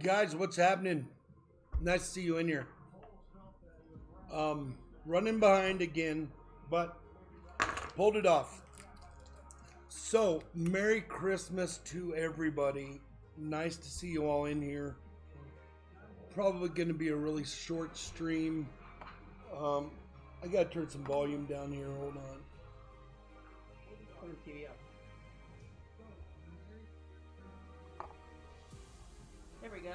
Guys, what's happening? Nice to see you in here. Running behind again, but pulled it off. So, Merry Christmas to everybody. Nice to see you all in here. Probably going to be a really short stream. I got to turn some volume down here. Hold on. Turn the TV up. There we go.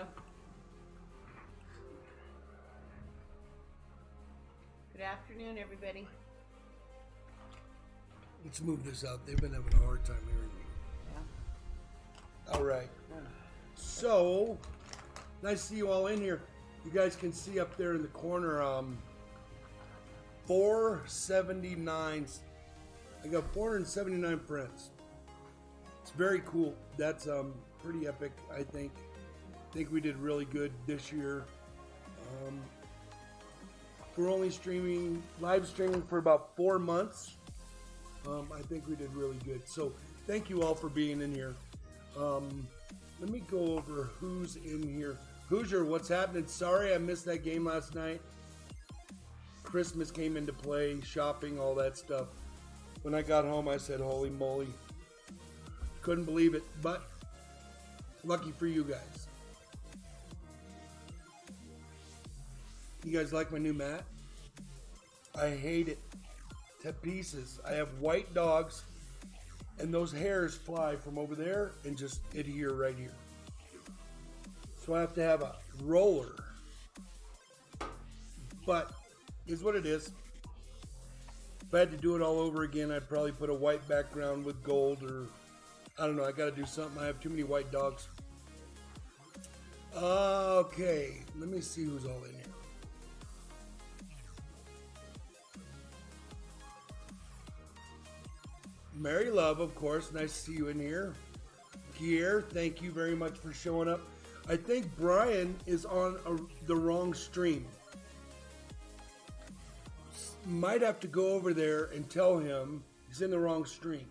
Good afternoon, everybody. Let's move this out. They've been having a hard time hearing me. Yeah. All right. So, nice to see you all in here. You guys can see up there in the corner, 479. I got 479 friends. It's very cool. That's pretty epic, I think. I think we did really good this year. We're only live streaming for about 4 months. I think we did really good. So thank you all for being in here. Let me go over who's in here. Hoosier, what's happening? Sorry I missed that game last night. Christmas came into play, shopping, all that stuff. When I got home, I said, holy moly. Couldn't believe it, but lucky for you guys. You guys like my new mat? I hate it to pieces. I have white dogs, and those hairs fly from over there and just adhere right here. So I have to have a roller. But is what it is. If I had to do it all over again, I'd probably put a white background with gold, or I don't know. I got to do something. I have too many white dogs. Okay, let me see who's all in here. Mary Love, of course. Nice to see you in here. Pierre, thank you very much for showing up. I think Brian is on the wrong stream. Might have to go over there and tell him he's in the wrong stream.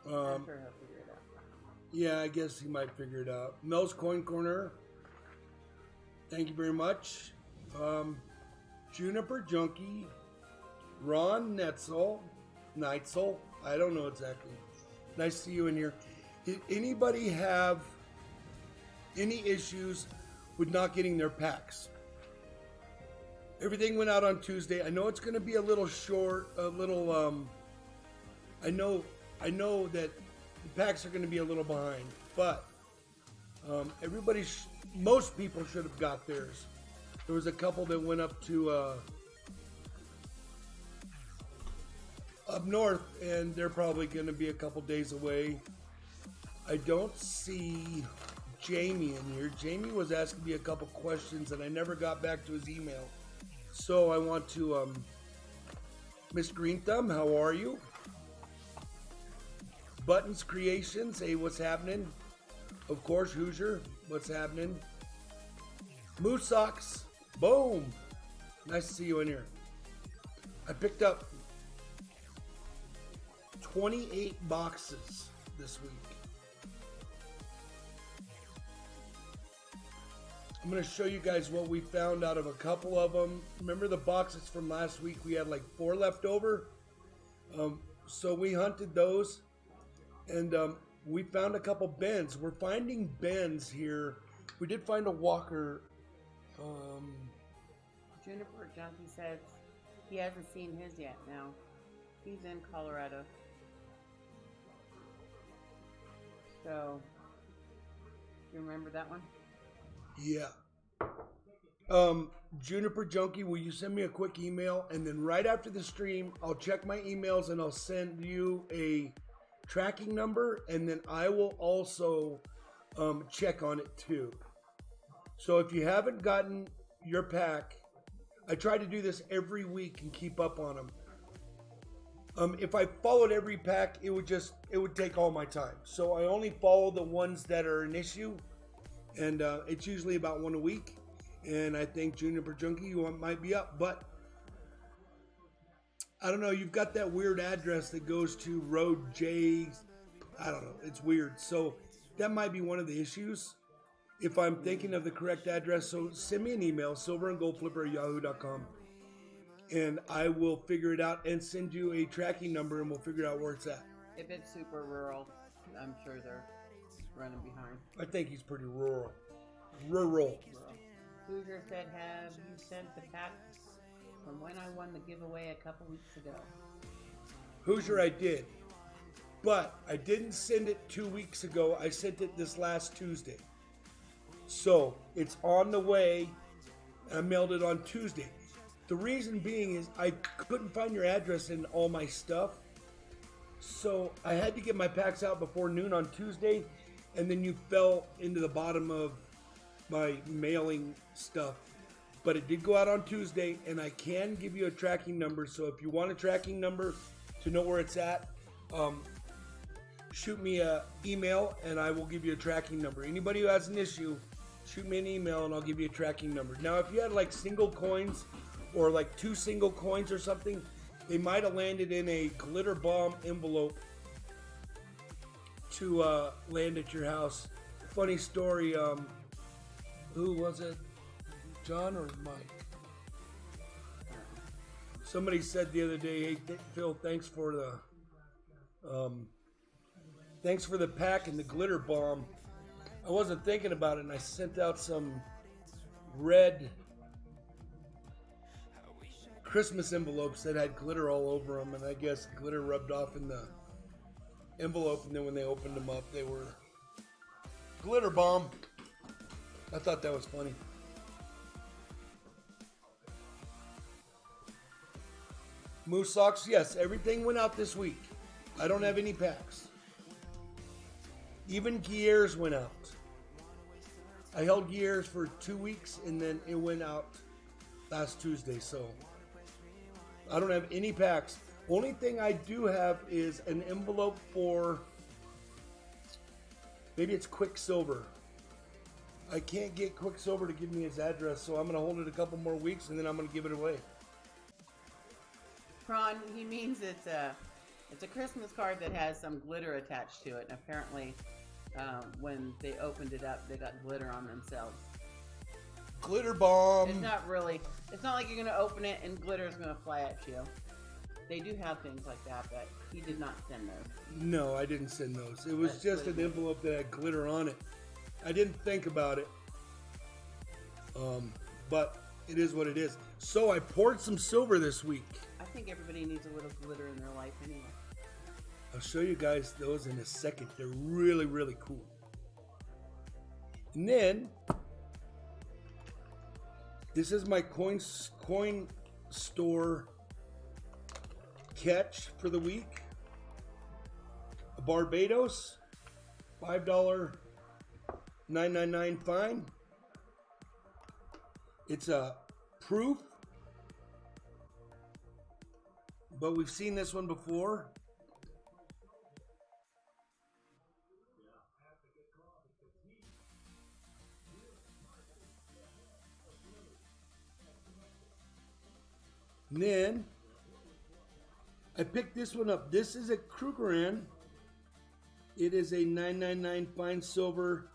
I'm sure he'll figure it out. Yeah, I guess he might figure it out. Mel's Coin Corner, thank you very much. Juniper Junkie, Ron Neitzel, I don't know exactly. Nice to see you in here. Did anybody have any issues with not getting their packs? Everything went out on Tuesday. I know it's going to be a little short, I know that the packs are going to be a little behind, but most people should have got theirs. There was a couple that went up to up north, and they're probably going to be a couple days away. I don't see Jamie in here. Jamie was asking me a couple questions, and I never got back to his email. So I want to, Miss Green Thumb, how are you? Buttons Creations, hey, what's happening? Of course, Hoosier, what's happening? Moose Socks, boom. Nice to see you in here. I picked up 28 boxes this week. I'm going to show you guys what we found out of a couple of them. Remember the boxes from last week? We had like 4 left over. So we hunted those, and we found a couple bends. We're finding bends here. We did find a Walker. Juniper Junkie says he hasn't seen his yet now. He's in Colorado. So, you remember that one? Yeah. Juniper Junkie, will you send me a quick email? And then right after the stream, I'll check my emails and I'll send you a tracking number. And then I will also check on it too. So if you haven't gotten your pack, I try to do this every week and keep up on them. If I followed every pack, it would take all my time. So I only follow the ones that are an issue. And it's usually about 1 a week. And I think Juniper Junkie, you might be up. But I don't know. You've got that weird address that goes to Road J. I don't know. It's weird. So that might be one of the issues. If I'm thinking of the correct address, so send me an email, silverandgoldflipper@yahoo.com, and I will figure it out and send you a tracking number, and we'll figure out where it's at. If it's super rural, I'm sure they're running behind. I think he's pretty rural. Rural. Hoosier said, have you sent the packs from when I won the giveaway a couple weeks ago? Hoosier, I did. But I didn't send it 2 weeks ago. I sent it this last Tuesday. So it's on the way. I mailed it on Tuesday. The reason being is I couldn't find your address in all my stuff. So I had to get my packs out before noon on Tuesday. And then you fell into the bottom of my mailing stuff. But it did go out on Tuesday, and I can give you a tracking number. So if you want a tracking number to know where it's at, shoot me an email, and I will give you a tracking number. Anybody who has an issue, shoot me an email, and I'll give you a tracking number. Now, if you had like single coins or like 2 single coins or something, they might have landed in a glitter bomb envelope to land at your house. Funny story, who was it? John or Mike? Somebody said the other day, hey, Phil, thanks for the pack and the glitter bomb. I wasn't thinking about it, and I sent out some red Christmas envelopes that had glitter all over them, and I guess glitter rubbed off in the envelope, and then when they opened them up, they were glitter bomb. I thought that was funny. Moose socks, yes, everything went out this week. I don't have any packs. Even gears went out. I held gears for 2 weeks, and then it went out last Tuesday, so I don't have any packs. Only thing I do have is an envelope for, maybe it's Quicksilver. I can't get Quicksilver to give me his address, so I'm going to hold it a couple more weeks, and then I'm going to give it away. Ron, he means it's a Christmas card that has some glitter attached to it, and apparently when they opened it up, they got glitter on themselves. Glitter bomb. It's not like you're going to open it and glitter is going to fly at you. They do have things like that, but he did not send those. No, I didn't send those. It was That's just an really envelope that had glitter on it. I didn't think about it. But it is what it is. So I poured some silver this week. I think everybody needs a little glitter in their life anyway. I'll show you guys those in a second. They're really, really cool. And then, this is my coin store catch for the week. A Barbados, $5 $9.99 fine. It's a proof, but we've seen this one before. And then I picked this one up. This is a Krugerrand. It is a $9.99 fine silver.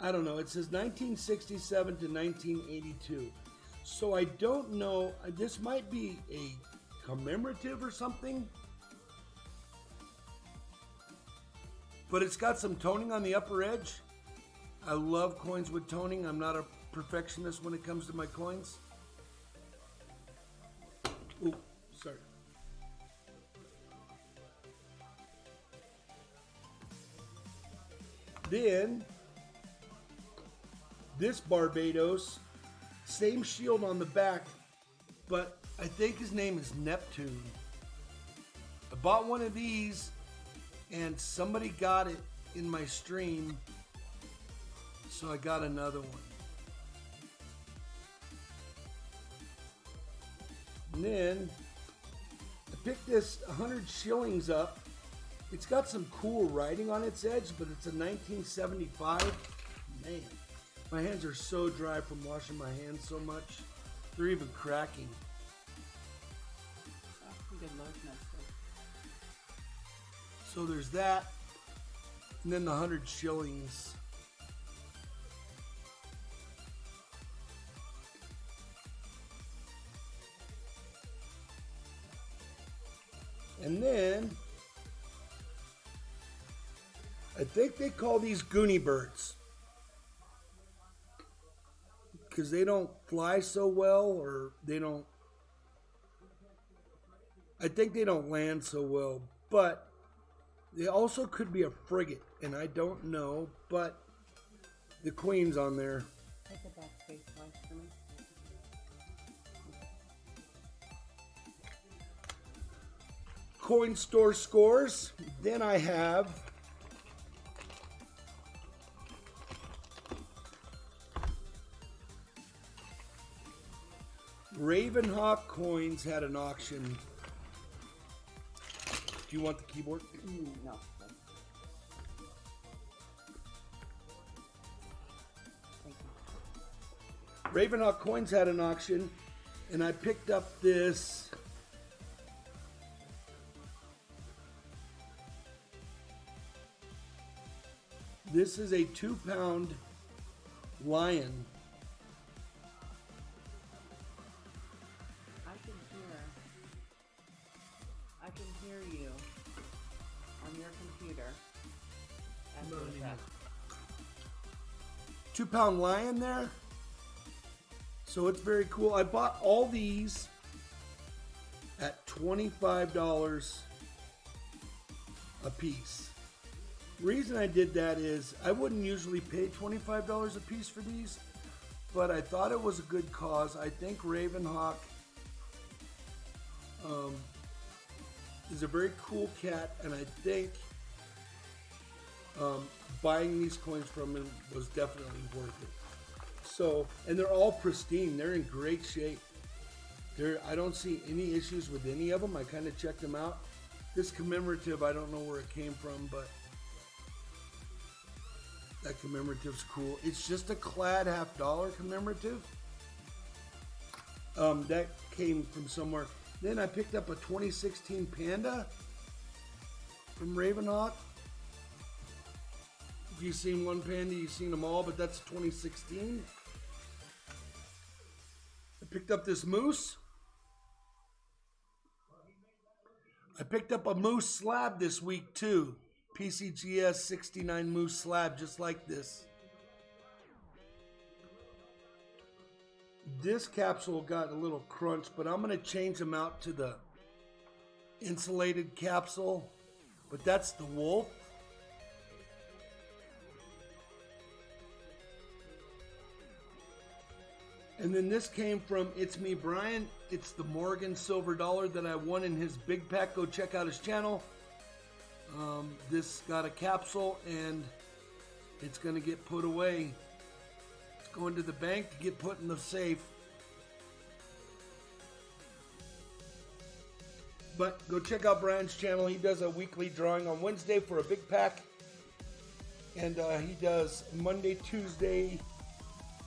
I don't know. It says 1967 to 1982. So I don't know. This might be a commemorative or something. But it's got some toning on the upper edge. I love coins with toning. I'm not a perfectionist when it comes to my coins. Ooh, sorry. Then, this Barbados, same shield on the back, but I think his name is Neptune. I bought one of these, and somebody got it in my stream, so I got another one. And then, I picked this 100 shillings up. It's got some cool writing on its edge, but it's a 1975. Man, my hands are so dry from washing my hands so much. They're even cracking. Good luck next time. So there's that. And then the 100 shillings. And then I think they call these Goonie birds because they don't fly so well, or they don't, I think they don't land so well, but they also could be a frigate, and I don't know, but the queen's on there. Take a back space slice for me. Coin store scores. Then I have Ravenhawk coins had an auction. Do you want the keyboard? No. Thank you. Ravenhawk coins had an auction, and I picked up this This is a 2-pound lion. I can hear you on your computer. After that. 2-pound lion there. So it's very cool. I bought all these at $25 a piece. Reason I did that is I wouldn't usually pay $25 a piece for these, but I thought it was a good cause. I think Ravenhawk is a very cool cat, and I think buying these coins from him was definitely worth it. So, and they're all pristine. They're in great shape. I don't see any issues with any of them. I kind of checked them out. This commemorative, I don't know where it came from, but that commemorative's cool. It's just a clad $50 commemorative. That came from somewhere. Then I picked up a 2016 Panda from Ravenhawk. If you've seen one Panda, you've seen them all, but that's 2016. I picked up this moose. I picked up a moose slab this week too. PCGS 69 moose slab, just like this. This capsule got a little crunch, but I'm going to change them out to the insulated capsule. But that's the wolf. And then this came from It's Me Brian. It's the Morgan silver dollar that I won in his big pack. Go check out his channel. This got a capsule, and it's going to get put away. It's going to the bank to get put in the safe. But go check out Brian's channel. He does a weekly drawing on Wednesday for a big pack. And he does Monday, Tuesday,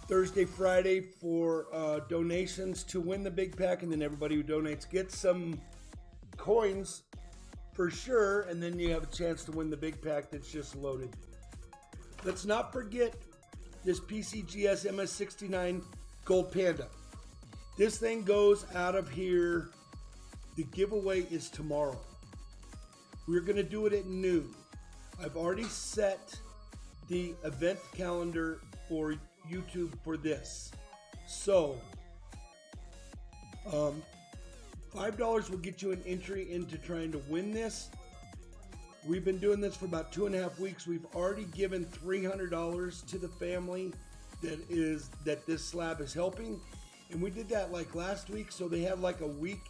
Thursday, Friday for donations to win the big pack. And then everybody who donates gets some coins for sure. And then you have a chance to win the big pack that's just loaded. Let's not forget this PCGS MS69 Gold Panda. This thing goes out of here. The giveaway is tomorrow. We're going to do it at noon. I've already set the event calendar for YouTube for this. So, $5 will get you an entry into trying to win this. We've been doing this for about 2.5 weeks. We've already given $300 to the family that this slab is helping. And we did that like last week, so they have like a week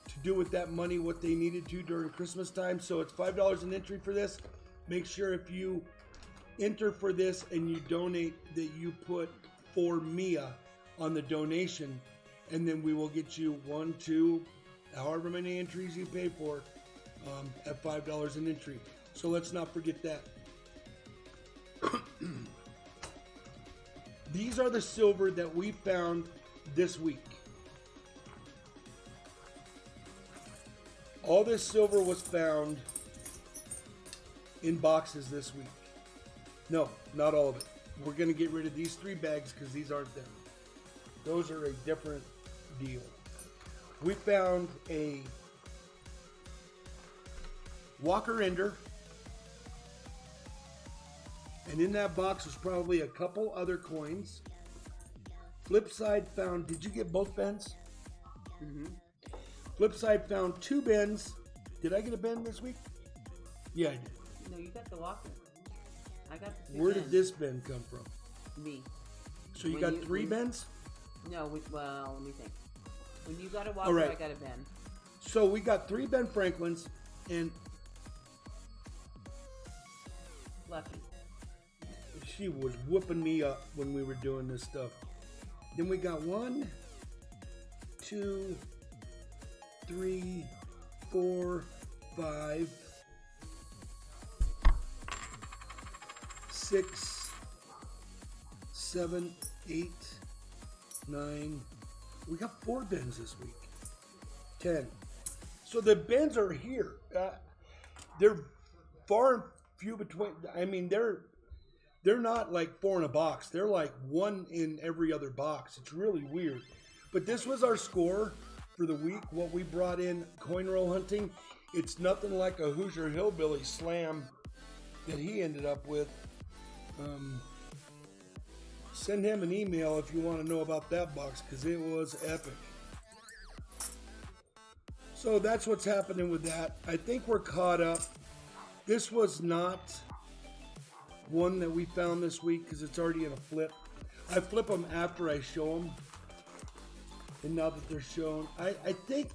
to do with that money what they needed to during Christmas time. So it's $5 an entry for this. Make sure if you enter for this and you donate that you put for Mia on the donation, and then we will get you 1, 2, however many entries you pay for at $5 an entry. So let's not forget that. These are the silver that we found this week. All this silver was found in boxes this week. No, not all of it. We're going to get rid of these 3 bags because these aren't them. Those are a different deal. We found a Walker Ender. And in that box was probably a couple other coins. Flip side found, did you get both bends? Mm-hmm. Flip side found 2 bends. Did I get a bend this week? Yeah, I did. No, you got the Walker. I got the 2 Where bends. did this bend come from? Me. So you got 3 bends? No, well, let me think. When you got a Walker, All right. I got a bend. So we got 3 Ben Franklins and Lucky. she was whooping me up when we were doing this stuff. Then we got 1, 2, 3, 4, 5, 6, 7, 8, 9. We got 4 bends this week. 10. So the bends are here. They're far and few between. I mean, they're not like 4 in a box. They're like 1 in every other box. It's really weird. But this was our score for the week. What we brought in coin roll hunting. It's nothing like a Hoosier Hillbilly slam that he ended up with. Send him an email if you want to know about that box because it was epic. So that's what's happening with that. I think we're caught up. This was not one that we found this week because it's already in a flip. I flip them after I show them. And now that they're shown, I think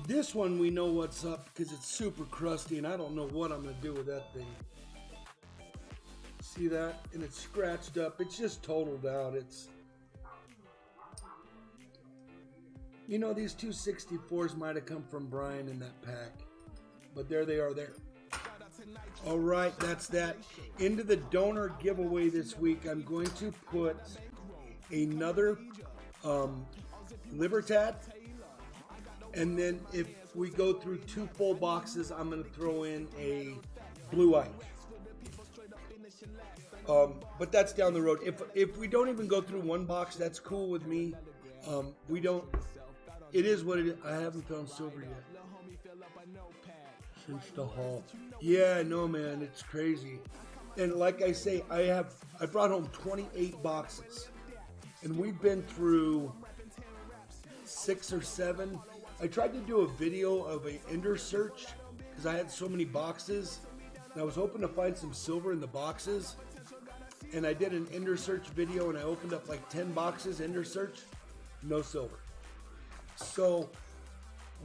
this one we know what's up because it's super crusty and I don't know what I'm going to do with that thing. See that? And it's scratched up. It's just totaled out. You know, these 264s might have come from Brian in that pack. But there they are there. All right, that's that. Into the donor giveaway this week, I'm going to put another Libertad. And then if we go through 2 full boxes, I'm going to throw in a Blue Eye. But that's down the road. If we don't even go through 1 box, that's cool with me. We don't. It is what it is. I haven't found silver yet since the haul. Yeah, I know, man. It's crazy. And like I say, I brought home 28 boxes, and we've been through 6 or 7. I tried to do a video of a ender search because I had so many boxes, and I was hoping to find some silver in the boxes. And I did an ender search video, and I opened up like 10 boxes, ender search, no silver. So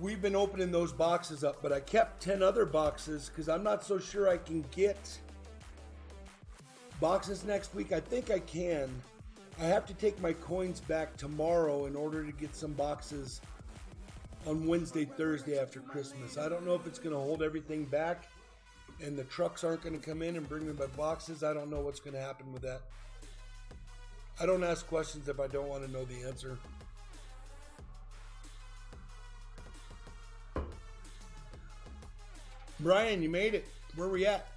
we've been opening those boxes up, but I kept 10 other boxes because I'm not so sure I can get boxes next week. I think I can. I have to take my coins back tomorrow in order to get some boxes on Wednesday, Thursday after Christmas. I don't know if it's going to hold everything back and the trucks aren't going to come in and bring me my boxes. I don't know what's going to happen with that. I don't ask questions if I don't want to know the answer. Brian, you made it. Where we at?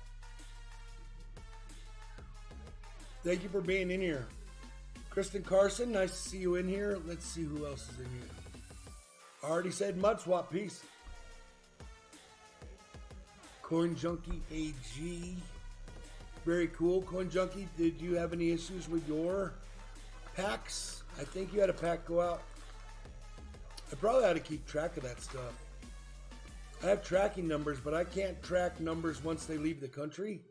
Thank you for being in here. Kristen Carson, nice to see you in here. Let's see who else is in here. I already said Mud Swap, peace. Coin Junkie AG. Very cool. Coin Junkie, did you have any issues with your packs? I think you had a pack go out. I probably ought to keep track of that stuff. I have tracking numbers, but I can't track numbers once they leave the country.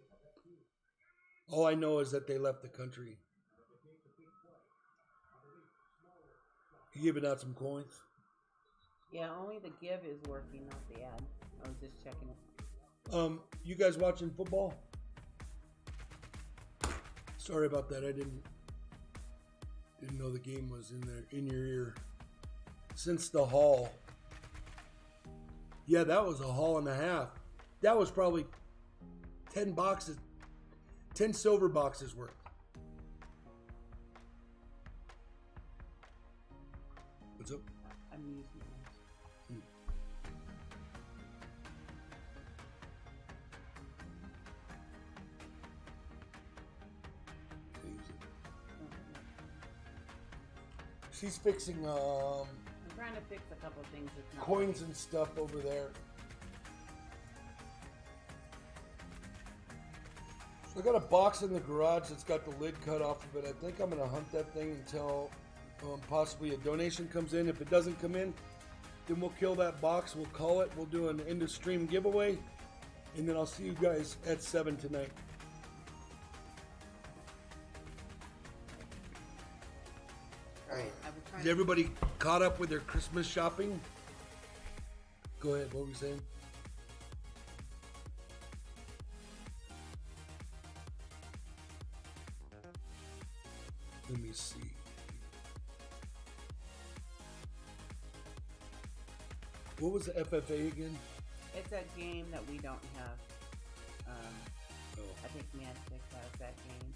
All I know is that they left the country. You giving out some coins? Yeah, only the give is working, not the ad. I was just checking it. You guys watching football? Sorry about that. I didn't know the game was in there in your ear. Since the haul. Yeah, that was a haul and a half. That was probably 10 boxes, 10 silver boxes worth. What's up? I'm using it. She's fixing I'm trying to fix a couple of things. That's not coins working. and stuff over there. So I got a box in the garage that's got the lid cut off of it. I think I'm gonna hunt that thing until possibly a donation comes in. If it doesn't come in, then we'll kill that box. We'll call it. We'll do an end of stream giveaway, and then I'll see you guys at 7 tonight. All right, I was trying Is everybody caught up with their Christmas shopping? Go ahead. What were we saying? Let me see. What was the FFA again? It's a game that we don't have. Oh. I think Mantic has that game.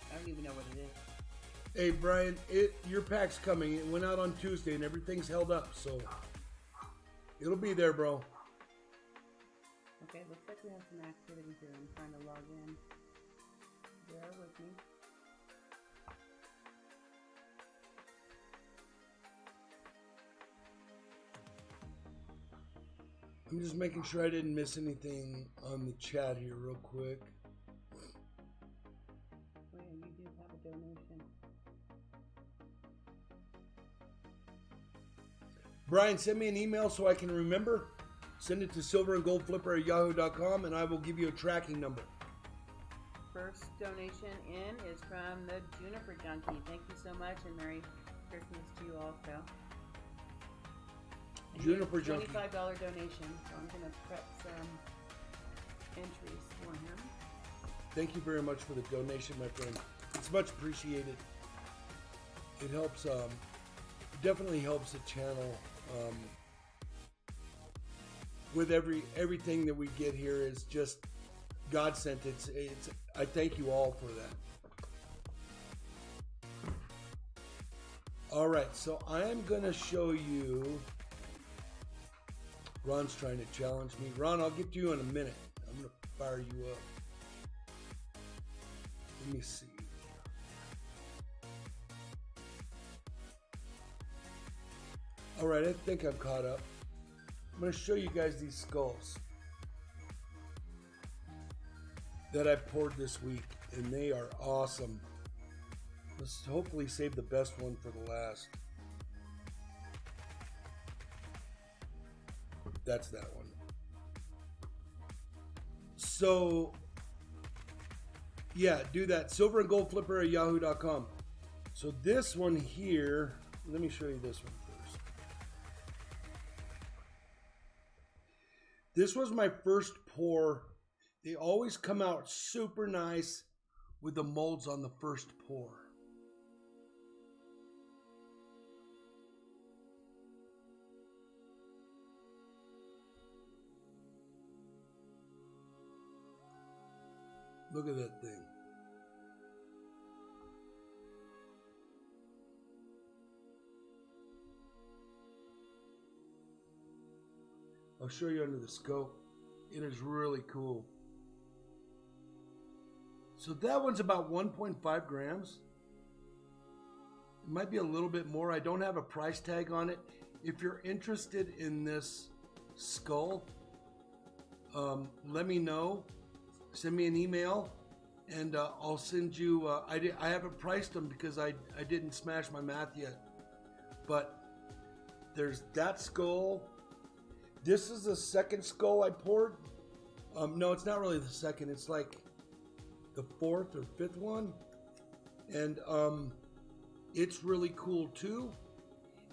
I don't even know what it is. Hey Brian, your pack's coming. It went out on Tuesday and everything's held up, so it'll be there, bro. Okay, looks like we have some activity here. I'm trying to log in. Bear with me. I'm just making sure I didn't miss anything on the chat here real quick. Wait, you do have a donation. Brian, send me an email so I can remember. Send it to silverandgoldflipper@yahoo.com and I will give you a tracking number. First donation in is from the Juniper Junkie. Thank you so much, and Merry Christmas to you also. And Juniper here's a Junkie. $25 donation, so I'm going to prep some entries for him. Thank you very much for the donation, my friend. It's much appreciated. It helps, it definitely helps the channel. With everything that we get here is just God sent. I thank you all for that. All right, so I am gonna show you. Ron's trying to challenge me. Ron, I'll get to you in a minute. I'm gonna fire you up. Let me see. All right, I think I'm caught up. I'm going to show you guys these skulls that I poured this week, and they are awesome. Let's hopefully save the best one for the last. That's that one. So, yeah, do that. silverandgoldflipper@yahoo.com. So this one here, let me show you this one first. This was my first pour. They always come out super nice with the molds on the first pour. Look at that thing. I'll show you under the scope. It is really cool. So that one's about 1.5 grams. It might be a little bit more. I don't have a price tag on it. If you're interested in this skull, let me know. Send me an email, and I'll send you. I haven't priced them because I didn't smash my math yet. But there's that skull. This is the second skull I poured. No, it's not really the second. It's like the fourth or fifth one, and it's really cool too.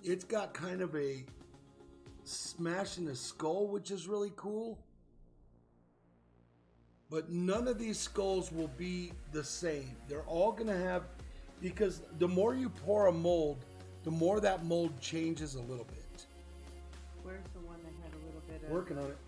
It's got kind of a smash in the skull, which is really cool. But none of these skulls will be the same. They're all gonna have, because the more you pour a mold, the more that mold changes a little bit. Where's the one that had a little bit of... Working on it.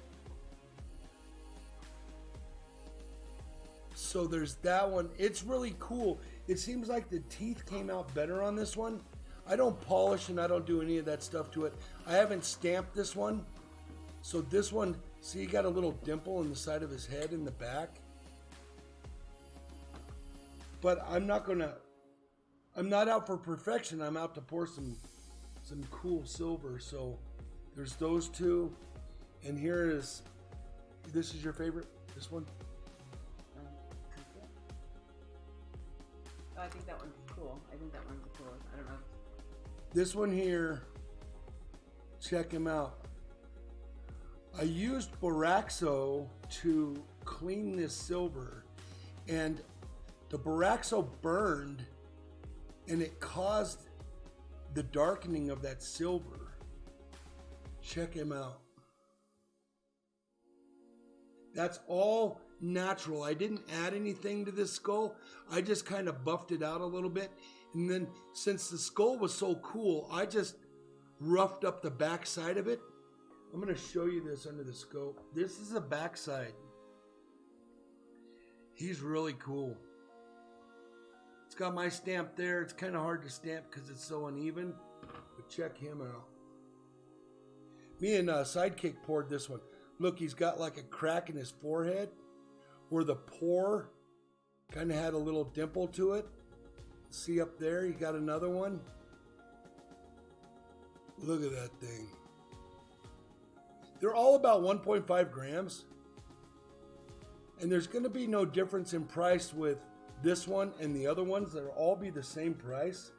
So there's that one. It's really cool. It seems like the teeth came out better on this one. I don't polish and I don't do any of that stuff to it. I haven't stamped this one. So this one, see, he got a little dimple in the side of his head in the back. But I'm not gonna I'm not out for perfection. I'm out to pour some cool silver. So there's those two. And here is, this is your favorite? This one? Oh, I think that one's cool. I think that one's cool. I don't know. This one here, check him out. I used Boraxo to clean this silver, and the Boraxo burned, and it caused the darkening of that silver. Check him out. That's all natural. I didn't add anything to this skull. I just kind of buffed it out a little bit. And then since the skull was so cool, I just roughed up the back side of it. I'm going to show you this under the scope. This is the back side. He's really cool. It's got my stamp there. It's kind of hard to stamp because it's so uneven. But check him out. Me and Sidekick poured this one. Look, he's got like a crack in his forehead where the pour kind of had a little dimple to it. See up there, he got another one. Look at that thing. They're all about 1.5 grams. And there's going to be no difference in price with this one and the other ones. They'll all be the same price.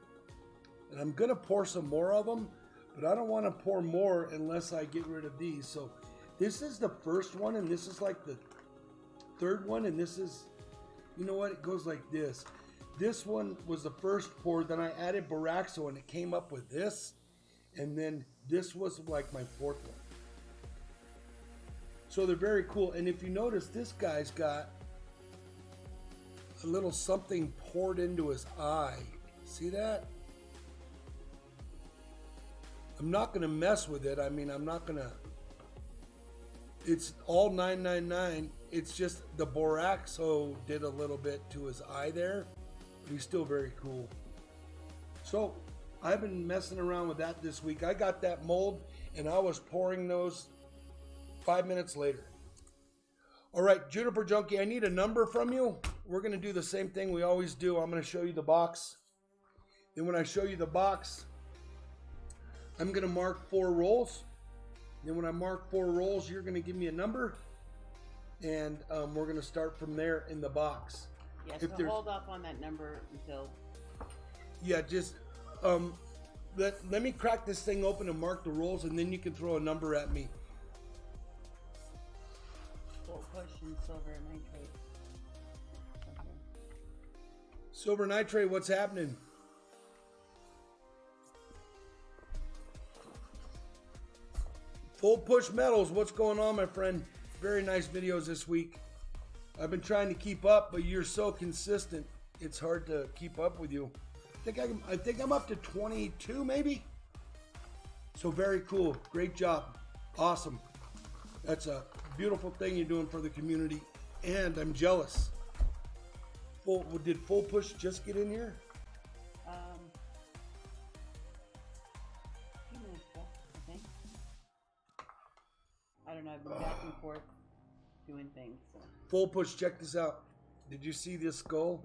And I'm going to pour some more of them, but I don't want to pour more unless I get rid of these. So this is the first one, and this is like the third one, and this is, you know what, it goes like this. This one was the first pour, then I added Boraxo, and it came up with this, and then this was like my fourth one. So they're very cool, and if you notice, this guy's got a little something poured into his eye. See that? I'm not gonna mess with it. I mean, I'm not gonna, it's all $9.99. It's just the Boraxo did a little bit to his eye there, but he's still very cool. So I've been messing around with that this week. I got that mold and I was pouring those 5 minutes later. All right, Juniper Junkie, I need a number from you. We're gonna do the same thing we always do. I'm gonna show you the box. Then when I show you the box, I'm gonna mark 4 rolls. Then when I mark 4 rolls, you're going to give me a number, and we're going to start from there in the box. Yeah, so hold off on that number until... Yeah, just let me crack this thing open and mark the rolls, and then you can throw a number at me. Full push and silver nitrate. Okay. Silver nitrate, what's happening? Full push metals, what's going on, my friend? Very nice videos this week. I've been trying to keep up, but you're so consistent. It's hard to keep up with you. I think I'm up to 22, maybe. So very cool. Great job. Awesome. That's a beautiful thing you're doing for the community, and I'm jealous. Did Full Push just get in here? I don't know, I've been back and forth doing things. So. Full Push, check this out. Did you see this skull?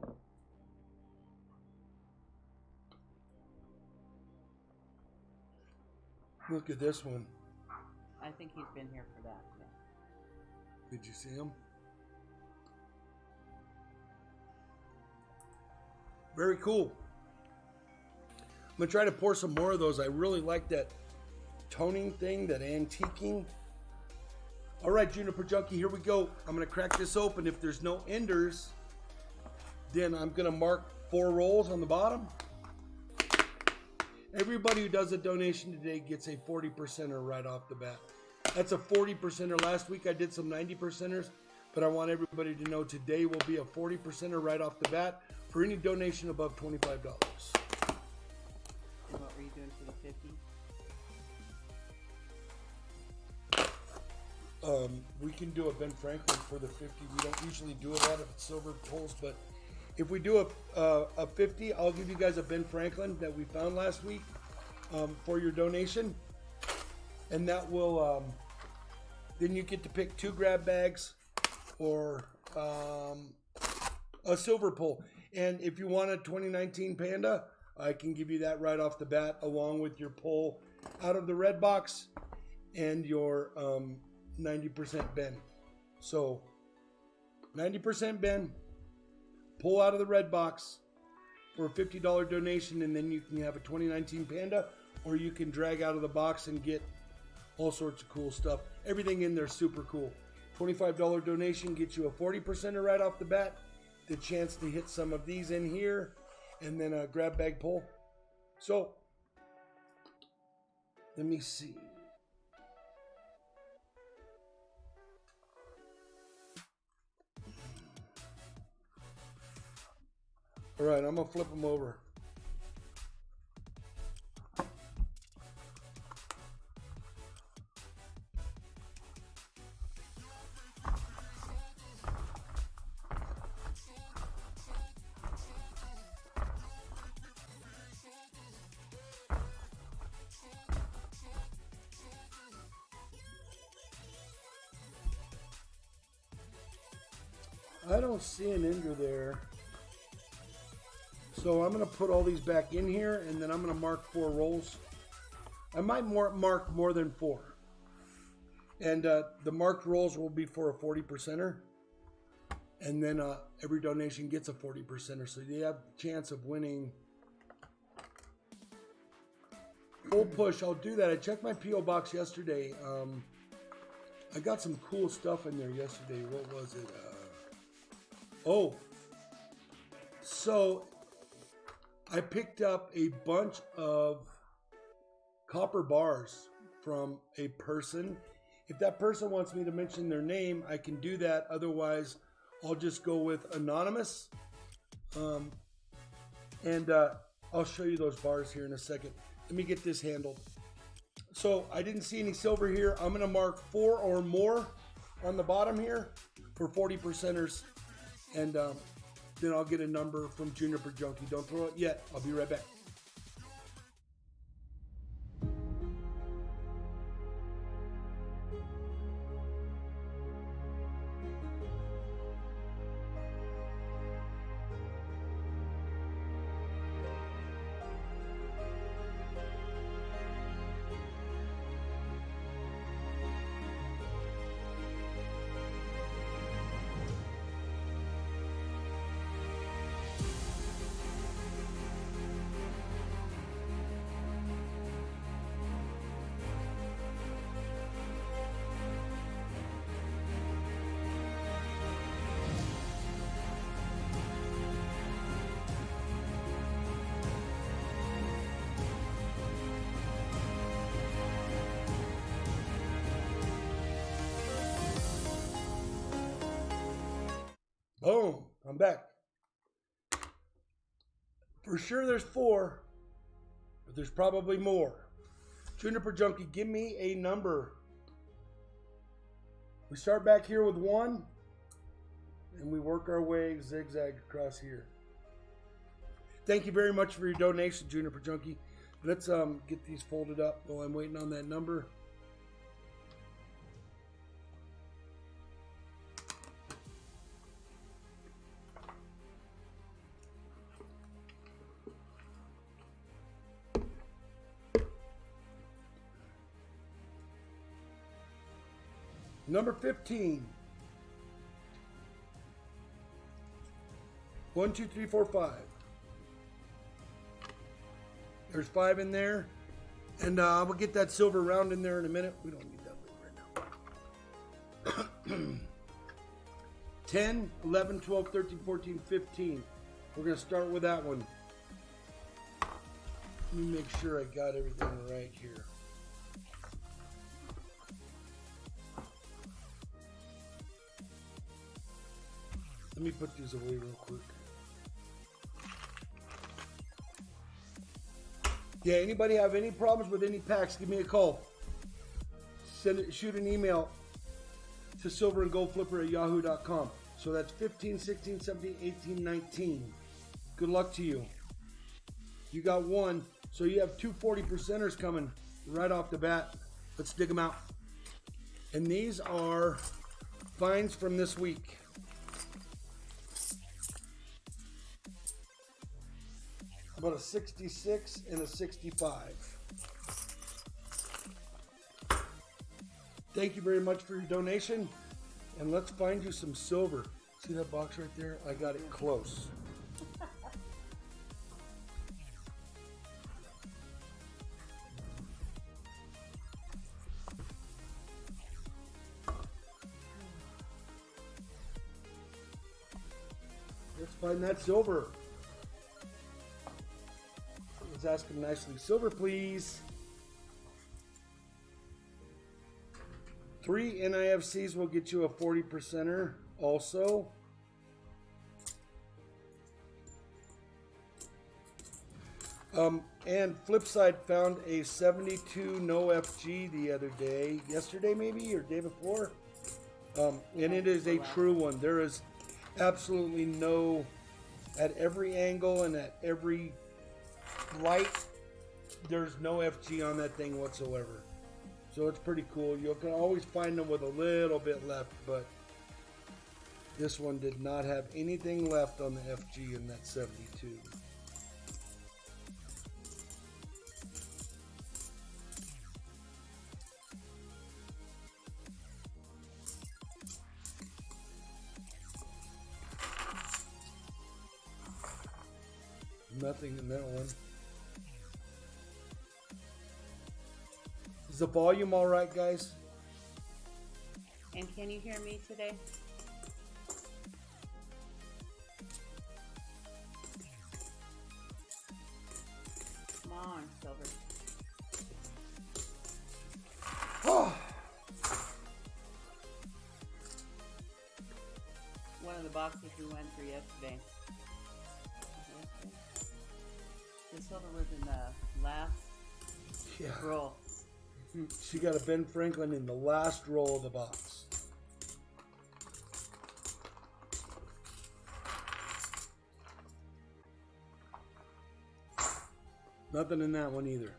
Look at this one. I think he's been here for that. Yeah. Did you see him? Very cool. I'm going to try to pour some more of those. I really like that toning thing, that antiquing. All right, Juniper Junkie, here we go. I'm going to crack this open. If there's no enders, then I'm going to mark 4 rolls on the bottom. Everybody who does a donation today gets a 40%er right off the bat. That's a 40%er. Last week I did some 90%ers, but I want everybody to know today will be a 40%er right off the bat for any donation above $25. And what were you doing for the 50? We can do a Ben Franklin for the 50. We don't usually do a lot of silver pulls, but if we do a 50, I'll give you guys a Ben Franklin that we found last week for your donation, and that will then you get to pick 2 grab bags or a silver pull. And if you want a 2019 Panda, I can give you that right off the bat, along with your pull out of the red box and your 90% Ben. So 90% Ben, pull out of the red box for a $50 donation, and then you can have a 2019 Panda, or you can drag out of the box and get all sorts of cool stuff. Everything in there is super cool. $25 donation gets you a 40%er right off the bat, the chance to hit some of these in here, and then a grab bag pull. So let me see. All right, I'm gonna flip them over. I don't see an ender there. So I'm going to put all these back in here, and then I'm going to mark 4 rolls. I might mark more than 4. And the marked rolls will be for a 40%er. And then every donation gets a 40%er. So you have a chance of winning. Full push, I'll do that. I checked my P.O. box yesterday. I got some cool stuff in there yesterday. What was it? So I picked up a bunch of copper bars from a person. If that person wants me to mention their name, I can do that. Otherwise, I'll just go with anonymous. And I'll show you those bars here in a second. Let me get this handled. So I didn't see any silver here. I'm going to mark 4 or more on the bottom here for 40%ers. And then I'll get a number from Juniper Junkie. Don't throw it yet. I'll be right back. Boom, I'm back. For sure there's 4, but there's probably more. Juniper Junkie, give me a number. We start back here with 1, and we work our way zigzag across here. Thank you very much for your donation, Juniper Junkie. Let's get these folded up while I'm waiting on that number. Number 15. 1, 2, 3, 4, 5. There's 5 in there. And I will get that silver round in there in a minute. We don't need that right now. 10, 11, 12, 13, 14, 15. We're going to start with that one. Let me make sure I got everything right here. Let me put these away real quick. Yeah, anybody have any problems with any packs, give me a call. Shoot an email to silverandgoldflipper@yahoo.com. So that's 15, 16, 17, 18, 19. Good luck to you. You got 1, so you have 2 40%ers coming right off the bat. Let's dig them out. And these are finds from this week. about a 66 and a 65. Thank you very much for your donation. And let's find you some silver. See that box right there? I got it close. Let's find that silver. Let's ask him nicely. Silver, please. 3 NIFCs will get you a 40%er also. And Flipside found a 72 no FG the other day, yesterday maybe, or day before. And it is a true one. There is absolutely no, at every angle and at every light, there's no FG on that thing whatsoever. So it's pretty cool. You can always find them with a little bit left, but this one did not have anything left on the FG in that 72. Nothing in that one. Is the volume all right, guys? And can you hear me today? Come on, Silver. Oh. One of the boxes we went through yesterday. The silver was in the last roll. She got a Ben Franklin in the last roll of the box. Nothing in that one either.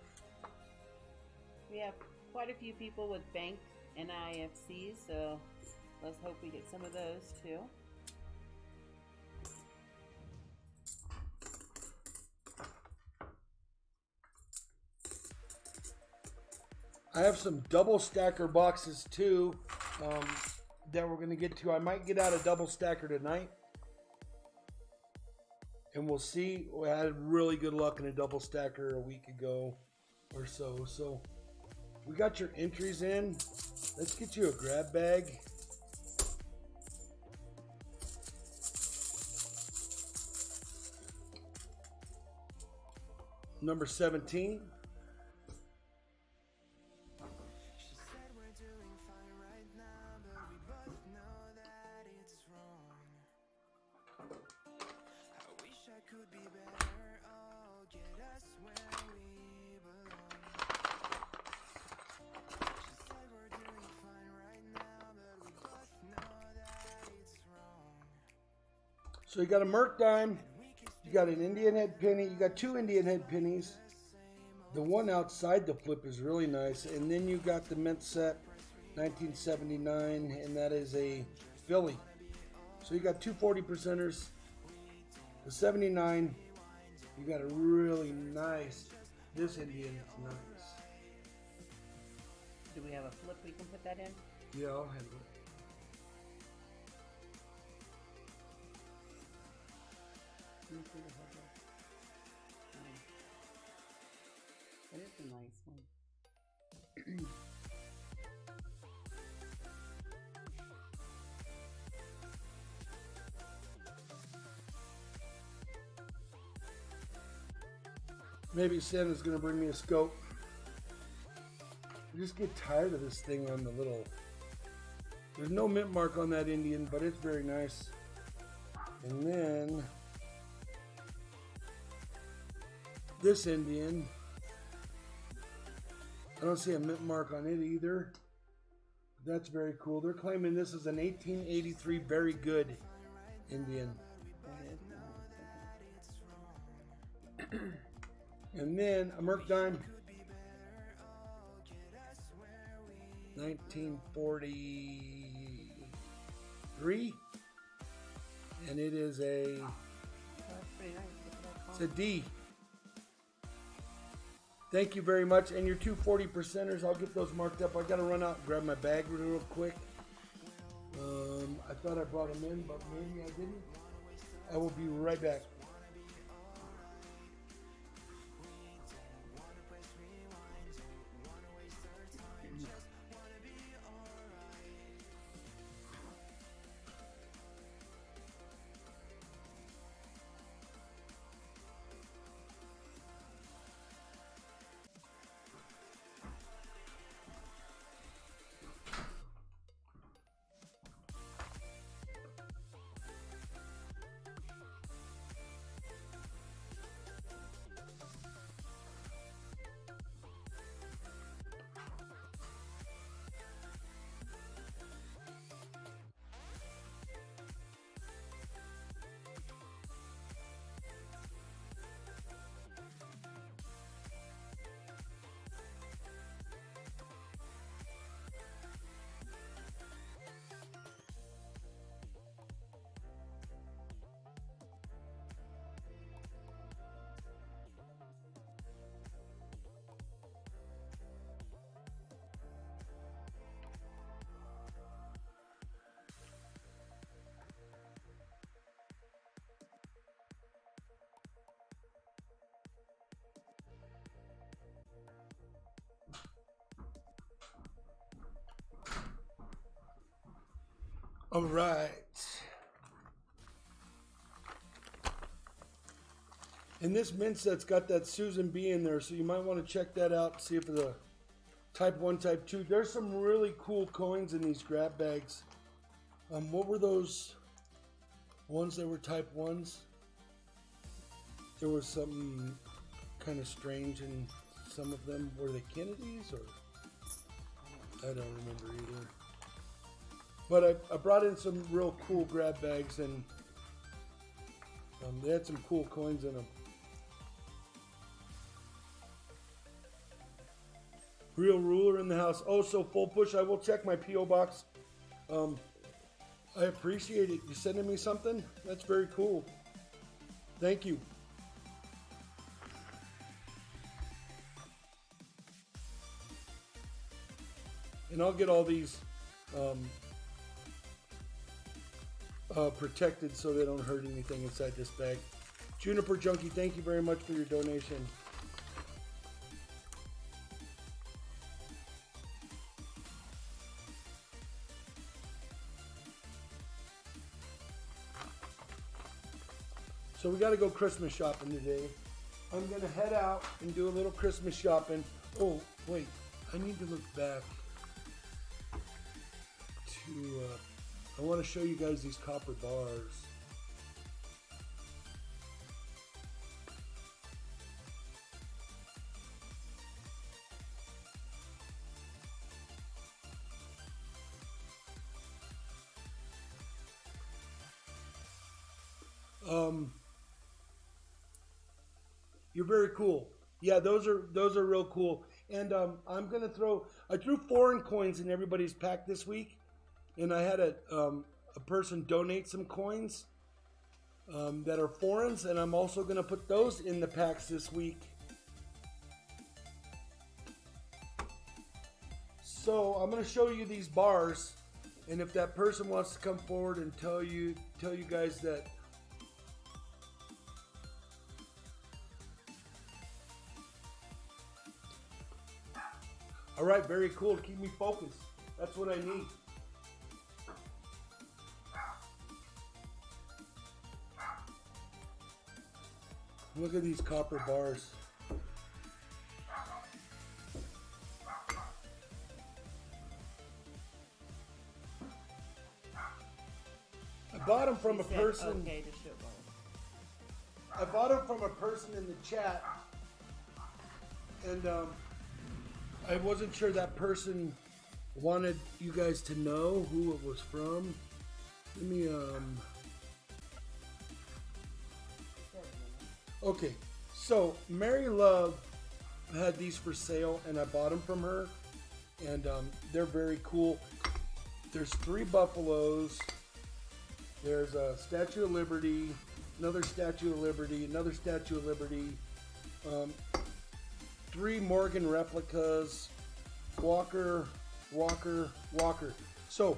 We have quite a few people with bank NIFCs, so let's hope we get some of those too. I have some double stacker boxes too that we're going to get to. I might get out a double stacker tonight. And we'll see. We had really good luck in a double stacker a week ago or so. So we got your entries in. Let's get you a grab bag. Number 17. So you got a Merc dime, you got an Indian head penny, you got 2 Indian head pennies. The one outside the flip is really nice. And then you got the mint set, 1979, and that is a Philly. So you got 2 40%ers. The 79, you got a really nice, this Indian is nice. Do we have a flip we can put that in? Yeah, I'll handle it. That is a nice one. Maybe Santa's gonna bring me a scope. I just get tired of this thing on the little. There's no mint mark on that Indian, but it's very nice. And then this Indian, I don't see a mint mark on it either. That's very cool. They're claiming this is an 1883 very good Indian. And then a Merc dime, 1943, and it is a, it's a D. Thank you very much. And your 240%ers, I'll get those marked up. I got to run out and grab my bag real quick. I thought I brought them in, but maybe I didn't. I will be right back. All right. And this mint set's got that Susan B in there, so you might want to check that out, see if it's a type 1, type 2. There's some really cool coins in these grab bags. What were those ones that were type 1s? There was something kind of strange in some of them. Were they Kennedys or? I don't remember either. But I brought in some real cool grab bags, and they had some cool coins in them. Real ruler in the house. Oh, so full push. I will check my P.O. box. I appreciate it. You sending me something? That's very cool. Thank you. And I'll get all these protected so they don't hurt anything inside this bag. Juniper Junkie, thank you very much for your donation. So we got to go Christmas shopping today. I'm going to head out and do a little Christmas shopping. Oh, wait. I need to look back to... I want to show you guys these copper bars. You're very cool. Yeah, those are real cool. And I'm gonna I threw foreign coins in everybody's pack this week, and I had a person donate some coins that are foreigns, and I'm also gonna put those in the packs this week. So I'm gonna show you these bars, and if that person wants to come forward and tell you guys that. All right, very cool. Keep me focused. That's what I need. Look at these copper bars. I bought them from a person. Okay to shoot I bought them from a person in the chat, and I wasn't sure that person wanted you guys to know who it was from. Let me Okay, so Mary Love had these for sale, and I bought them from her, and they're very cool. There's 3 buffaloes. There's a Statue of Liberty, another Statue of Liberty, another Statue of Liberty. 3 Morgan replicas, Walker. So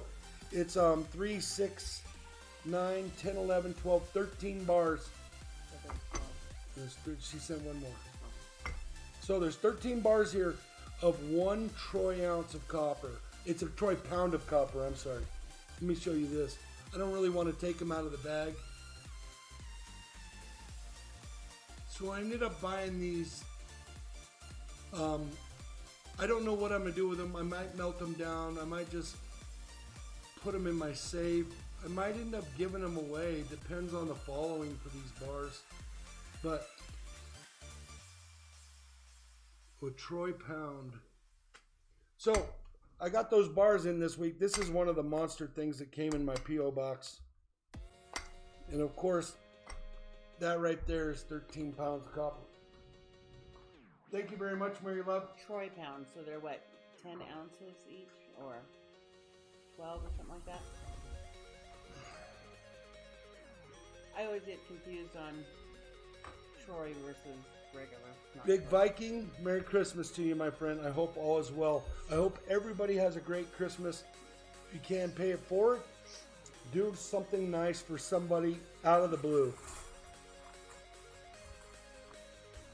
it's 3, 6, 9, 10, 11, 12, 13 bars. She sent one more. So there's 13 bars here of 1 troy ounce of copper. It's a troy pound of copper, I'm sorry. Let me show you this. I don't really want to take them out of the bag. So I ended up buying these. I don't know what I'm going to do with them. I might melt them down. I might just put them in my safe. I might end up giving them away. Depends on the following for these bars. But a troy pound. So I got those bars in this week. This is one of the monster things that came in my P.O. box. And of course, that right there is 13 pounds of copper. Thank you very much, Mary Love. Troy pounds, so they're what, 10 ounces each, or 12 or something like that? I always get confused on Troy versus regular. Big Viking, Merry Christmas to you, my friend. I hope all is well. I hope everybody has a great Christmas. If you can pay it forward, do something nice for somebody out of the blue.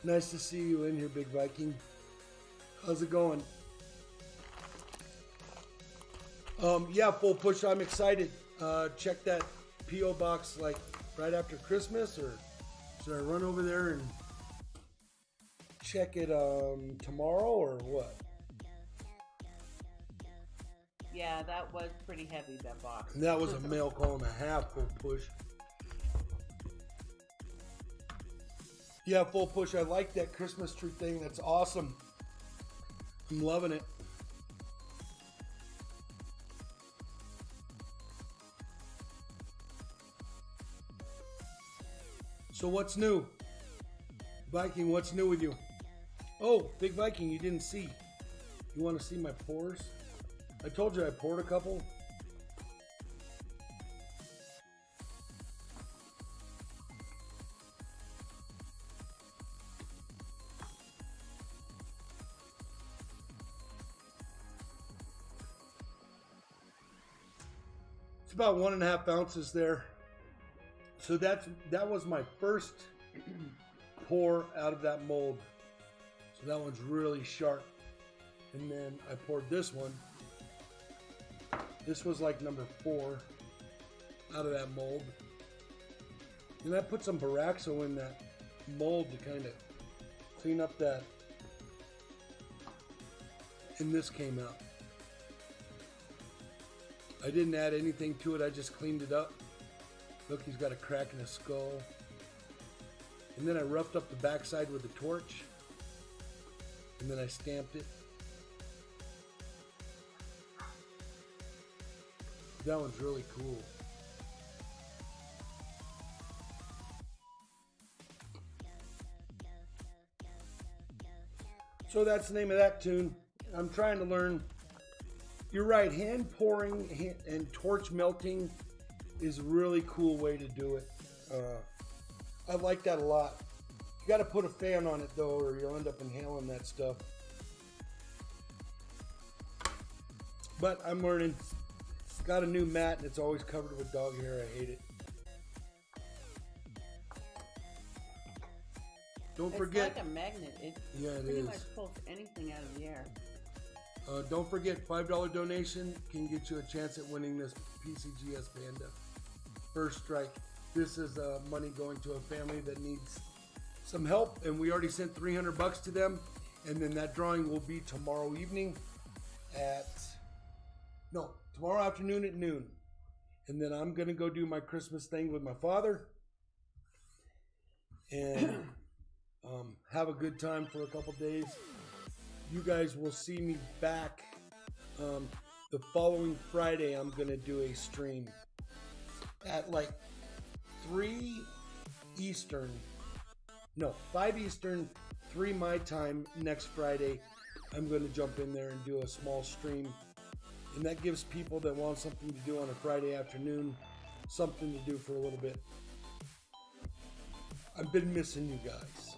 Nice to see you in here, Big Viking. How's it going? Yeah, full push. I'm excited. Check that P.O. box like right after Christmas, or should I run over there and check it tomorrow or what? Yeah, that was pretty heavy, that box. And that was a mail call and a half, full push. Yeah, full push. I like that Christmas tree thing. That's awesome. I'm loving it. So what's new? Viking, what's new with you? Oh, Big Viking, you didn't see. You want to see my pores? I told you I poured a couple. It's about 1.5 ounces there. So that was my first pour out of that mold. So that one's really sharp. And then I poured this one. This was like number 4 out of that mold. And I put some Baraxo in that mold to kind of clean up that. And this came out. I didn't add anything to it, I just cleaned it up. Look, he's got a crack in his skull. And then I roughed up the backside with a torch. And then I stamped it. That one's really cool. So that's the name of that tune. I'm trying to learn. You're right, hand pouring and torch melting is a really cool way to do it. I like that a lot. You got to put a fan on it though, or you'll end up inhaling that stuff. But I'm learning. Got a new mat and it's always covered with dog hair. I hate it. Don't forget. It's like a magnet. It pretty much pulls anything out of the air. Don't forget, $5 donation can get you a chance at winning this PCGS Panda. First strike. This is money going to a family that needs some help, and we already sent $300 to them. And then that drawing will be tomorrow evening tomorrow afternoon at noon. And then I'm gonna go do my Christmas thing with my father and have a good time for a couple days. You guys will see me back the following Friday. I'm gonna do a stream at like 3 Eastern. No, 5 Eastern, 3 my time next Friday. I'm gonna jump in there and do a small stream. And that gives people that want something to do on a Friday afternoon something to do for a little bit. I've been missing you guys.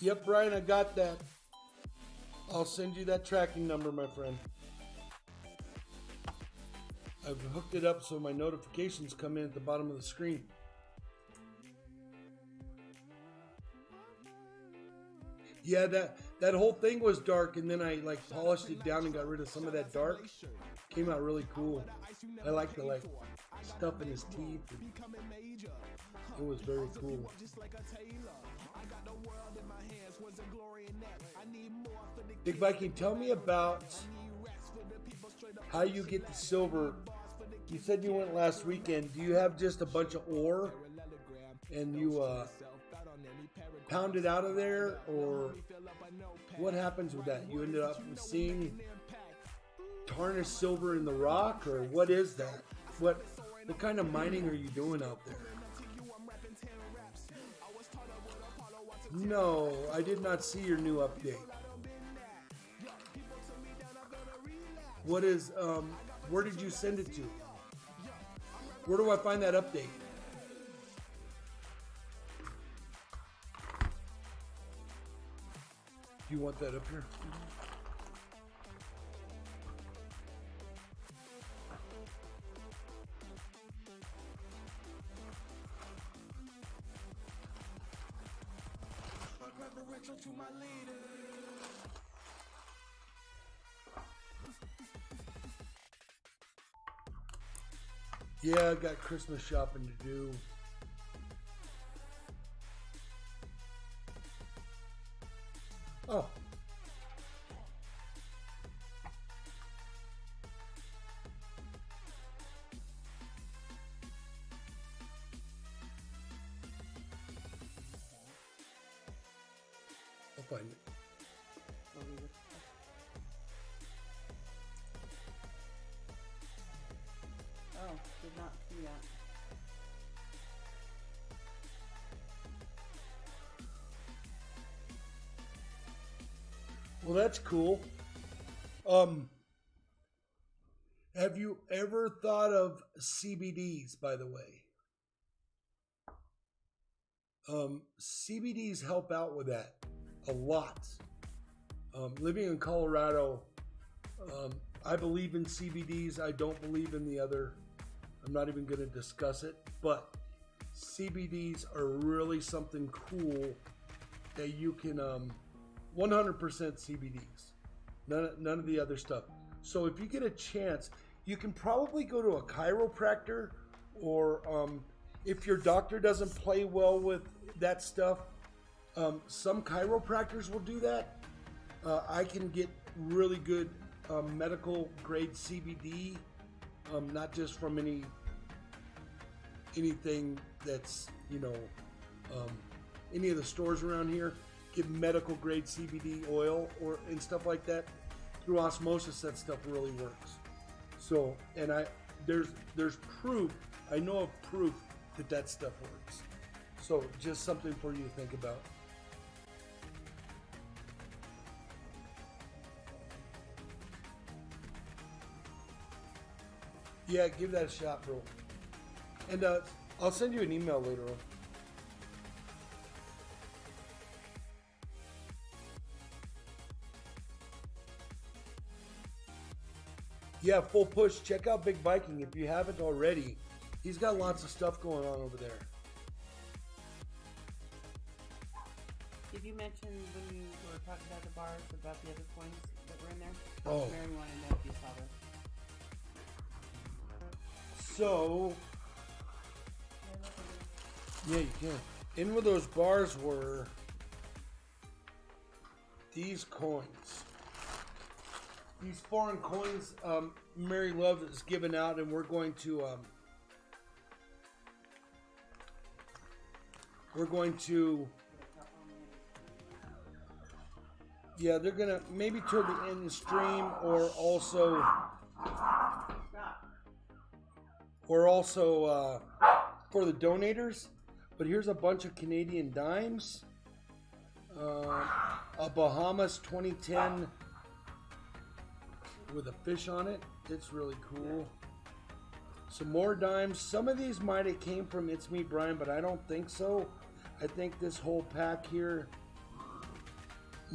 Yep, Brian, I got that. I'll send you that tracking number, my friend. I've hooked it up so my notifications come in at the bottom of the screen. Yeah, that whole thing was dark, and then I like polished it down and got rid of some of that dark. Came out really cool. I like the stuff in his teeth. It was very cool. Big Viking, tell me about how you get the silver. You said you went last weekend. Do you have just a bunch of ore and you pound it out of there, or what happens with that? You ended up seeing tarnished silver in the rock, or what is that? What kind of mining are you doing out there? No, I did not see your new update. What is, where did you send it to? Where do I find that update? Do you want that up here? Yeah, I got Christmas shopping to do. Oh. I'll find it. Oh, did not see that. Well, that's cool. Have you ever thought of CBDs, by the way? CBDs help out with that a lot. Living in Colorado, I believe in CBDs. I don't believe in the other. I'm not even going to discuss it, but CBDs are really something cool that you can 100% CBDs. None of the other stuff. So if you get a chance, you can probably go to a chiropractor, or if your doctor doesn't play well with that stuff, some chiropractors will do that. I can get really good medical grade CBD, not just from anything that's, any of the stores around here. Get medical grade CBD oil and stuff like that. Through osmosis, that stuff really works. So, and there's proof. I know of proof that stuff works. So, just something for you to think about. Yeah, give that a shot, bro. And I'll send you an email later on. Yeah, full push. Check out Big Viking if you haven't already. He's got lots of stuff going on over there. Did you mention when you were talking about the bars about the other coins that were in there? Oh. Mary wanted to know if you saw those. So, yeah, you can. In with those bars were these coins. These foreign coins Mary Love is giving out, and we're going to yeah, they're gonna maybe toward the end of the stream, or also for the donators. But here's a bunch of Canadian dimes, a Bahamas 2010 with a fish on it. It's really cool. Some more dimes. Some of these might have came from It's Me Brian, but I don't think so. I think this whole pack here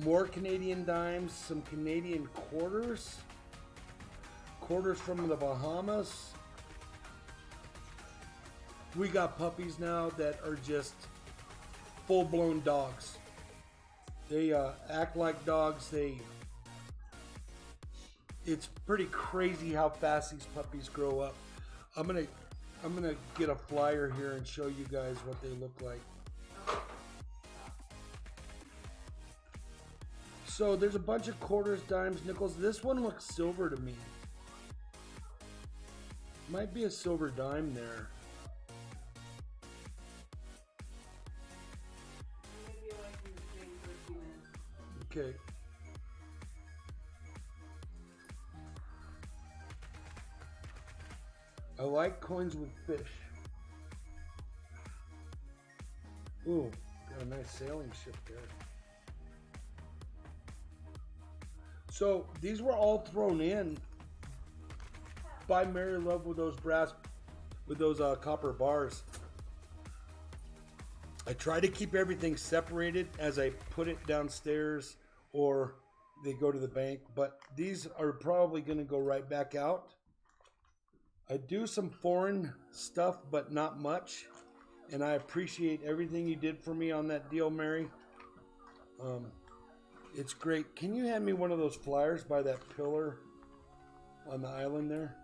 More Canadian dimes, some Canadian quarters. Quarters from the Bahamas. We got puppies now that are just full-blown dogs. They act like dogs. It's pretty crazy how fast these puppies grow up. I'm gonna get a flyer here and show you guys what they look like. So there's a bunch of quarters, dimes, nickels. This one looks silver to me. Might be a silver dime there. Okay. I like coins with fish. Ooh, got a nice sailing ship there. So these were all thrown in by Mary Love with those copper bars. I try to keep everything separated as I put it downstairs or they go to the bank, but these are probably going to go right back out. I do some foreign stuff, but not much. And I appreciate everything you did for me on that deal, Mary. It's great. Can you hand me one of those flyers by that pillar on the island there?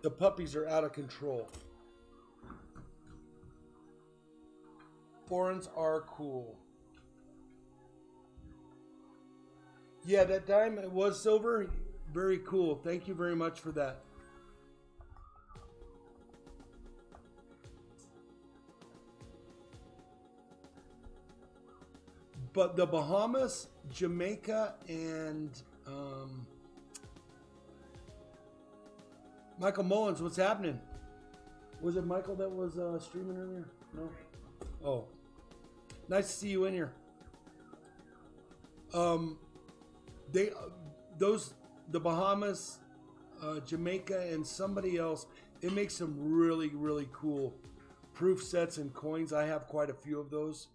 The puppies are out of control. Foreigns are cool. Yeah, that dime, it was silver. Very cool. Thank you very much for that. But the Bahamas, Jamaica, and Michael Mullins, what's happening? Was it Michael that was streaming earlier? No? Oh. Nice to see you in here. The Bahamas, Jamaica, and somebody else, they make some really, really cool proof sets and coins. I have quite a few of those.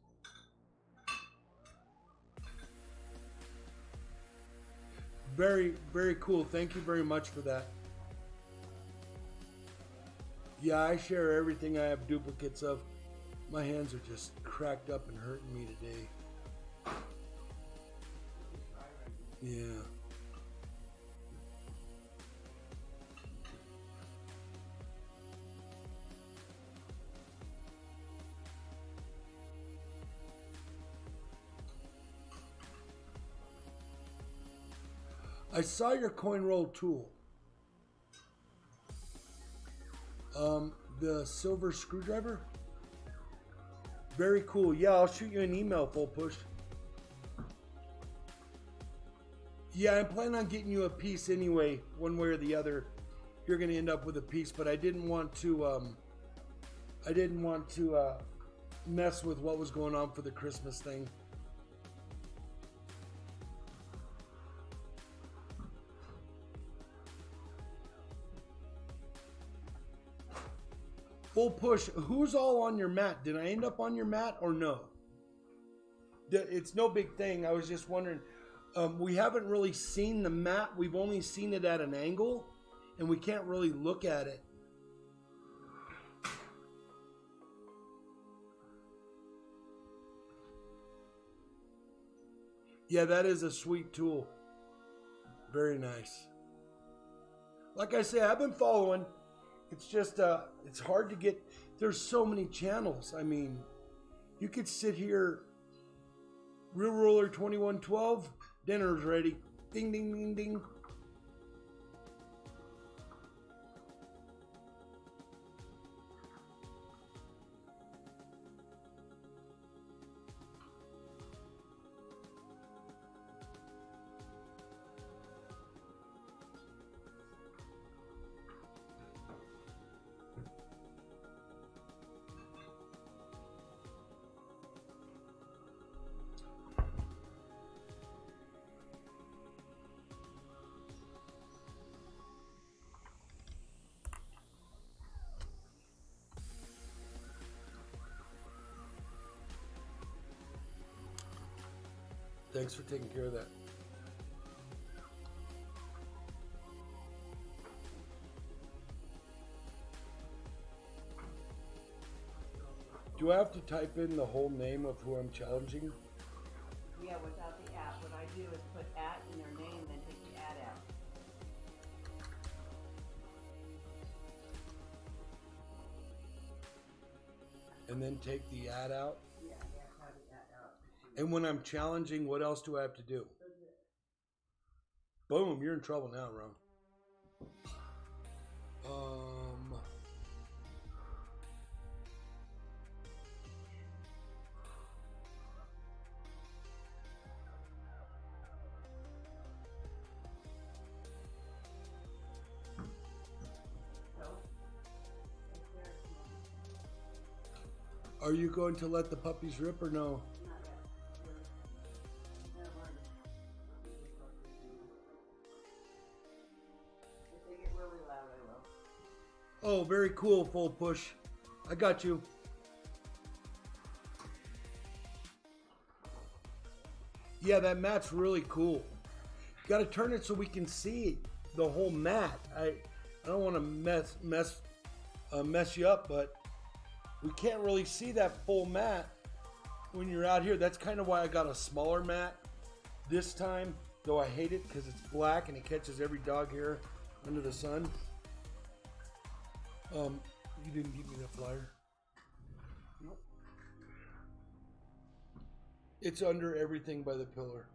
Very, very cool. Thank you very much for that. Yeah, I share everything I have duplicates of. My hands are just cracked up and hurting me today. Yeah. I saw your coin roll tool. The silver screwdriver. Very cool. Yeah, I'll shoot you an email, Full Push. Yeah, I'm planning on getting you a piece anyway, one way or the other. You're going to end up with a piece, but I didn't want to mess with what was going on for the Christmas thing. Full Push, who's all on your mat? Did I end up on your mat or no? It's no big thing. I was just wondering. We haven't really seen the mat. We've only seen it at an angle, and we can't really look at it. Yeah, that is a sweet tool. Very nice. Like I say, I've been following. It's just, it's hard to get. There's so many channels. I mean, you could sit here. Real Roller 2112. Dinner's ready. Ding, ding, ding, ding. Thanks for taking care of that. Do I have to type in the whole name of who I'm challenging? Yeah, without the at. What I do is put at in their name, then take the at out. And then take the ad out? Yeah, you have to have the at out. And when I'm challenging, what else do I have to do? Boom, you're in trouble now, Ron. Are you going to let the puppies rip or no? If they get really loud, I will. Oh, very cool, full push. I got you. Yeah, that mat's really cool. Got to turn it so we can see the whole mat. I don't want to mess you up, but we can't really see that full mat when you're out here. That's kind of why I got a smaller mat this time, though I hate it because it's black and it catches every dog hair under the sun. You didn't give me that flyer. Nope. It's under everything by the pillar.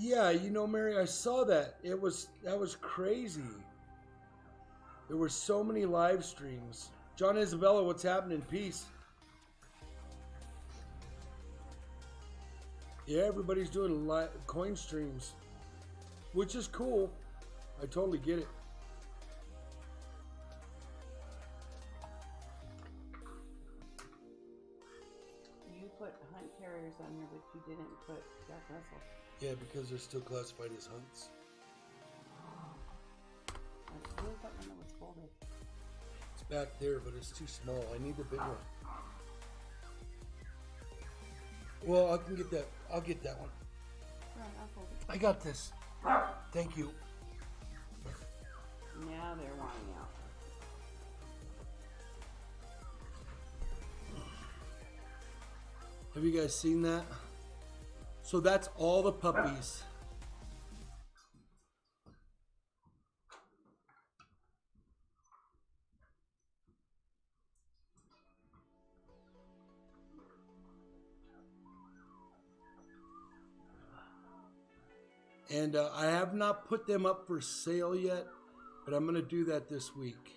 Yeah, you know, Mary, I saw that. That was crazy. There were so many live streams. John Isabella, what's happening? Peace. Yeah, everybody's doing live coin streams, which is cool. I totally get it. You put hunt carriers on here, but you didn't put Jack Russell. Yeah, because they're still classified as hunts. I really thought one was folded. It's back there, but it's too small. I need the big one. Well, I can get that. I'll get that one. Right, I'll fold it. I got this. Thank you. Now they're wanting out. Have you guys seen that? So that's all the puppies. And I have not put them up for sale yet, but I'm going to do that this week.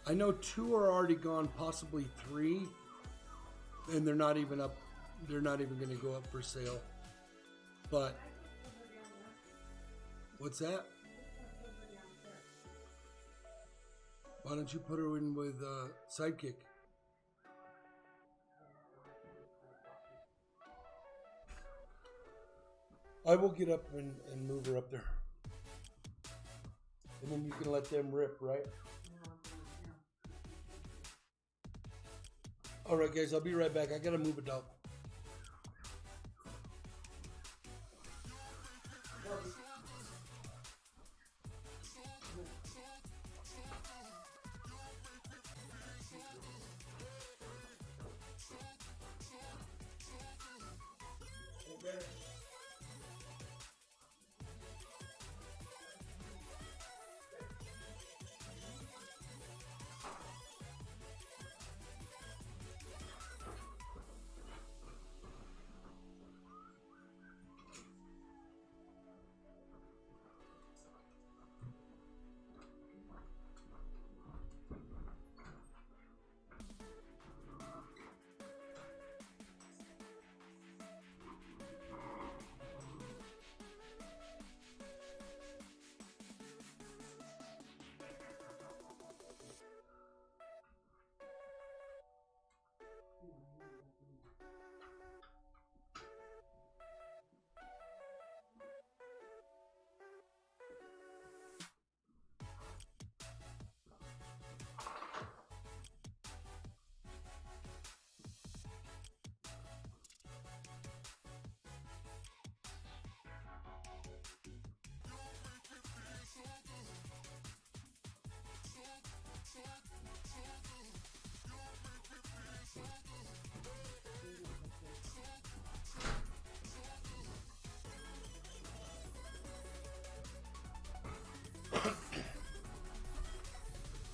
I know 2 are already gone, possibly 3, and they're not even up. They're not even going to go up for sale. But what's that? Why don't you put her in with Sidekick? I will get up and move her up there. And then you can let them rip, right? All right, guys, I'll be right back. I got to move a dog.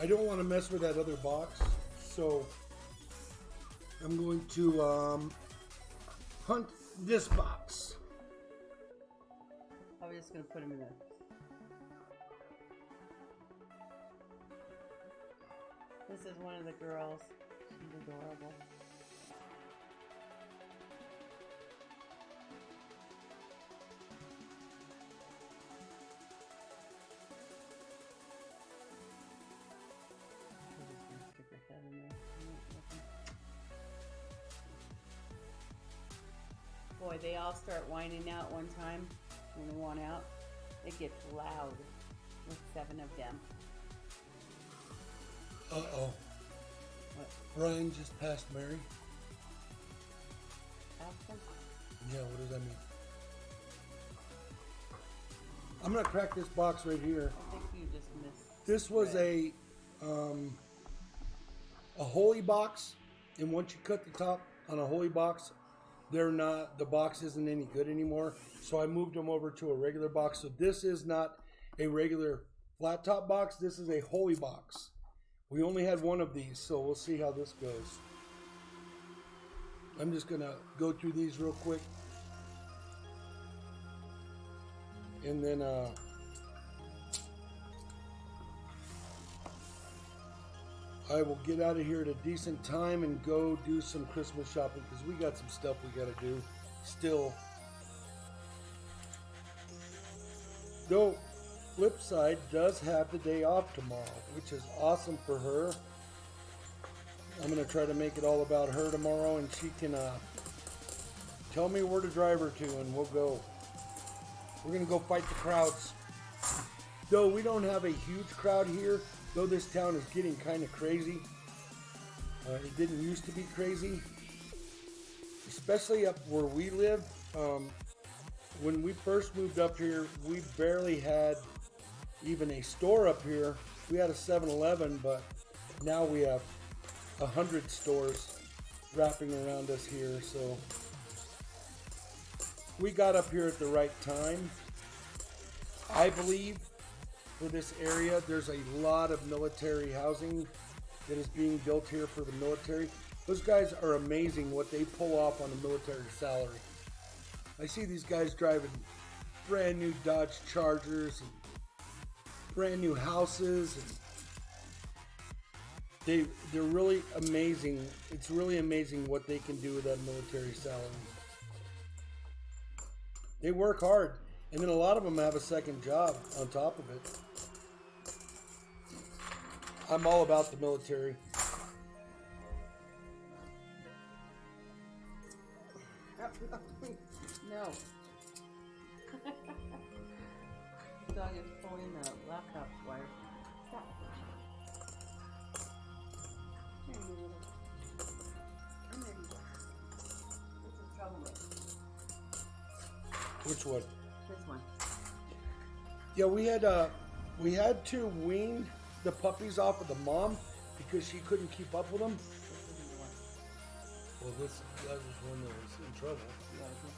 I don't want to mess with that other box, so I'm going to hunt this box. I was just going to put him in there. This is one of the girls. She's adorable. I'm just going to stick her head in there. Boy, they all start whining out one time when they want out. It gets loud with 7 of them. Uh-oh. What? Brian just passed Mary. Ask them? Yeah, what does that mean? I'm gonna crack this box right here. I think you just missed. This was a holy box, and once you cut the top on a holy box, the box isn't any good anymore. So I moved them over to a regular box. So this is not a regular flat top box. This is a holy box. We only had one of these, so we'll see how this goes. I'm just gonna go through these real quick. And then I will get out of here at a decent time and go do some Christmas shopping because we got some stuff we gotta do still. Though Flipside does have the day off tomorrow, which is awesome for her. I'm gonna try to make it all about her tomorrow, and she can tell me where to drive her to, and we'll go. We're gonna go fight the crowds. Though we don't have a huge crowd here, though this town is getting kind of crazy. It didn't used to be crazy, especially up where we live. When we first moved up here, we barely had even a store up here. We had a 7-Eleven, but now we have 100 stores wrapping around us here. So we got up here at the right time. I believe for this area, there's a lot of military housing that is being built here for the military. Those guys are amazing what they pull off on a military salary. I see these guys driving brand new Dodge Chargers and brand new houses, and they're really amazing. It's really amazing what they can do with that military salary. They work hard, and then a lot of them have a second job on top of it. I'm all about the military. No. The dog is pulling the laptop wire. Stop. Here, you little. Come here, you go. This is trouble with. Which one? This one. Yeah, we had to wean the puppies off of the mom because she couldn't keep up with them. This isn't the one. Well, that was one that was in trouble. Yeah, this is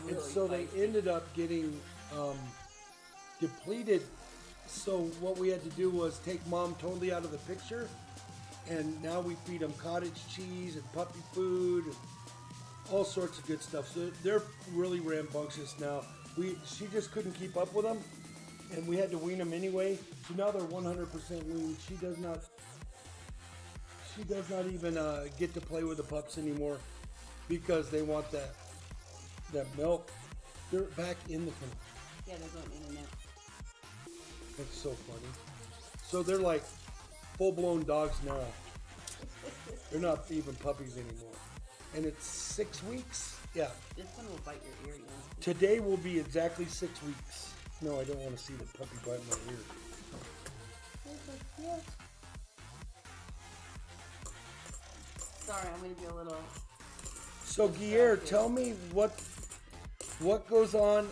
And really so they feisty. ended up getting depleted. So what we had to do was take mom totally out of the picture, and now we feed them cottage cheese and puppy food and all sorts of good stuff. So they're really rambunctious now. She just couldn't keep up with them, and we had to wean them anyway. So now they're 100% weaned. She does not even get to play with the pups anymore because they want that milk. They're back in the kennel. Yeah, they're going in and out. That's so funny. So they're like full-blown dogs now. They're not even puppies anymore. And it's 6 weeks. Yeah. This one will bite your ear, you know. Today will be exactly 6 weeks. No, I don't want to see the puppy bite my ear. Sorry, I'm going to be a little... So Guillermo, tell me what goes on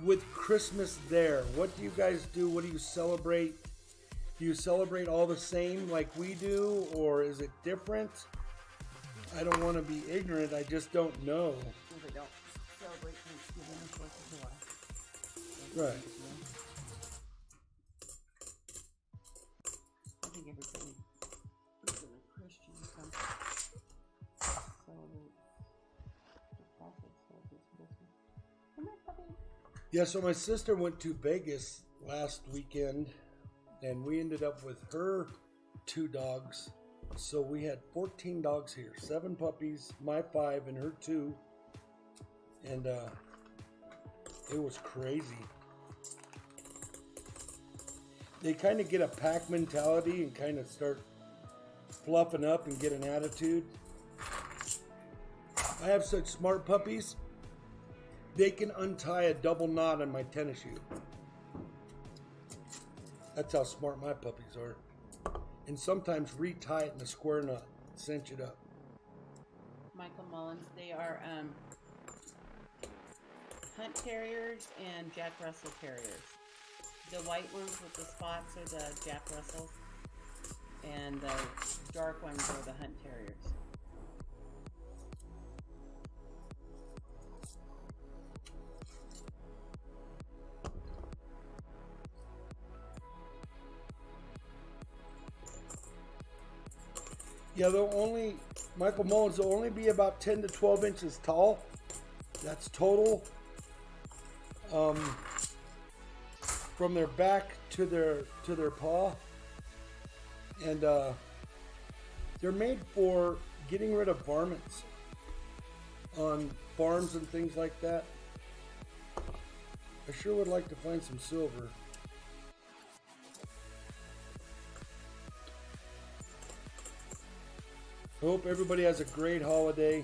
with Christmas there. What do you guys do? What do you celebrate? Do you celebrate all the same like we do, or is it different? I don't want to be ignorant. I just don't know. Well, they don't celebrate Thanksgiving the 4th of July. Right. I think everybody who's a Christian celebrates the prophet celebrates Christmas. Come here, puppy. Yeah, so my sister went to Vegas last weekend, and we ended up with her 2 dogs. So we had 14 dogs here, 7 puppies, my 5 and her 2. And it was crazy. They kind of get a pack mentality and kind of start fluffing up and get an attitude. I have such smart puppies. They can untie a double knot on my tennis shoe. That's how smart my puppies are. And sometimes retie it in a square knot, cinch it up. Michael Mullins, they are Hunt Terriers and Jack Russell Terriers. The white ones with the spots are the Jack Russells, and the dark ones are the Hunt Terriers. Yeah, Michael Mullins will only be about 10 to 12 inches tall. That's total. From their back to their paw. And they're made for getting rid of varmints on farms and things like that. I sure would like to find some silver. I hope everybody has a great holiday.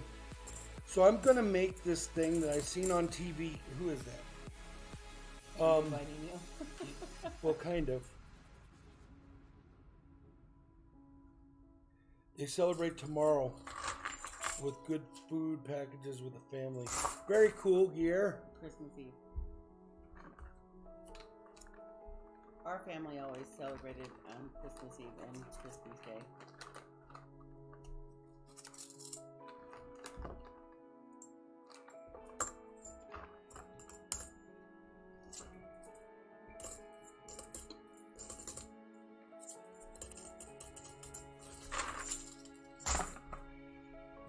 So I'm gonna make this thing that I seen on TV. Who is that? Inviting you. Well, kind of. They celebrate tomorrow with good food packages with the family. Very cool gear. Christmas Eve. Our family always celebrated Christmas Eve and Christmas Day.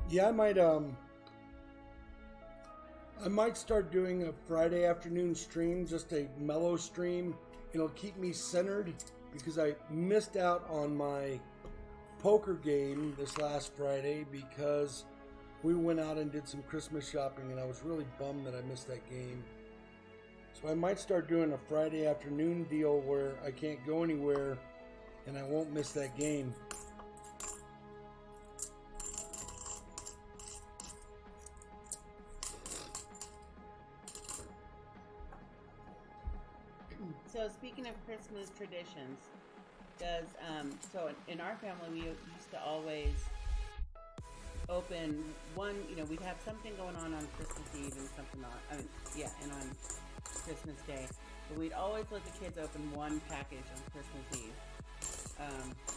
Yeah, I might start doing a Friday afternoon stream, just a mellow stream. It'll keep me centered because I missed out on my poker game this last Friday because we went out and did some Christmas shopping and I was really bummed that I missed that game. So I might start doing a Friday afternoon deal where I can't go anywhere and I won't miss that game. So speaking of Christmas traditions, does so in our family we used to always open one. We'd have something going on Christmas Eve and something and on Christmas Day, but we'd always let the kids open one package on Christmas Eve,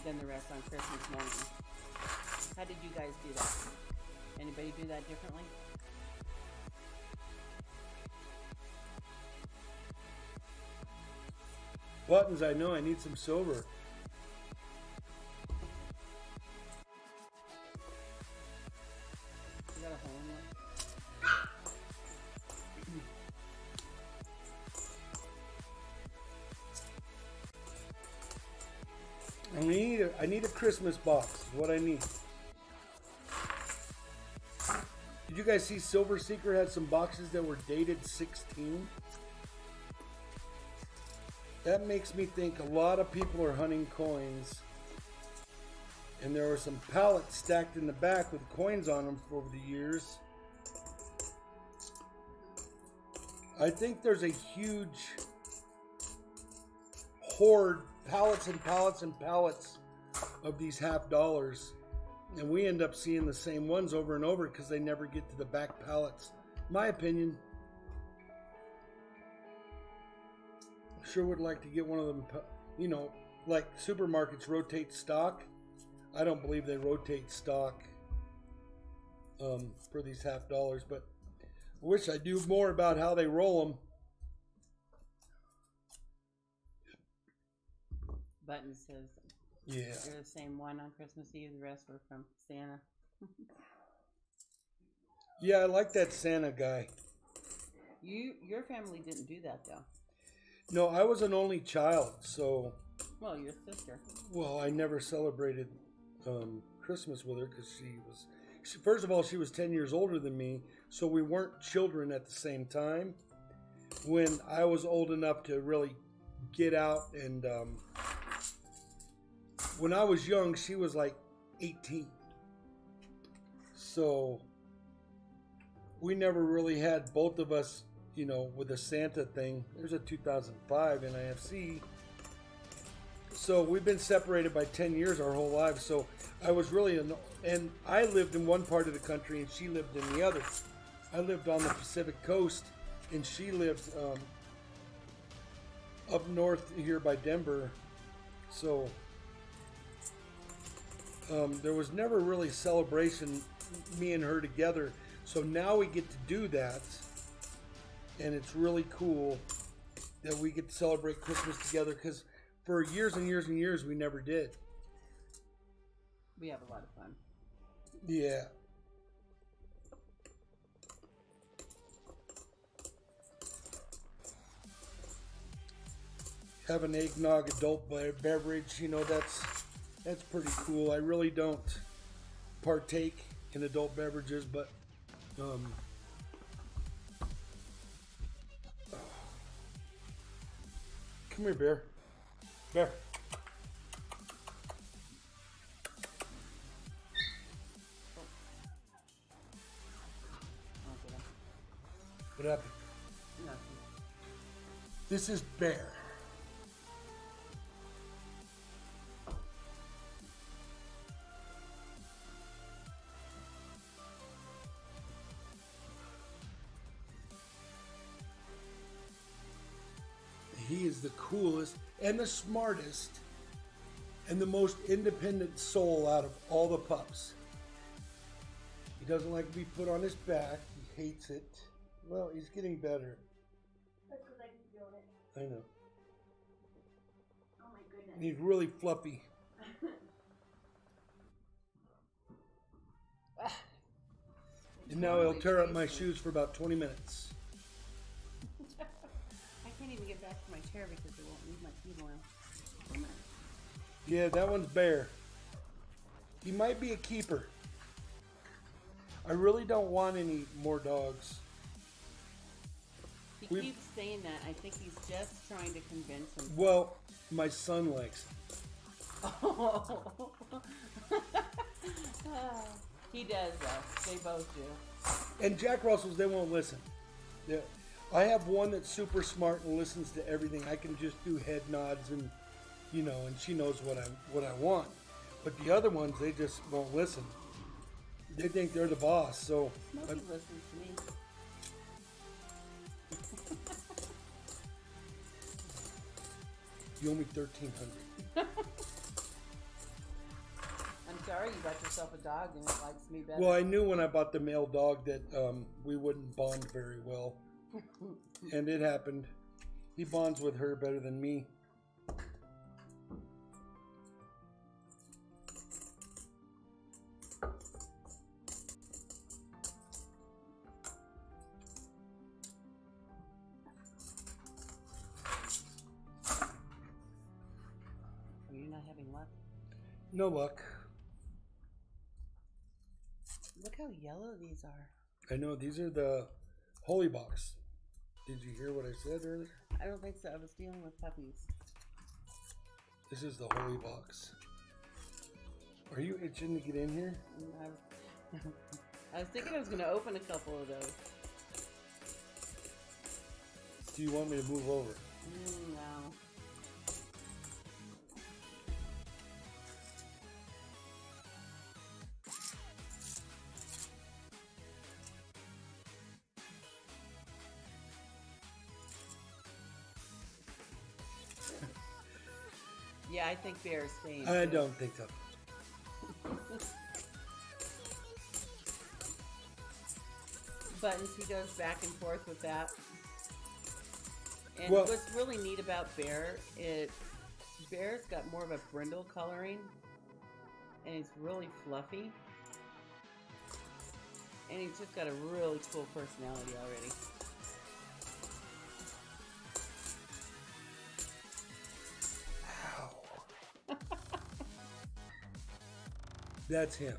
then the rest on Christmas morning. How did you guys do that? Anybody do that differently? Buttons, I know I need some silver. You got a hole in there? I need a Christmas box. Is what I need. Did you guys see Silver Seeker had some boxes that were dated 16? That makes me think a lot of people are hunting coins. And there were some pallets stacked in the back with coins on them over the years. I think there's a huge hoard, pallets and pallets and pallets of these half dollars. And we end up seeing the same ones over and over because they never get to the back pallets. My opinion. Sure would like to get one of them, like supermarkets rotate stock. I don't believe they rotate stock for these half dollars, but I wish I knew more about how they roll them. Button says, yeah, you're the same one on Christmas Eve. The rest were from Santa. Yeah, I like that Santa guy. Your family didn't do that though. No, I was an only child, so. Well, your sister. Well, I never celebrated Christmas with her because first of all, she was 10 years older than me, so we weren't children at the same time. When I was old enough to really get out and when I was young, she was like 18. So we never really had both of us, with the Santa thing. There's a 2005 NIFC. So we've been separated by 10 years our whole lives. So I was really, and I lived in one part of the country and she lived in the other. I lived on the Pacific coast and she lived up north here by Denver. So there was never really celebration, me and her together. So now we get to do that. And it's really cool that we get to celebrate Christmas together because for years and years and years, we never did. We have a lot of fun. Yeah. Have an eggnog adult beverage, that's pretty cool. I really don't partake in adult beverages, but come here, Bear. Bear. What happened? Nothing. This is Bear. He is the coolest and the smartest and the most independent soul out of all the pups. He doesn't like to be put on his back. He hates it. Well, he's getting better. That's because I can feel it. I know. Oh my goodness. And he's really fluffy. And now he'll tear up my shoes for about 20 minutes. I can't even get back to my chair because it won't leave my feet oil. Yeah, that one's Bear. He might be a keeper. I really don't want any more dogs. He keeps saying that. I think he's just trying to convince him. Well, my son likes it. Oh. He does, though. They both do. And Jack Russells, they won't listen. Yeah. I have one that's super smart and listens to everything. I can just do head nods and, and she knows what I want. But the other ones, they just won't listen. They think they're the boss. So Smokey listens to me. you owe me $1,300. I'm sorry you got yourself a dog and it likes me better. Well, I knew when I bought the male dog that we wouldn't bond very well. And it happened. He bonds with her better than me. Are you not having luck? No luck. Look how yellow these are. I know, these are the Holy Box. Did you hear what I said earlier? I don't think so. I was dealing with puppies. This is the Holy Box. Are you itching to get in here? I was thinking I was going to open a couple of those. Do you want me to move over? No. Yeah, I think bears stay. I don't think so. Buttons, he goes back and forth with that. And Well- what's really neat about Bear's got more of a brindle coloring, and he's really fluffy, and he's just got a really cool personality already. Ow. That's him.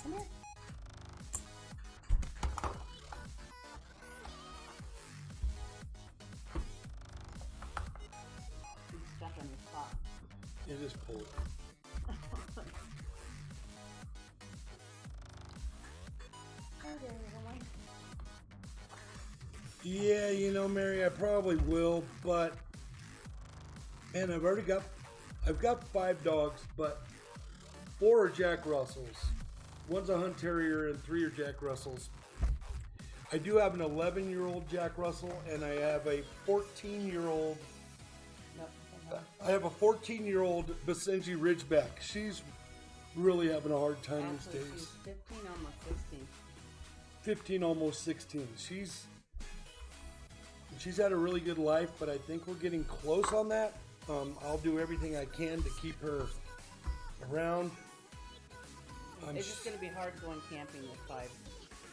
Come here. He's stuck on his top. You just pull it. Yeah, you know, Mary, I probably will, but man, I've got 5 dogs, but 4 are Jack Russells. One's a Hunt Terrier and 3 are Jack Russells. I do have an 11-year-old Jack Russell, and I have a 14-year-old. I have a 14-year-old Basenji Ridgeback. She's really having a hard time Actually, these days. she's 15, almost 16. 15, almost 16. She's had a really good life, but I think we're getting close on that. I'll do everything I can to keep her around. It's just going to be hard going camping with 5.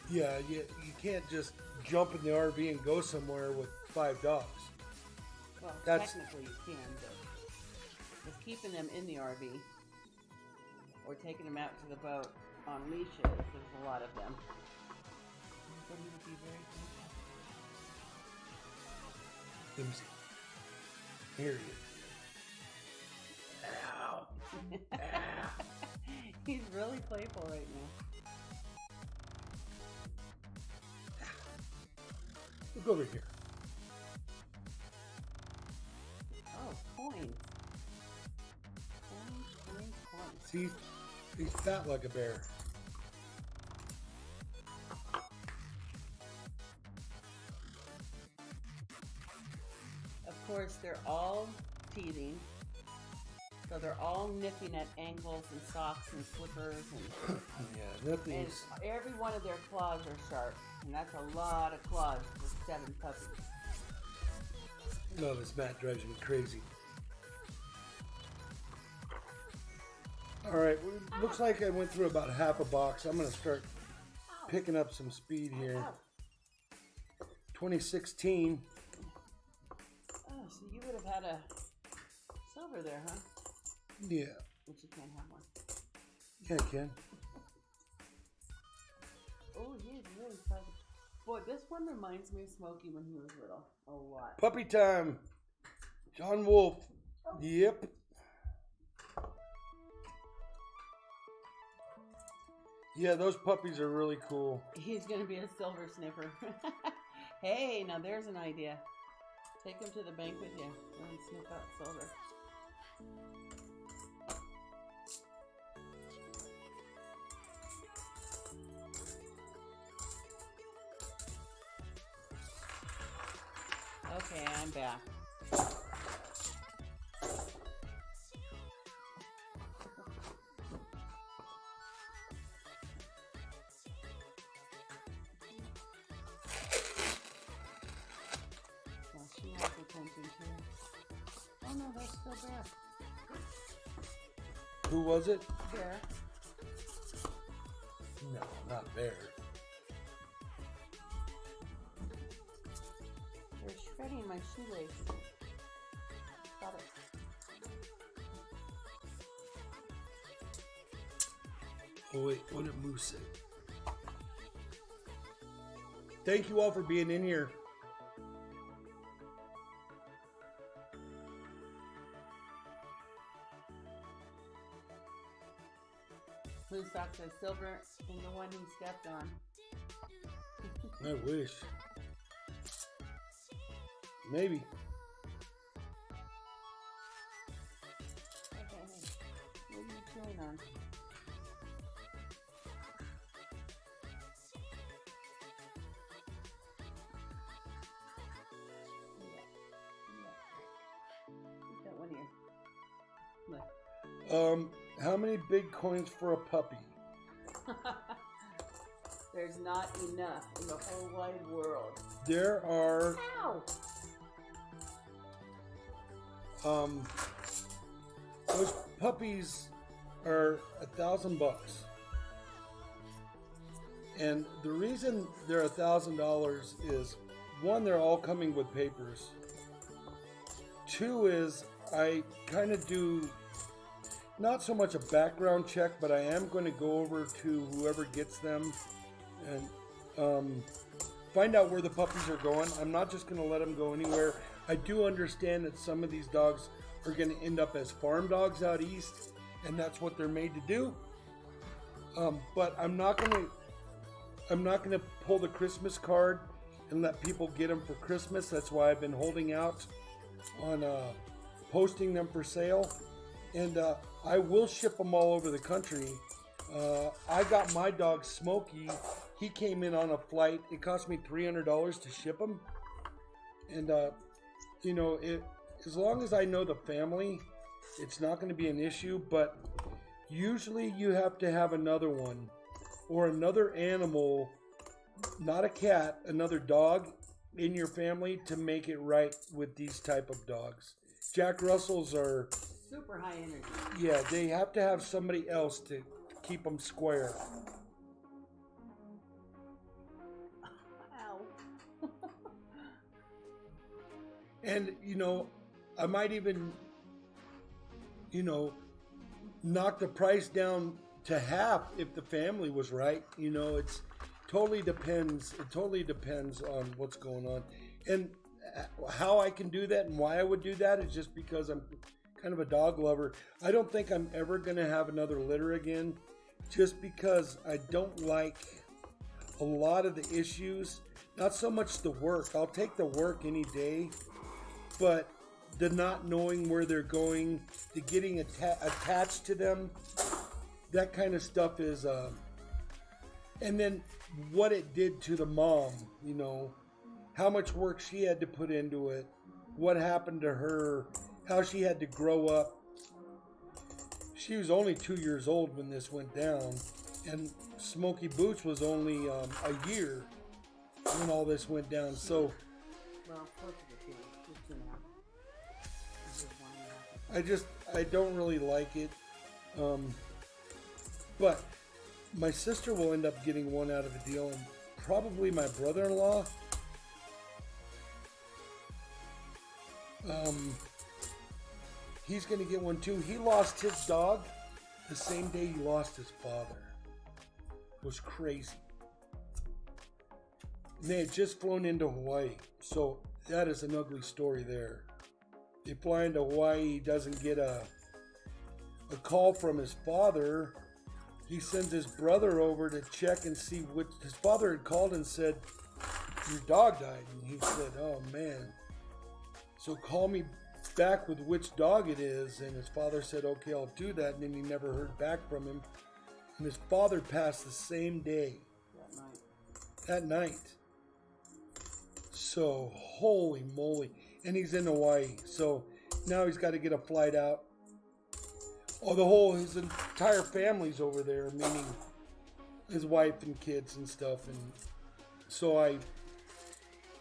Yeah, you can't just jump in the RV and go somewhere with 5 dogs. Well, That's- technically you can, but just keeping them in the RV or taking them out to the boat on leashes, there's a lot of them. But he would be very Let me see. Here he is. Ow. Ow. He's really playful right now. Look over here. Oh, coins. Coins. See, he's fat like a bear. Of course, they're all teething. So they're all nipping at ankles and socks and slippers and Yeah, nothing's. every one of their claws are sharp. And that's a lot of claws for 7 puppies. No, this mat drives me crazy. All right, looks like I went through about half a box. I'm gonna start picking up some speed here. 2016. Oh, so you would have had a silver there, huh? Yeah, But you can't have one. yeah, I can. Oh, he's really fuzzy. Boy, this one reminds me of Smokey when he was little. A lot. Puppy time. John Wolf. Yep. Yeah, those puppies are really cool. He's going to be a silver sniffer. Hey, now there's an idea. Take him to the bank with you. Go and sniff out silver. Okay, I'm back. Well, she has attention too. Oh no, that's still Bear. Who was it? Bear. No, not Bear. They're shredding my shoelace. Got it. Oh wait, what did Moose say? Thank you all for being in here. Blue Sock says silver in the one he stepped on. I wish. Maybe. Okay, hey. What are you chewing on? How many Bitcoins for a puppy? There's not enough in the whole wide world. There are. Ow! Those puppies are $1,000, and the reason they're $1,000 is, one, they're all coming with papers. Two is I kind of do not so much a background check, but I am going to go over to whoever gets them and find out where the puppies are going. I'm not just going to let them go anywhere. I do understand that some of these dogs are going to end up as farm dogs out east, and that's what they're made to do. But I'm not going to pull the Christmas card and let people get them for Christmas. That's why I've been holding out on posting them for sale, and I will ship them all over the country. I got my dog Smokey. He came in on a flight. It cost me $300 to ship him, and as long as I know the family, it's not going to be an issue. But usually you have to have another one or another animal, not a cat, another dog in your family to make it right with these type of dogs. Jack Russells are super high energy. Yeah, they have to have somebody else to keep them square. Ow. And I might even knock the price down to half if the family was right. It's totally depends. It totally depends on what's going on, and how I can do that and why I would do that is just because I'm kind of a dog lover. I don't think I'm ever going to have another litter again, just because I don't like a lot of the issues. Not so much the work. I'll take the work any day, but the not knowing where they're going, the getting attached to them, that kind of stuff is, and then what it did to the mom, how much work she had to put into it, what happened to her, how she had to grow up. She was only 2 years old when this went down, and Smokey Boots was only a year when all this went down. So, Well, close to the 2. Just 2.5. I don't really like it. But my sister will end up getting one out of the deal, and probably my brother-in-law. He's going to get one too. He lost his dog the same day he lost his father. It was crazy. And they had just flown into Hawaii, so that is an ugly story there. They fly into Hawaii, he doesn't get a call from his father. He sends his brother over to check and see what his father had called and said, "Your dog died." And he said, "Oh man, so call me back with which dog it is." And his father said, "Okay, I'll do that." And then he never heard back from him. And his father passed the same day. That night. So, holy moly. And he's in Hawaii. So, now he's got to get a flight out. Oh, his entire family's over there, meaning his wife and kids and stuff. And so I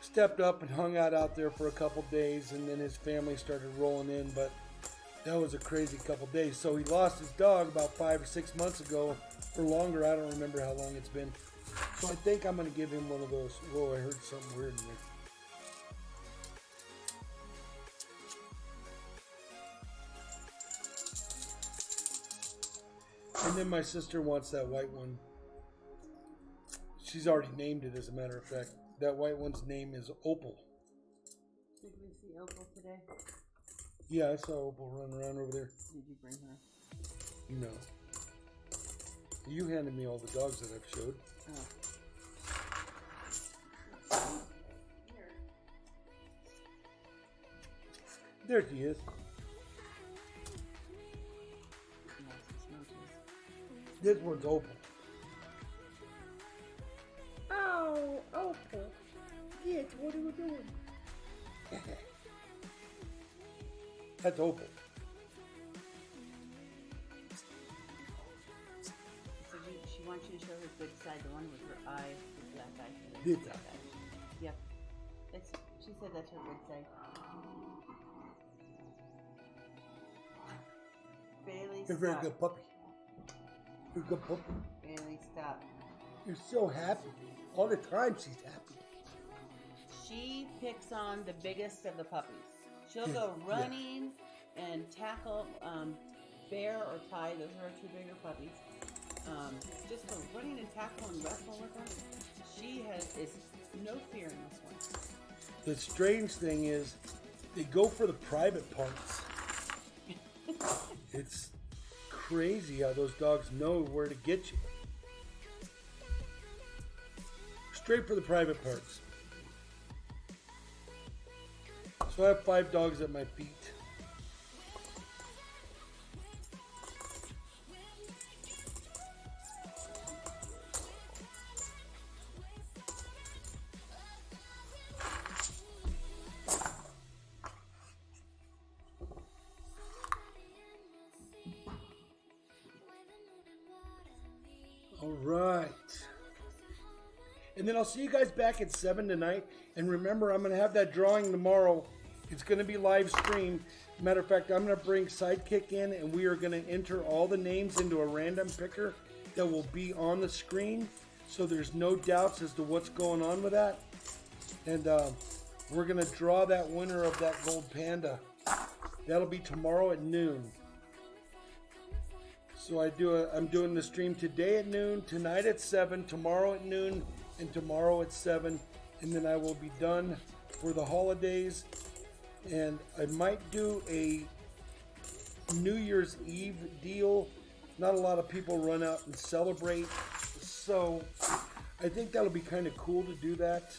stepped up and hung out there for a couple days, and then his family started rolling in. But that was a crazy couple days. So he lost his dog about 5 or 6 months ago, or longer. I don't remember how long it's been. So I think I'm going to give him one of those. Whoa, I heard something weird in there. And then my sister wants that white one. She's already named it, as a matter of fact. That white one's name is Opal. Did we see Opal today? Yeah, I saw Opal run around over there. Did you bring her? No. You handed me all the dogs that I've showed. Oh. There she is. This one's Opal. Oh, Opal. Yes, what are you doing? That's Opal. you to show his good side, the one with her eye, the black eye. This Black eye. eye. Yep. She said that's her good side. Bailey, You're a very stop. good puppy. You're a good puppy. Bailey, stop. You're so happy. All the time she's happy. She picks on the biggest of the puppies. She'll Yeah, go yeah. running and tackle Bear or Ty. Those are our two bigger puppies. Just go running and tackle and wrestle with them. She is no fear in this one. The strange thing is, they go for the private parts. It's crazy how those dogs know where to get you. Straight for the private parts. So I have 5 dogs at my feet. All right. And then I'll see you guys back at 7 tonight. And remember, I'm going to have that drawing tomorrow. It's going to be live stream. Matter of fact, I'm going to bring Sidekick in, and we are going to enter all the names into a random picker that will be on the screen. So there's no doubts as to what's going on with that. And we're going to draw that winner of that gold panda. That'll be tomorrow at noon. So I'm doing the stream today at noon, tonight at 7, tomorrow at noon, and tomorrow at 7. And then I will be done for the holidays. And I might do a New Year's Eve deal. Not a lot of people run out and celebrate. So I think that'll be kind of cool to do that.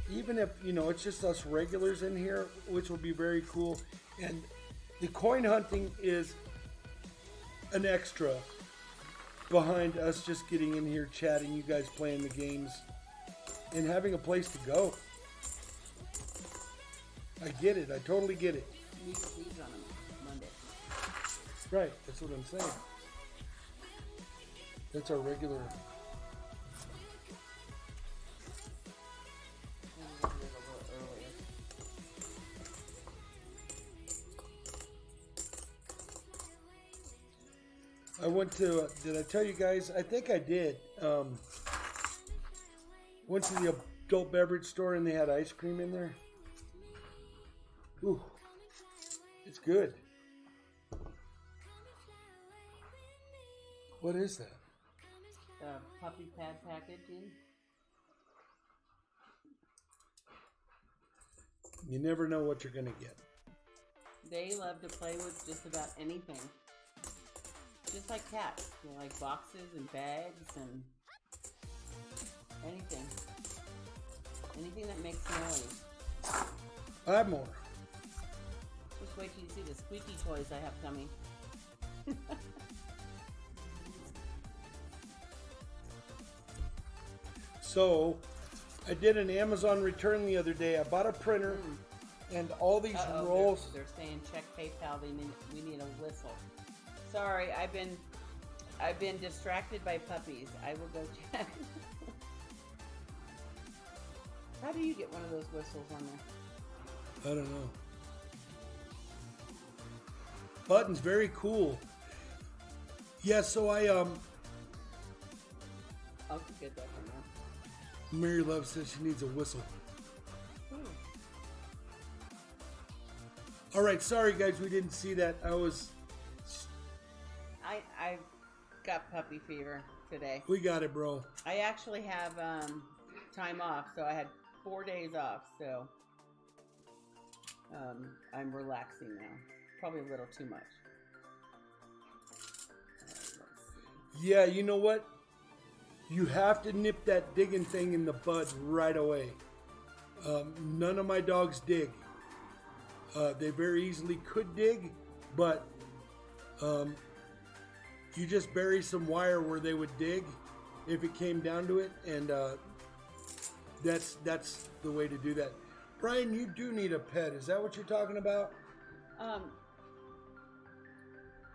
Even if, it's just us regulars in here, which will be very cool. And the coin hunting is an extra behind us just getting in here, chatting, you guys playing the games, and having a place to go. I get it. I totally get it. We leave on a Monday. Right. That's what I'm saying. That's our regular. Maybe we'll leave a little earlier. I went to, did I tell you guys? I think I did. Went to the adult beverage store and they had ice cream in there. Ooh, it's good. What is that? Puppy pad packaging. You never know what you're going to get. They love to play with just about anything. Just like cats. They like boxes and bags and anything. Anything that makes noise. 5 more. Just wait till you see the squeaky toys I have coming. So, I did an Amazon return the other day. I bought a printer and all these rolls. They're saying check PayPal. We need a whistle. Sorry, I've been distracted by puppies. I will go check. How do you get one of those whistles on there? I don't know. Button's very cool. Yeah, so I'll get that from there. Mary Love says she needs a whistle. All right, sorry guys, we didn't see that. I got puppy fever today. We got it, bro. I actually have time off, so I had 4 days off. So I'm relaxing now. Probably a little too much. Let's see. Yeah, you know what? You have to nip that digging thing in the bud right away. None of my dogs dig. They very easily could dig, but you just bury some wire where they would dig if it came down to it, and that's the way to do that. Brian, you do need a pet. Is that what you're talking about?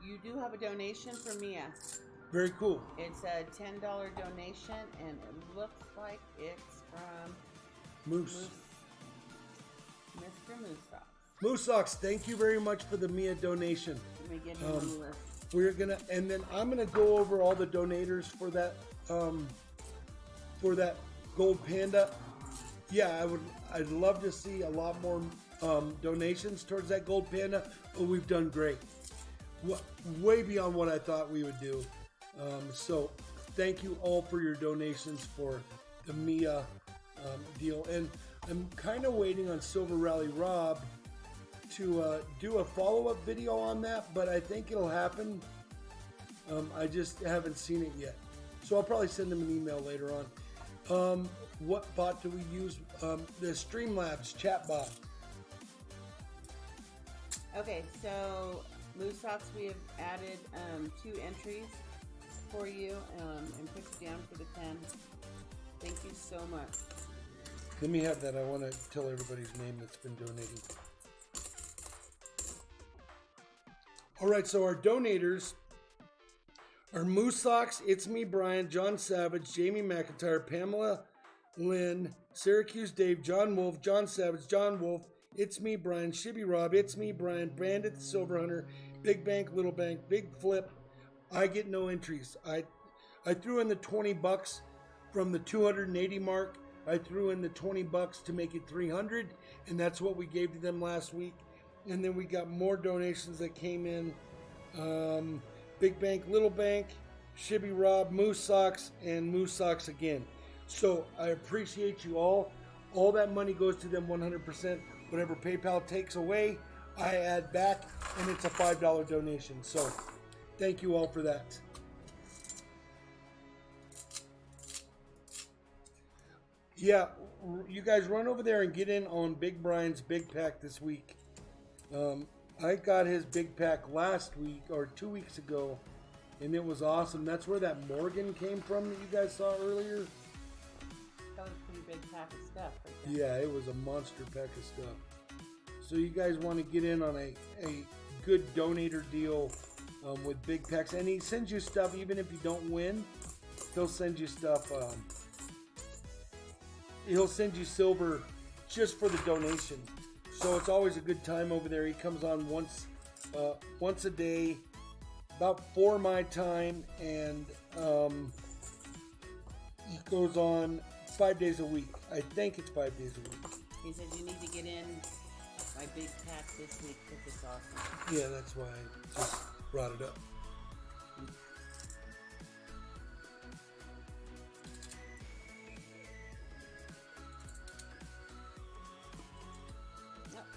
You do have a donation for Mia. Very cool. It's a $10 donation, and it looks like it's from Moose. Mr. Moose Socks. Moose Socks, thank you very much for the Mia donation. Let me get him on the list. We're gonna, and then I'm gonna go over all the donators for that gold panda. Yeah, I'd love to see a lot more donations towards that gold panda, but we've done great. Way beyond what I thought we would do. So thank you all for your donations for the Mia deal. And I'm kind of waiting on Silver Rally Rob to do a follow-up video on that, but I think it'll happen. I just haven't seen it yet. So I'll probably send him an email later on. What bot do we use? The Streamlabs chat bot. Okay, so Moose Socks, we have added 2 entries for you and put you down for the 10. Thank you so much. Let me have that. I want to tell everybody's name that's been donating. All right, so our donators are Moose Socks, It's Me Brian, John Savage, Jamie McIntyre, Pamela Lynn, Syracuse Dave, John Wolf, John Savage, John Wolf, It's Me Brian, Shibby Rob, It's Me Brian, Brandon the Silver Hunter, Big Bank, Little Bank, Big Flip. I get no entries. I threw in the $20 from the 280 mark. I threw in the $20 to make it 300, and that's what we gave to them last week. And then we got more donations that came in. Big Bank, Little Bank, Shibby Rob, Moose Socks, and Moose Socks again. So I appreciate you all. All that money goes to them 100%. Whatever PayPal takes away, I add back, and it's a $5 donation. So thank you all for that. Yeah, you guys run over there and get in on Big Brian's Big Pack this week. I got his Big Pack last week or 2 weeks ago, and it was awesome. That's where that Morgan came from that you guys saw earlier. That was a pretty big pack of stuff right there. Yeah, it was a monster pack of stuff. So you guys want to get in on a good donator deal with Big Packs. And he sends you stuff even if you don't win. He'll send you stuff. He'll send you silver just for the donation. So it's always a good time over there. He comes on once a day, about 4 my time, and he goes on 5 days a week. I think it's 5 days a week. He said you need to get in my Big Pack this week because it's awesome. Yeah, that's why I just brought it up.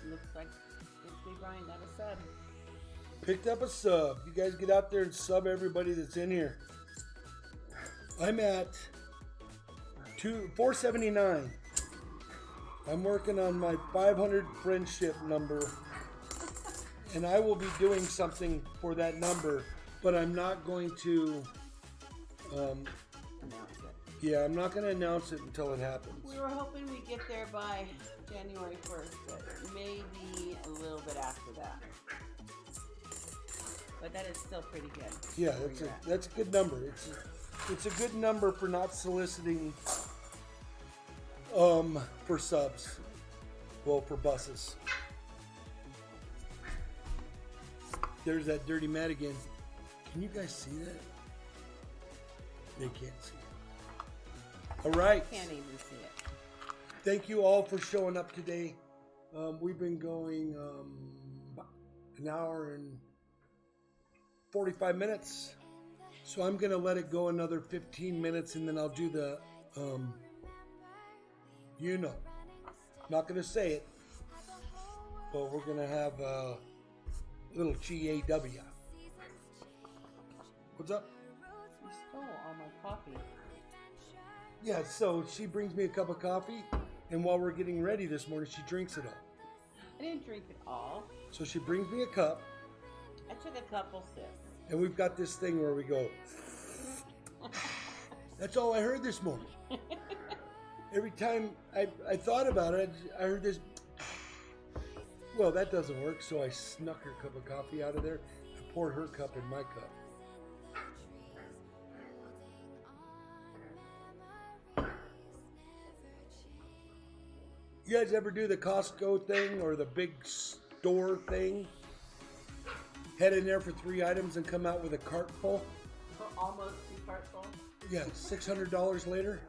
Looks like it's Big Brian got a sub. Picked up a sub. You guys get out there and sub everybody that's in here. I'm at 479. I'm working on my 500 friendship number, and I will be doing something for that number, but I'm not going to Announce it. yeah, I'm not going to announce it until it happens. We were hoping we'd get there by January 1st, but maybe a little bit after that. But that is still pretty good. Yeah, that's a good number. It's a good number for not soliciting for subs. Well, for buses. There's that dirty Matt again. Can you guys see that? They can't see it. All right. Can't even see it. Thank you all for showing up today. We've been going an hour and 45 minutes. So I'm going to let it go another 15 minutes, and then I'll do the, not going to say it, but we're going to have a little GAW. What's up? You stole all my coffee. Yeah, so she brings me a cup of coffee, and while we're getting ready this morning, she drinks it all. I didn't drink it all. So she brings me a cup, I took a couple sips. and we've got this thing where we go. That's all I heard this morning. Every time I thought about it, I heard this. Well, that doesn't work, so I snuck her cup of coffee out of there. I poured her cup in my cup. You guys ever do the Costco thing or the big store thing? Head in there for 3 items and come out with a cart full? For almost 2 carts full? Yeah, $600 later.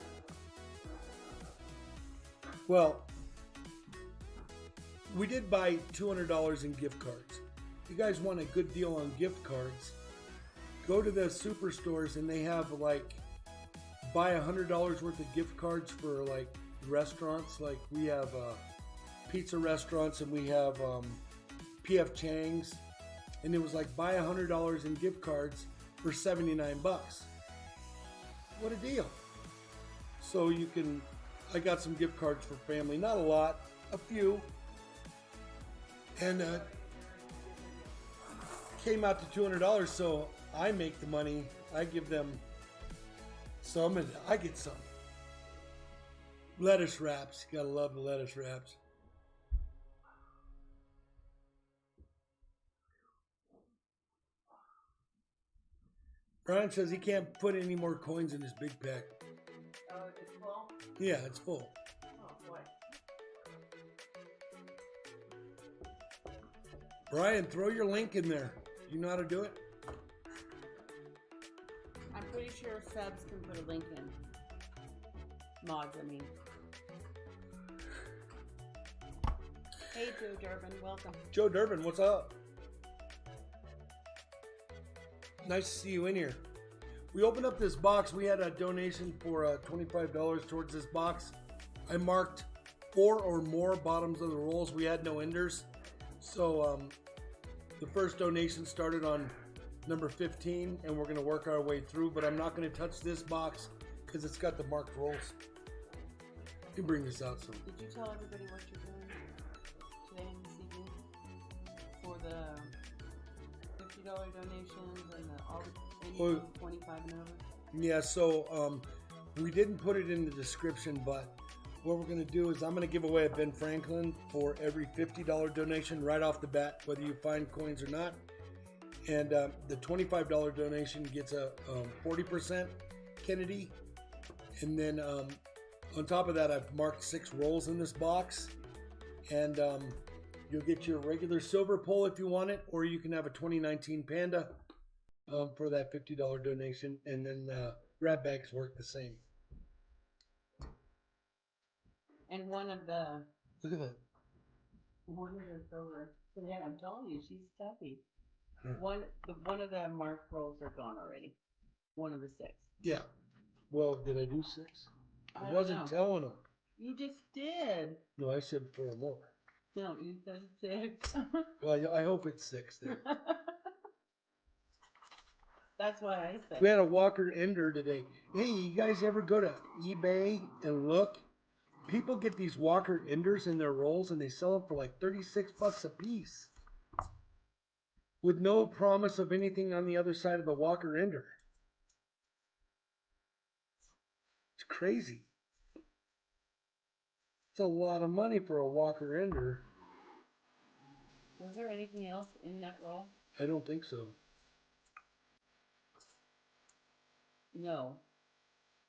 Well, we did buy $200 in gift cards. If you guys want a good deal on gift cards, go to the superstores and they have like buy $100 worth of gift cards for like restaurants. Like we have pizza restaurants and we have PF Chang's, and it was like buy $100 in gift cards for 79 bucks. What a deal. So you can, I got some gift cards for family, not a lot, a few, and came out to $200. So I make the money, I give them some and I get some. Lettuce wraps, gotta love the lettuce wraps. Brian says he can't put any more coins in his big pack. Oh, it's full? Yeah, it's full. Oh, boy. Brian, throw your link in there. You know how to do it? I'm pretty sure subs can put a link in. Mods, I mean. Hey, Joe Durbin, welcome. Joe Durbin, what's up? Nice to see you in here. We opened up this box. We had a donation for $25 towards this box. I marked 4 or more bottoms of the rolls. We had no enders. So the first donation started on number 15, and we're going to work our way through, but I'm not going to touch this box because it's got the marked rolls. You can bring this out some. Did you tell everybody what you're doing today in this evening? For the $50 donations and all the anything 25 and over? Yeah, so we didn't put it in the description, but what we're going to do is I'm going to give away a Ben Franklin for every $50 donation right off the bat, whether you find coins or not. And the $25 donation gets a 40% Kennedy. And then on top of that, I've marked 6 rolls in this box. And you'll get your regular silver pole if you want it, or you can have a 2019 Panda for that $50 donation. And then grab bags work the same. And one of the Look at that. silver. Yeah, I'm telling you, she's stuffy. One of the marked rolls are gone already. One of the 6. Yeah. Well, did I do 6? I I don't wasn't know. telling them. You just did. No, I said 4 more. No, you said 6. Well, I hope it's 6 then. That's why I said. We had a Walker Ender today. Hey, you guys ever go to eBay and look? People get these Walker Enders in their rolls and they sell them for like 36 bucks a piece. With no promise of anything on the other side of the Walker Ender. It's crazy. It's a lot of money for a Walker Ender. Was there anything else in that roll? I don't think so. No.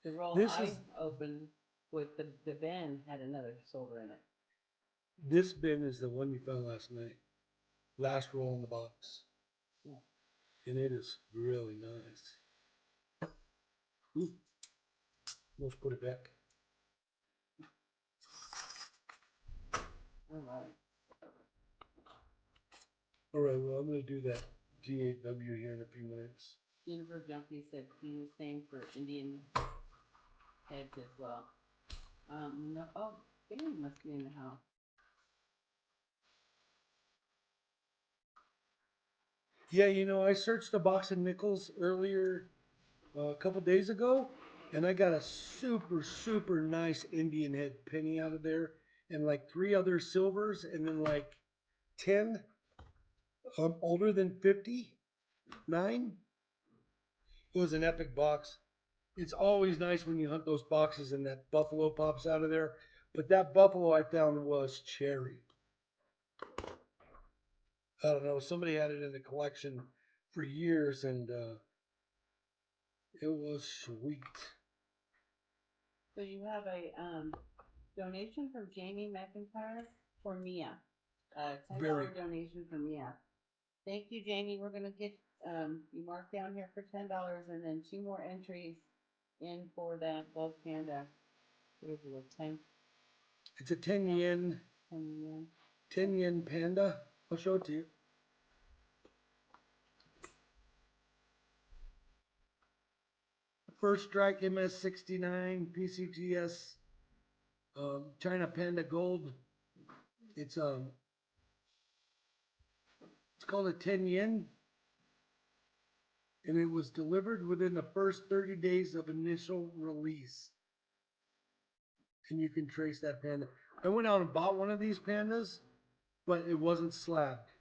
The roll This I is- opened with the bin had another silver in it. This bin is the one you found last night. Last roll in the box. Yeah. And it is really nice. Ooh. Let's put it back. All right. All right, well, I'm going to do that GAW here in a few minutes. Jennifer Junkie said the same for Indian heads as well. No, oh, Danny must be in the house. Yeah, you know, I searched a box of nickels earlier, a couple days ago, and I got a super, super nice Indian head penny out of there, and like 3 other silvers, and then like 10 older than 59. It was an epic box. It's always nice when you hunt those boxes and that buffalo pops out of there. But that buffalo I found was cherry. I don't know. Somebody had it in the collection for years, and it was sweet. So you have a Donation from Jamie McIntyre for Mia. $10 Very. donation for Mia. Thank you, Jamie. We're gonna get you marked down here for $10, and then 2 more entries in for that Gulf Panda. What is it? 10, It's a 10 yen, 10 yen. 10 yen panda. I'll show it to you. First Strike MS69 PCTS China Panda Gold. It's called a 10 yen, and it was delivered within the first 30 days of initial release. And you can trace that panda. I went out and bought one of these pandas, but it wasn't slabbed.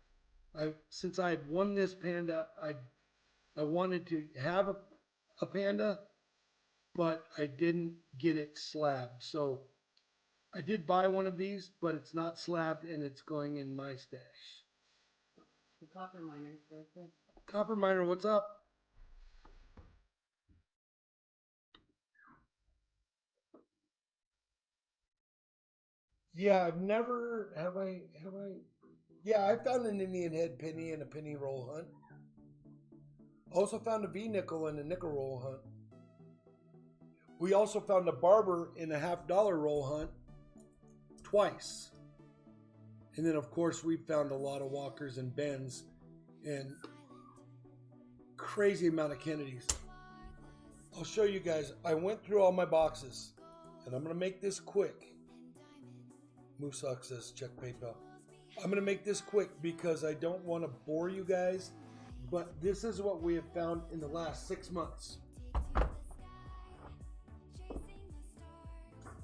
Since I had won this panda, I wanted to have a panda, but I didn't get it slabbed. So I did buy one of these, but it's not slabbed and it's going in my stash. The copper miners, right there. Copper Miner, what's up? Yeah, have I, yeah, I found an Indian head penny and a penny roll hunt. Also found a V-nickel and a nickel roll hunt. We also found a barber in a $50 roll hunt twice. And then, of course, we found a lot of walkers and bends and crazy amount of Kennedys. I'll show you guys. I went through all my boxes, and I'm going to make this quick. Moosock says, check PayPal. I'm going to make this quick because I don't want to bore you guys, but this is what we have found in the last 6 months.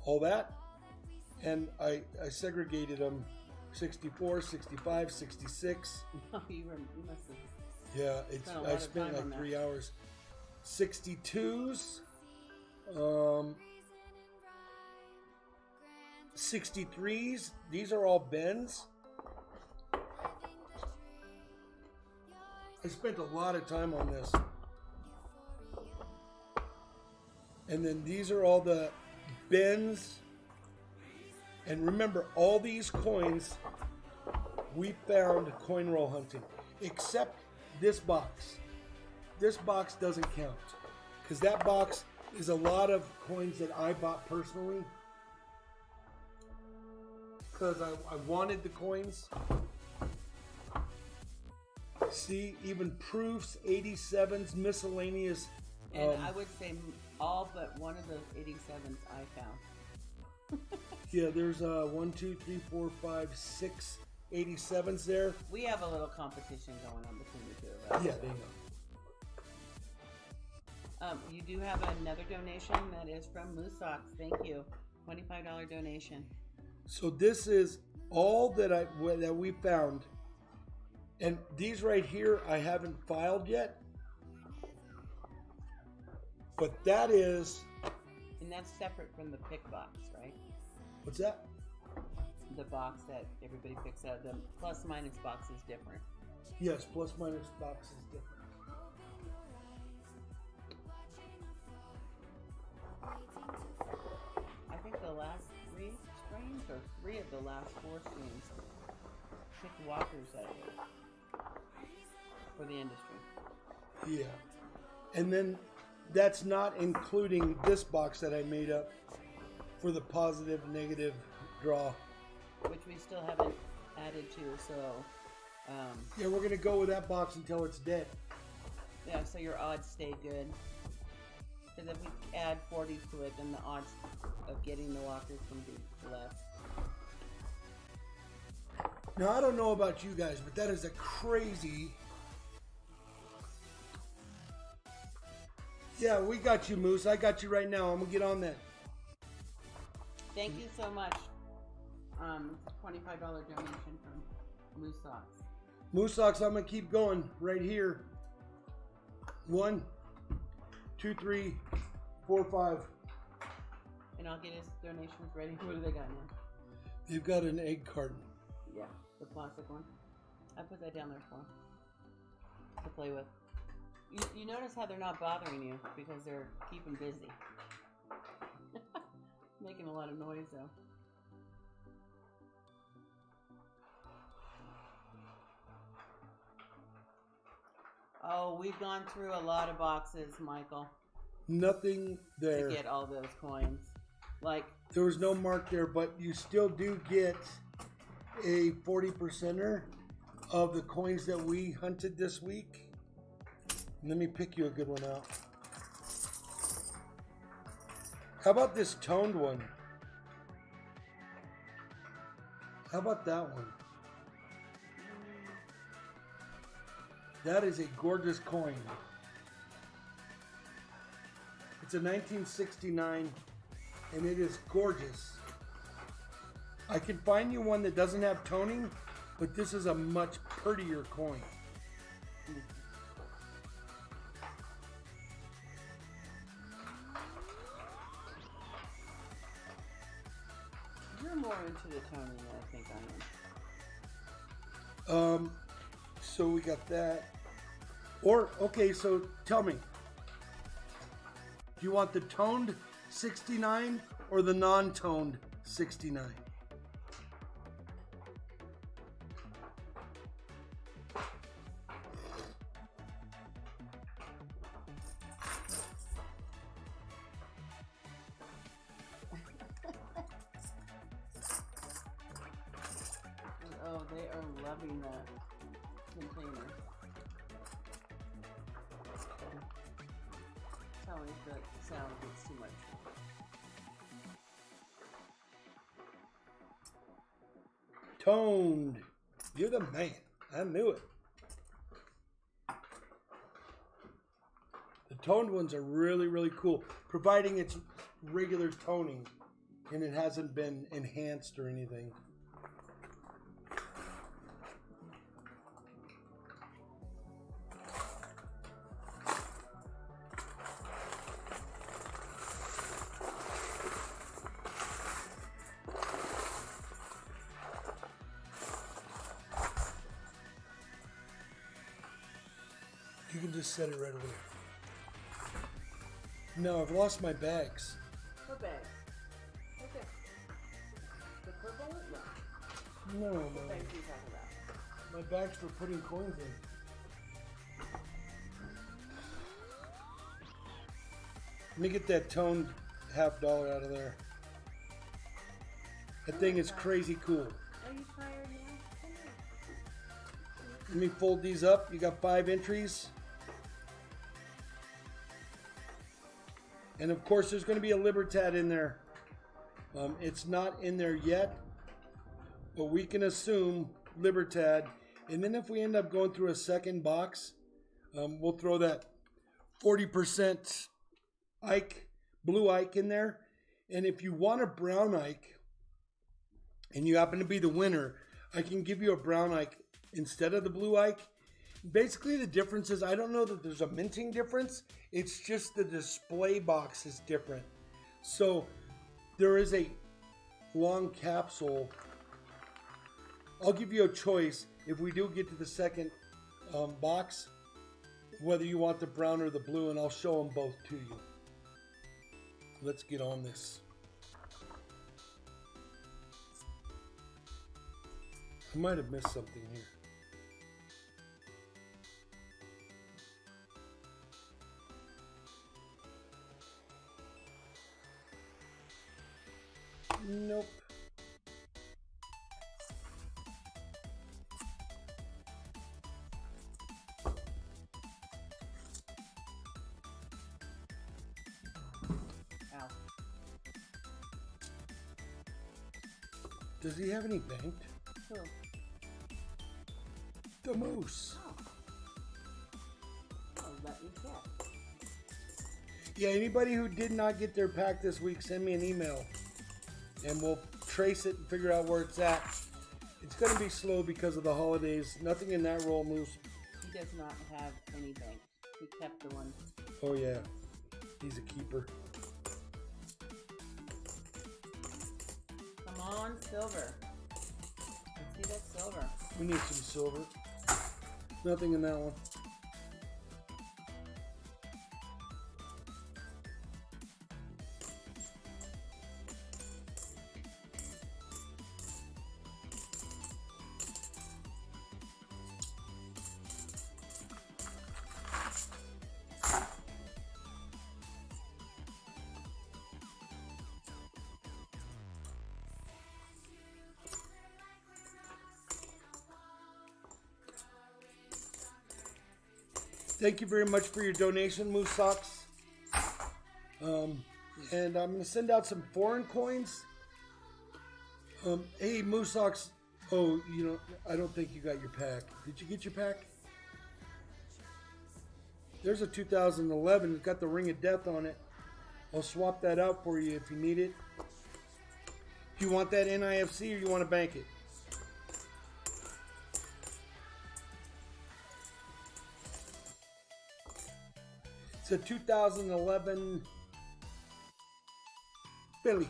All that, and I segregated them 64, 65, 66. Oh, you must have. Yeah, I spent like 3 hours. 62s, 63s. These are all bends. I spent a lot of time on this. And then these are all the bends. And remember, all these coins we found coin roll hunting, except this box. This box doesn't count because that box is a lot of coins that I bought personally because I wanted the coins. See, even proofs, 87s, miscellaneous. And I would say all but one of those 87s I found. Yeah, there's 1, 2, 3, 4, 5, 6 87s there. We have a little competition going on between the two of us. Yeah, they know. You do have another donation that is from Moosock. Thank you. $25 donation. So this is all that we found, and these right here I haven't filed yet. But that is. And that's separate from the pick box, right? What's that? The box that everybody picks out. The plus minus box is different. Yes, plus minus box is different. I think the last 3 streams, or 3 of the last 4 streams, picked walkers out for the industry. Yeah. And then that's not including this box that I made up for the positive negative draw. Which we still haven't added to, so... yeah, we're going to go with that box until it's dead. Yeah, so your odds stay good. Because if we add 40 to it, then the odds of getting the walkers can be less. Now, I don't know about you guys, but that is a crazy... Yeah, we got you, Moose. I got you right now. I'm going to get on that. Thank you so much. $25 donation from Moosock. Moosocks, I'm going to keep going right here. 1, 2, 3, 4, 5. And I'll get his donations ready. What do they got now? They've got an egg carton. Yeah, the plastic one. I put that down there for him to play with. You notice how they're not bothering you because they're keeping busy. Making a lot of noise though. Oh, we've gone through a lot of boxes, Michael, Nothing there. to get all those coins. Like, There was no mark there, but you still do get a 40%er of the coins that we hunted this week. Let me pick you a good one out. How about this toned one? How about that one? That is a gorgeous coin. It's a 1969 and it is gorgeous. I can find you one that doesn't have toning, but this is a much prettier coin. you're more into the toning than I think I am. So we got that. Or, okay, so tell me. Do you want the toned 69 or the non-toned 69? Oh, they are loving that container. Tell me if the sound gets too much. Toned. You're the man. I knew it. The toned ones are really, really cool, providing it's regular toning and it hasn't been enhanced or anything. You can just set it right over there. No, I've lost my bags. What bag? Okay. The purple one? No. No, What man. bag are you talking about? My bags for putting coins in. Let me get that toned $50 out of there. That thing is crazy cool. Are you tired now? Come here. Let me fold these up. You got 5 entries. And of course, there's going to be a Libertad in there. It's not in there yet, but we can assume Libertad. And then if we end up going through a second box, we'll throw that 40% Ike, blue Ike in there. And if you want a brown Ike, and you happen to be the winner, I can give you a brown Ike instead of the blue Ike. Basically, the difference is I don't know that there's a minting difference. It's just the display box is different. So there is a long capsule. I'll give you a choice if we do get to the second box, whether you want the brown or the blue, and I'll show them both to you. Let's get on this. I might have missed something here. Nope. Ow. Does he have any banked? Who? The moose. Oh, let me check. Yeah, anybody who did not get their pack this week, send me an email. And we'll trace it and figure out where it's at. It's going to be slow because of the holidays. Nothing in that roll moves. He does not have any bank. He kept the one. Oh, yeah. He's a keeper. Come on, silver. Let's see that silver. We need some silver. Nothing in that one. Thank you very much for your donation, Moose Socks. And I'm going to send out some foreign coins. Hey, Moose Socks. Oh, you know, I don't think you got your pack. Did you get your pack? There's a 2011. It's got the Ring of Death on it. I'll swap that out for you if you need it. Do you want that NIFC or you want to bank it? It's a 2011 Philly.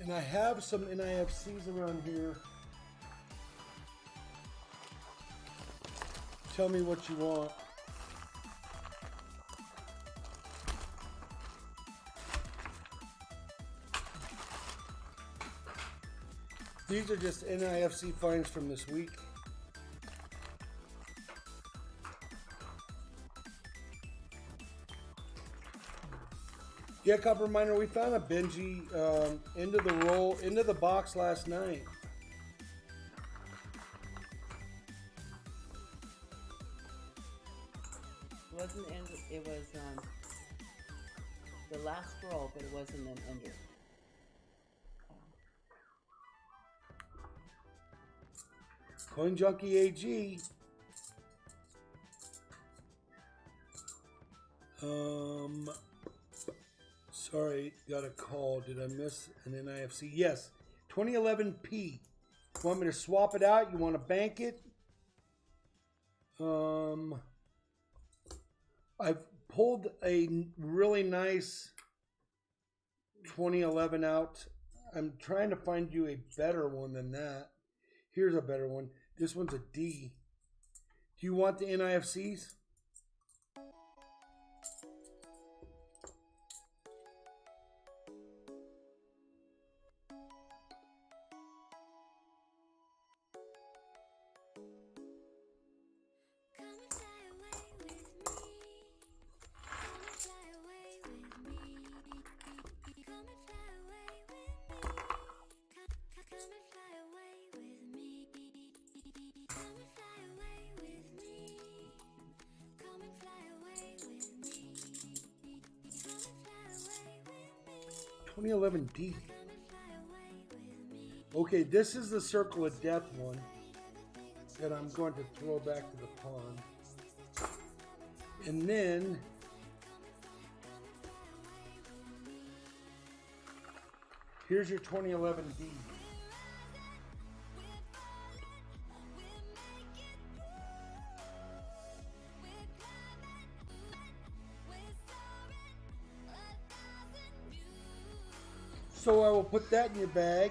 And I have some NIFCs around here. Tell me what you want. These are just NIFC finds from this week. Yeah, Copper Miner, we found a Benji into the box last night. It was the last roll, but it wasn't an ender. Coin Junkie AG. Sorry, got a call. Did I miss an NIFC? Yes, 2011P. Want me to swap it out? You want to bank it? I've pulled a really nice 2011 out. I'm trying to find you a better one than that. Here's a better one. This one's a D. Do you want the NIFCs? D. Okay, this is the Circle of Death one that I'm going to throw back to the pond. And then here's your 2011 D. So I will put that in your bag.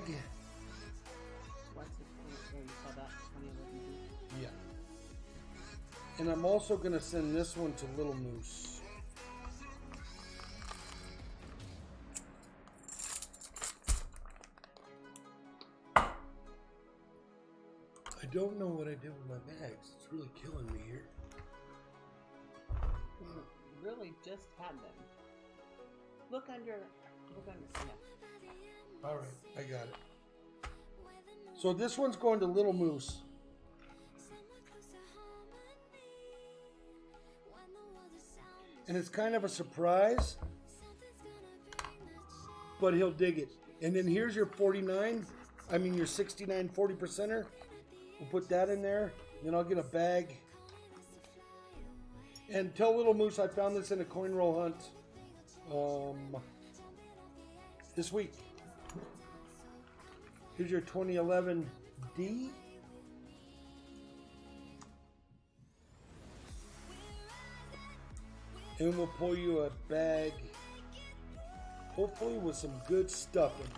What's it? Oh, you saw that 2011. Yeah. And I'm also going to send this one to Little Moose. I don't know what I did with my bags. It's really killing me here. You really just had them. Look under. Yeah. All right, I got it. So this one's going to Little Moose. And it's kind of a surprise, but he'll dig it. And then here's your your 69 40%er. We'll put that in there. Then I'll get a bag. And tell Little Moose I found this in a coin roll hunt this week. Here's your 2011 D. And we'll pull you a bag, hopefully with some good stuff in it.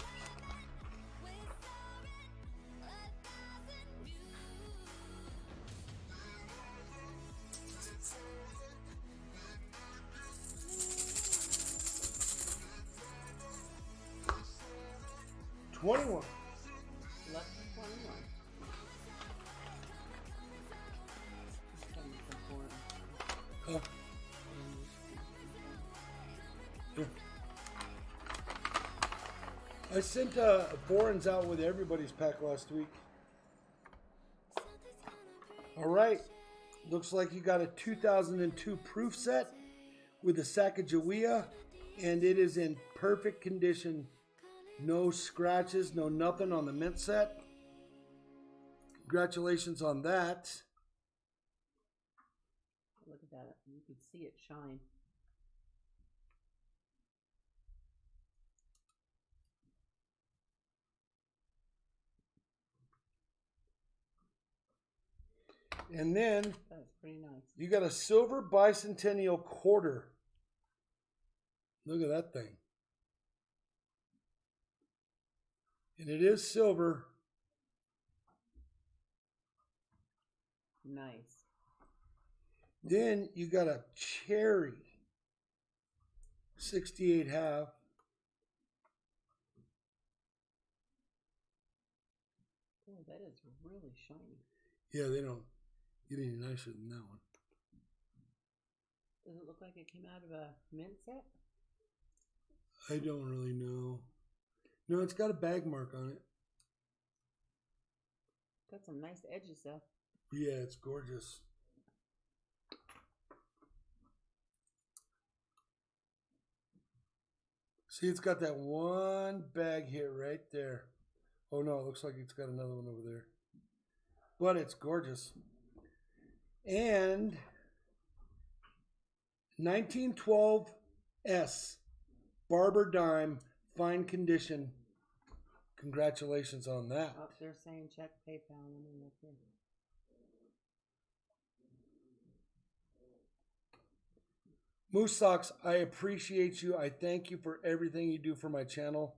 $21. Left for 21. Huh? Yeah. I sent foreigns out with everybody's pack last week. All right. Looks like you got a 2002 proof set with a Sacagawea, and it is in perfect condition. No scratches, no nothing on the mint set. Congratulations on that. Look at that. You can see it shine. And then That's pretty nice. you got a silver bicentennial quarter. Look at that thing. And it is silver. Nice. Then you got a cherry 68 half. Oh, that is really shiny. Yeah, they don't get any nicer than that one. Does it look like it came out of a mint set? I don't really know. No, it's got a bag mark on it. Got some nice edges though. Yeah, it's gorgeous. See, it's got that one bag hit right there. Oh no, it looks like it's got another one over there. But it's gorgeous. And 1912 S Barber Dime, fine condition. Congratulations on that. Oh, they're saying check PayPal. Let me look here. Moose Socks, I appreciate you. I thank you for everything you do for my channel.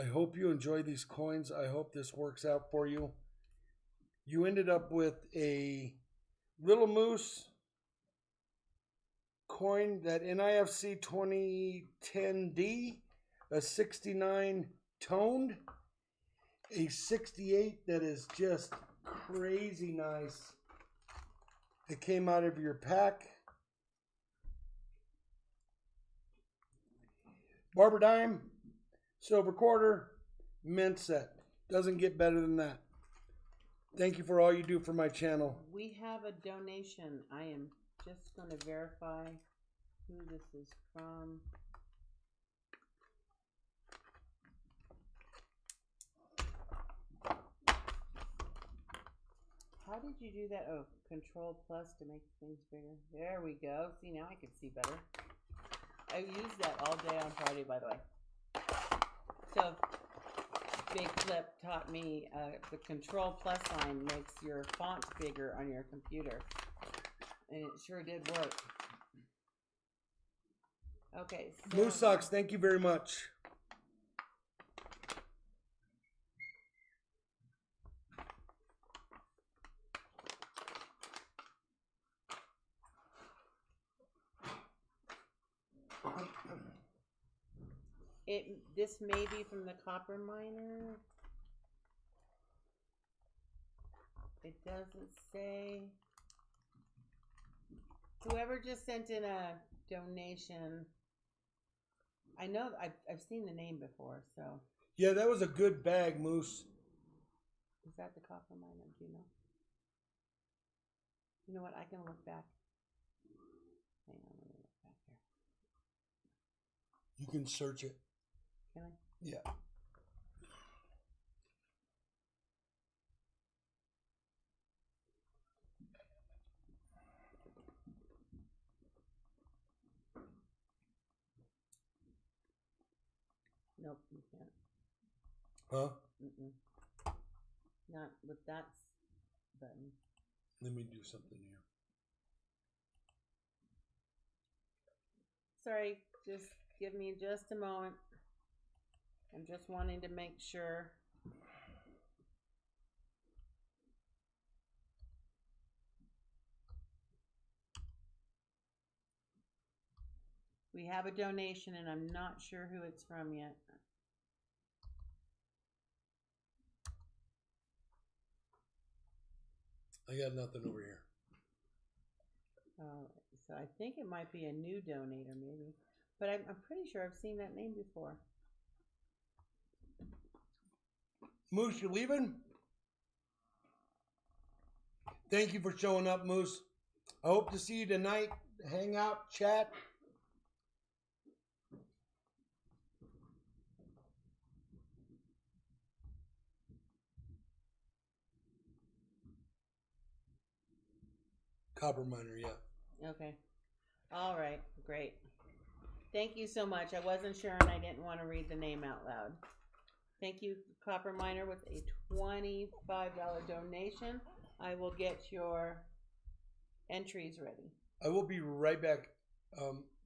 I hope you enjoy these coins. I hope this works out for you. You ended up with a Little Moose coin, that NIFC 2010D, a 69 toned, a 68 that is just crazy nice. It came out of your pack. Barber Dime, silver quarter, mint set. Doesn't get better than that. Thank you for all you do for my channel. We have a donation. I am just going to verify who this is from. How did you do that? Oh, Control Plus to make things bigger. There we go. See, now I can see better. I used that all day on Friday, by the way. So, BIGFLIP taught me the Control Plus sign makes your font bigger on your computer. And it sure did work. Okay. So Moose Socks, thank you very much. This may be from the copper miner. It doesn't say. Whoever just sent in a donation, I know I've seen the name before, so. Yeah, that was a good bag, Moose. Is that the copper miner? Do you know? You know what? I can look back. Hang on, let me look back here. You can search it. Can I? Yeah. Nope, you can't. Huh? Mm-mm. Not with that button. Let me do something here. Sorry, just give me just a moment. I'm just wanting to make sure. We have a donation and I'm not sure who it's from yet. I got nothing over here. Oh, so I think it might be a new donator maybe. But I'm pretty sure I've seen that name before. Moose, you leaving? Thank you for showing up, Moose. I hope to see you tonight. Hang out, chat. Copper miner, yeah. Okay. All right. Great. Thank you so much. I wasn't sure and I didn't want to read the name out loud. Thank you, Copper Miner, with a $25 donation. I will get your entries ready. I will be right back.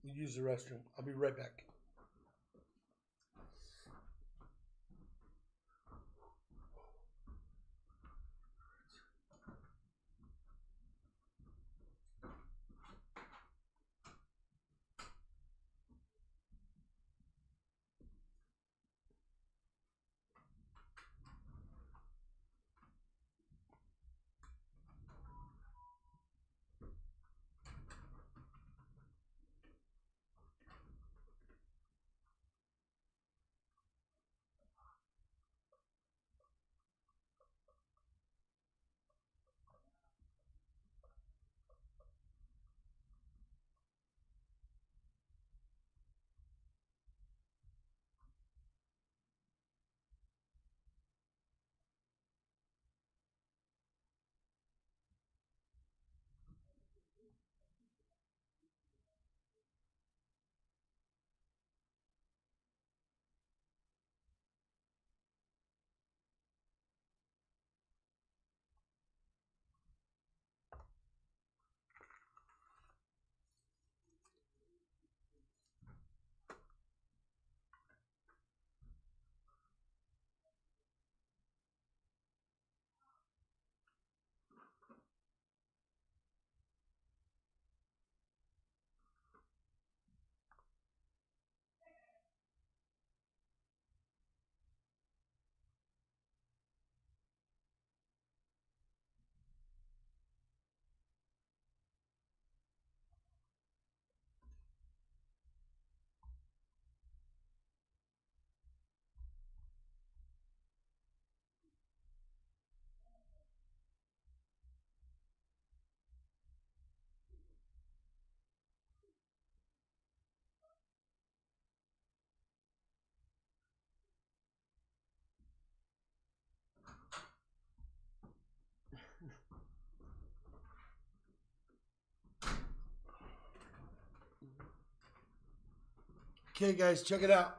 Use the restroom. I'll be right back. Okay, guys, check it out.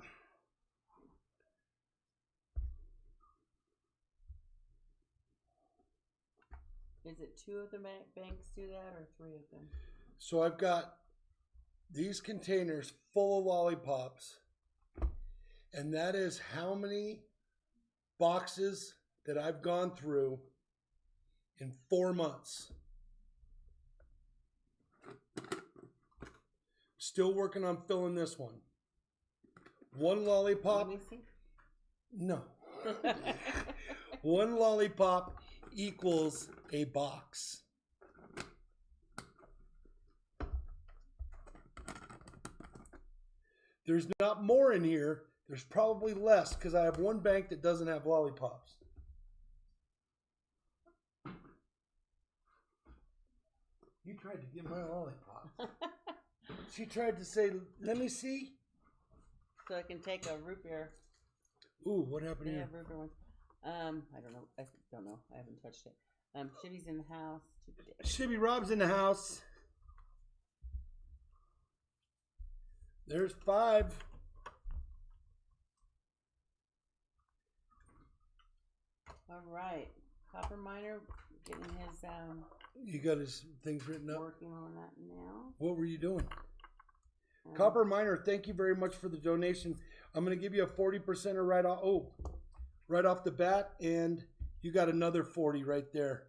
Is it 2 of the banks do that or 3 of them? So I've got these containers full of lollipops, and that is how many boxes that I've gone through in 4 months. Still working on filling this one. One lollipop. Let me see. No. One lollipop equals a box. There's not more in here. There's probably less because I have one bank that doesn't have lollipops. You tried to get my lollipop. She tried to say, let me see. So I can take a root beer. Ooh, what happened They here? have root beer ones. I don't know. I don't know. I haven't touched it. Shibby's in the house today. Shibby Rob's in the house. There's 5. All right. Copper Miner getting his You got his things written up. working on that now. What were you doing? Copper Miner, thank you very much for the donation. I'm going to give you a 40% right off. Oh, right off the bat, and you got another 40 right there.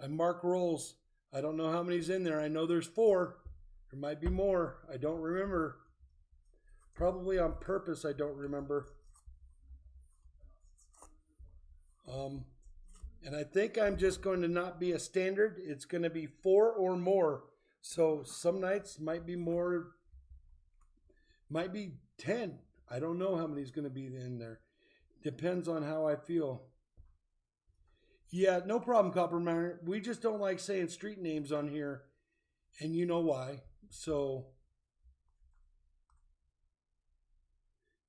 I mark rolls. I don't know how many's in there. I know there's 4. There might be more. I don't remember. Probably on purpose. I don't remember. And I think I'm just going to not be a standard. It's going to be 4 or more. So some nights might be more. Might be 10. I don't know how many's going to be in there. Depends on how I feel. Yeah, no problem, Copper Miner. We just don't like saying street names on here, and you know why. So,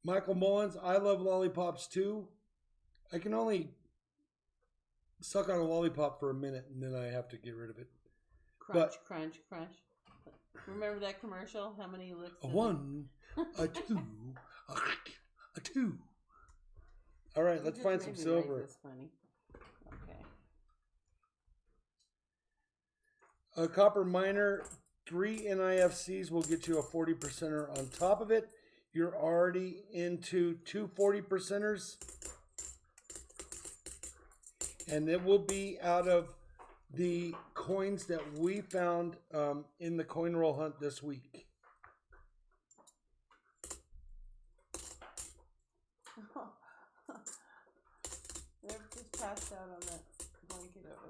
Michael Mullins, I love lollipops too. I can only suck on a lollipop for a minute, and then I have to get rid of it. Crunch, crunch, crunch. Remember that commercial? How many licks? A one, a two, a two. All right, let's find some silver. This funny. Okay. A Copper Miner, 3 NIFCs will get you a 40%er on top of it. You're already into 2 40%ers. And it will be out of the coins that we found in the coin roll hunt this week. They're just passed out on that blanket over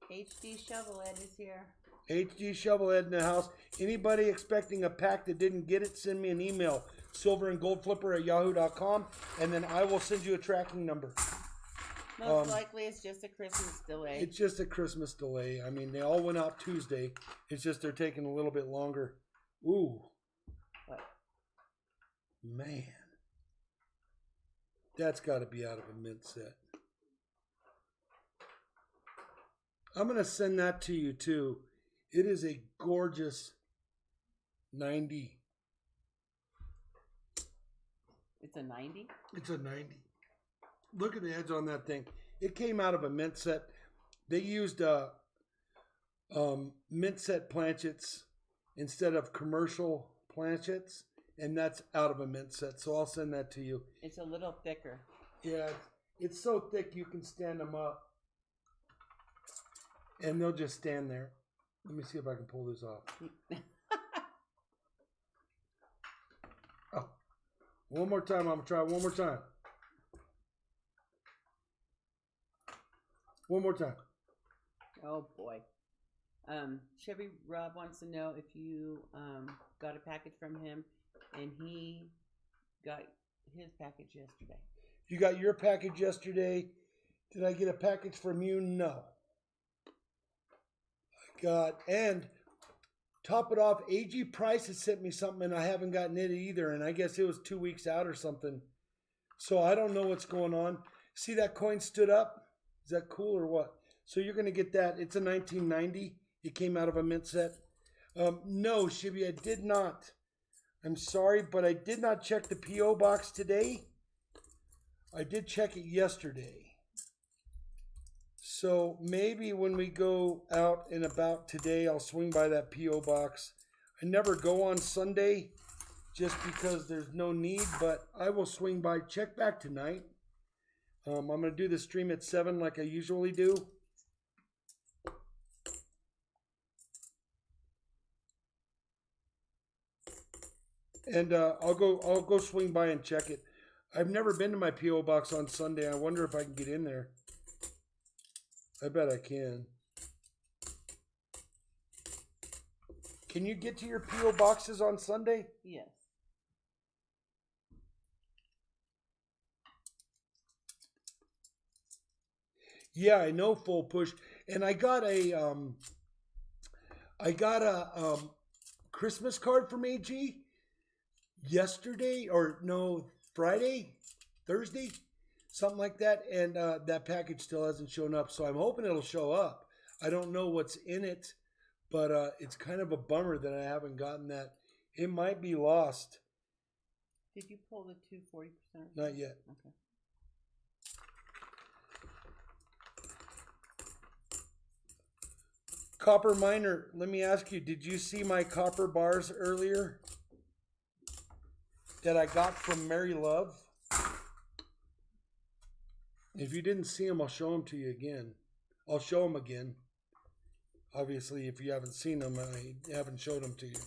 there. HD Shovelhead is here. HD Shovelhead in the house. Anybody expecting a pack that didn't get it, send me an email. silverandgoldflipper@yahoo.com, and then I will send you a tracking number. Most likely it's just a Christmas delay. It's just a Christmas delay. I mean, they all went out Tuesday. It's just they're taking a little bit longer. Ooh. What? Man. That's got to be out of a mint set. I'm going to send that to you too. It is a gorgeous 90. It's a 90? It's a 90. Look at the edge on that thing. It came out of a mint set. They used mint set planchets instead of commercial planchets, and that's out of a mint set. So I'll send that to you. It's a little thicker. Yeah, it's so thick you can stand them up. And they'll just stand there. Let me see if I can pull this off. Oh. One more time. I'm going to try one more time. One more time. Oh, boy. Chevy Rob wants to know if you got a package from him, and he got his package yesterday. You got your package yesterday. Did I get a package from you? No. I got, and top it off, AG Price has sent me something, and I haven't gotten it either, and I guess it was 2 weeks out or something. So I don't know what's going on. See that coin stood up? Is that cool or what? So you're going to get that. It's a 1990. It came out of a mint set. No, Shibby, I did not. I'm sorry, but I did not check the P.O. box today. I did check it yesterday. So maybe when we go out and about today, I'll swing by that P.O. box. I never go on Sunday just because there's no need, but I will swing by. Check back tonight. I'm going to do the stream at 7 like I usually do. And I'll go swing by and check it. I've never been to my P.O. box on Sunday. I wonder if I can get in there. I bet I can. Can you get to your P.O. boxes on Sunday? Yes. Yeah, I know, full push. And I got a Christmas card from AG yesterday, or no, Friday, Thursday, something like that. And that package still hasn't shown up. So I'm hoping it'll show up. I don't know what's in it, but it's kind of a bummer that I haven't gotten that. It might be lost. Did you pull the 240%? Not yet. Okay. Copper Miner, let me ask you, did you see my copper bars earlier that I got from Mary Love? If you didn't see them, I'll show them to you again. I'll show them again. Obviously, if you haven't seen them, I haven't showed them to you.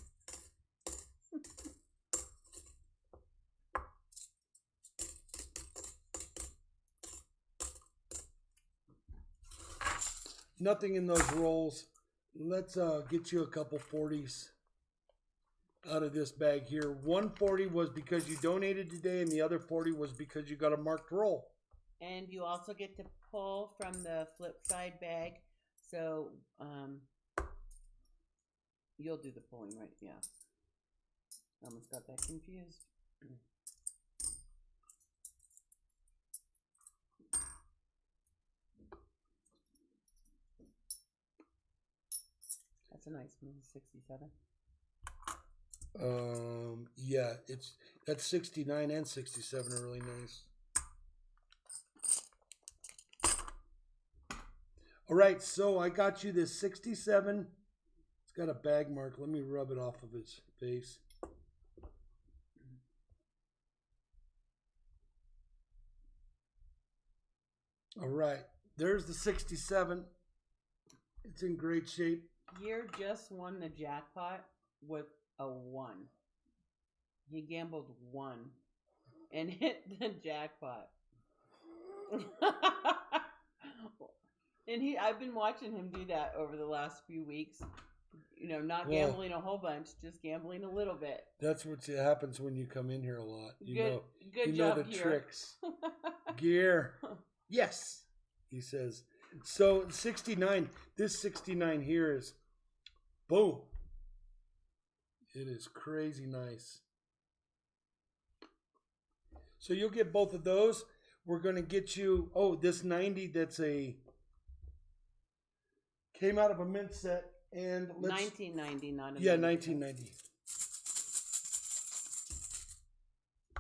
Nothing in those rolls. Let's get you a couple 40s out of this bag here. 140 was because you donated today, and the other 40 was because you got a marked roll. And you also get to pull from the flip side bag. So you'll do the pulling, right? Yeah. Almost got that confused. That's a nice one, 67. Yeah, that's 69 and 67 are really nice. All right, so I got you this 67. It's got a bag mark. Let me rub it off of its face. All right, there's the 67. It's in great shape. Gear just won the jackpot with a 1. He gambled 1 and hit the jackpot. And I've been watching him do that over the last few weeks. You know, not gambling a whole bunch, just gambling a little bit. That's what happens when you come in here a lot. You good know job, the Gear. tricks. Gear. Yes, he says. So 69, this 69 here is, boom. It is crazy nice. So you'll get both of those. We're going to get you, this 90 came out of a mint set. And 1990, not a 1990.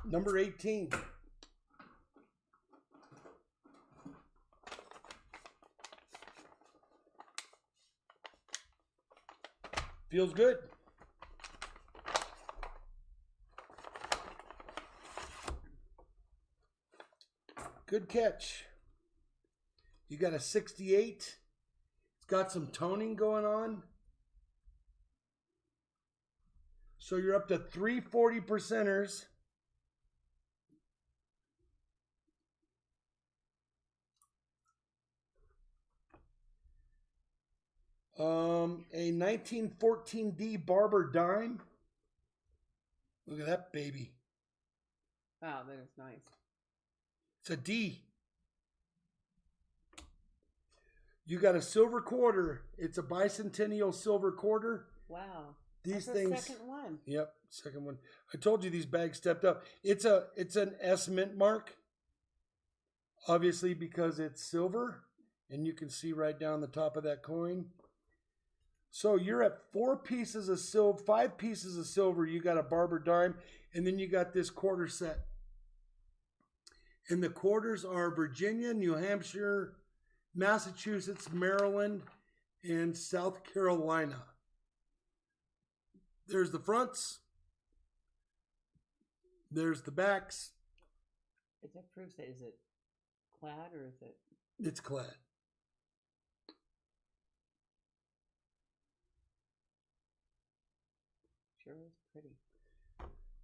Number 18. Feels good. Good catch. You got a 68. It's got some toning going on. So you're up to 340 percenters. A 1914D Barber dime. Look at that baby. Wow, that is nice. It's a D. You got a silver quarter. It's a bicentennial silver quarter. Wow. These That's things. the second one. Yep, second one. I told you these bags stepped up. It's an S mint mark. Obviously because it's silver, and you can see right down the top of that coin. So you're at 5 pieces of silver. You got a Barber dime, and then you got this quarter set. And the quarters are Virginia, New Hampshire, Massachusetts, Maryland, and South Carolina. There's the fronts. There's the backs. It's a proof set. Is it clad or is it? It's clad. Sure is pretty.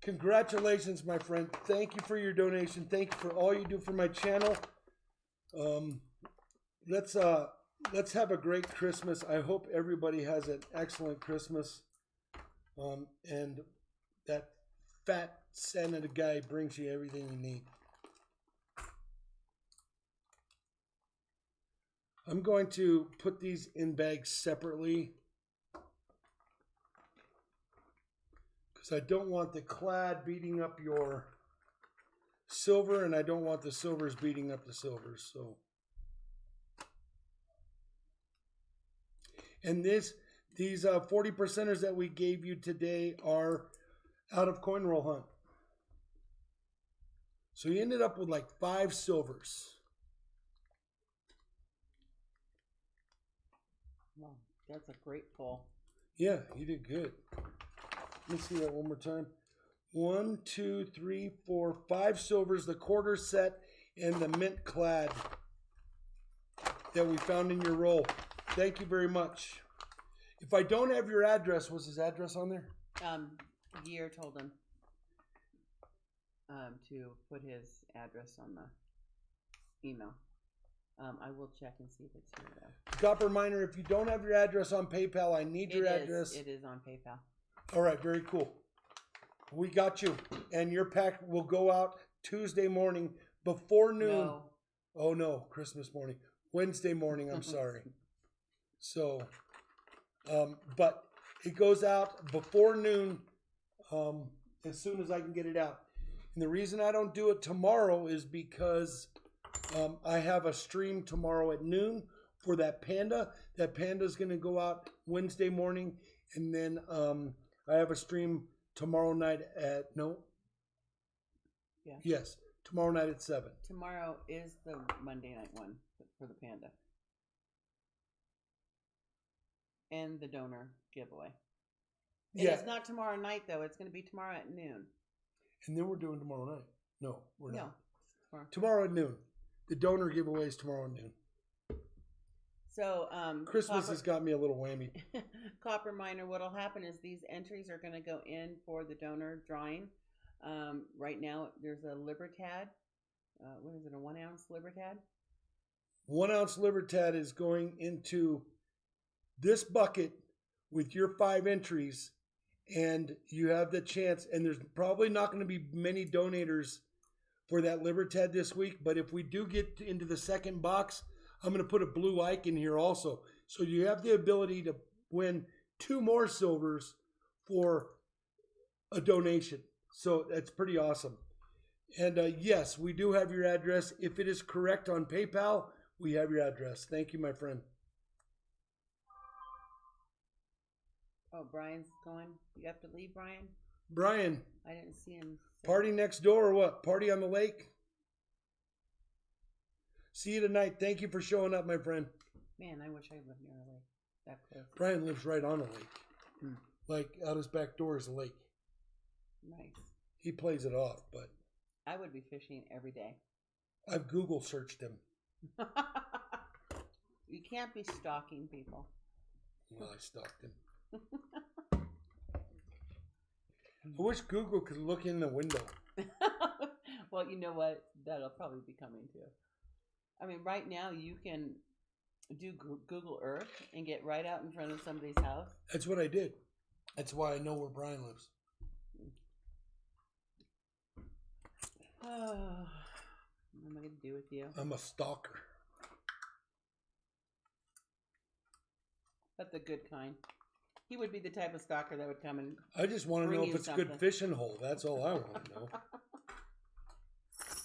Congratulations, my friend. Thank you for your donation. Thank you for all you do for my channel. Let's have a great Christmas. I hope everybody has an excellent Christmas. And that fat Santa guy brings you everything you need. I'm going to put these in bags separately because I don't want the clad beating up your silver, and I don't want the silvers beating up the silvers. So, and these 40 percenters that we gave you today are out of Coin Roll Hunt. So you ended up with like 5 silvers. Wow, that's a great pull. Yeah, you did good. Let me see that one more time. 1, 2, 3, 4, 5 silvers, the quarter set, and the mint clad that we found in your roll. Thank you very much. If I don't have your address, was his address on there? Gear told him to put his address on the email. I will check and see if it's here though. Copper Miner, if you don't have your address on PayPal, I need your address. It is on PayPal. All right, very cool. We got you. And your pack will go out Tuesday morning before noon. No, Oh no, Christmas morning. Wednesday morning, I'm sorry. So, but it goes out before noon as soon as I can get it out. And the reason I don't do it tomorrow is because I have a stream tomorrow at noon for that panda. That panda is going to go out Wednesday morning. And then I have a stream tomorrow night at, no? Yeah. Yes, tomorrow night at 7. Tomorrow is the Monday night one for the panda. And the donor giveaway. And Yeah. it's not tomorrow night, though. It's going to be tomorrow at noon. And then we're doing tomorrow night. No, we're not. No. Tomorrow at noon. The donor giveaway is tomorrow at noon. So, Christmas has got me a little whammy. Copper Miner, what'll happen is these entries are going to go in for the donor drawing. Right now, there's a Libertad. What is it, a 1 ounce Libertad? 1 ounce Libertad is going into this bucket with your 5 entries, and you have the chance. And there's probably not going to be many donators for that Libertad this week, but if we do get into the second box, I'm going to put a blue Ike in here also. So you have the ability to win 2 more silvers for a donation. So that's pretty awesome. And yes, we do have your address. If it is correct on PayPal, we have your address. Thank you, my friend. Oh, Brian's going. You have to leave, Brian? Brian, I didn't see him. party next door or what? Party on the lake? See you tonight. Thank you for showing up, my friend. Man, I wish I lived near a lake. That close. Brian lives right on a lake. Like out his back door is a lake. Nice. He plays it off, but I would be fishing every day. I've Google searched him. You can't be stalking people. Well, I stalked him. I wish Google could look in the window. Well, you know what? That'll probably be coming too. I mean, right now you can do Google Earth and get right out in front of somebody's house. That's what I did. That's why I know where Brian lives. Oh, what am I going to do with you? I'm a stalker. That's a good kind. He would be the type of stalker that would come and I just want to bring know if you it's a something. good fishing hole. That's all I want to know.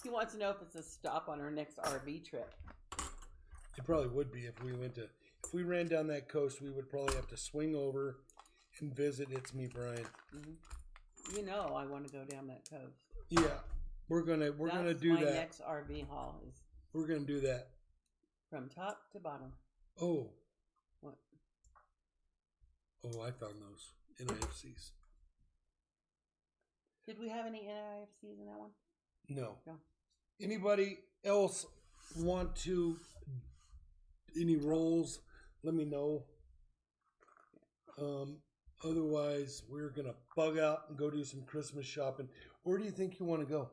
He wants to know if it's a stop on our next RV trip. It probably would be if we ran down that coast. We would probably have to swing over and visit It's Me, Brian. Mm-hmm. You know, I want to go down that coast. Yeah, we're gonna do my that. Next RV haul is We're gonna do that. from top to bottom. Oh, What? I found those NIFCs. Did we have any NIFCs in that one? No. No. Anybody else want to any roles? Let me know. Otherwise, we're gonna bug out and go do some Christmas shopping. Where do you think you want to go?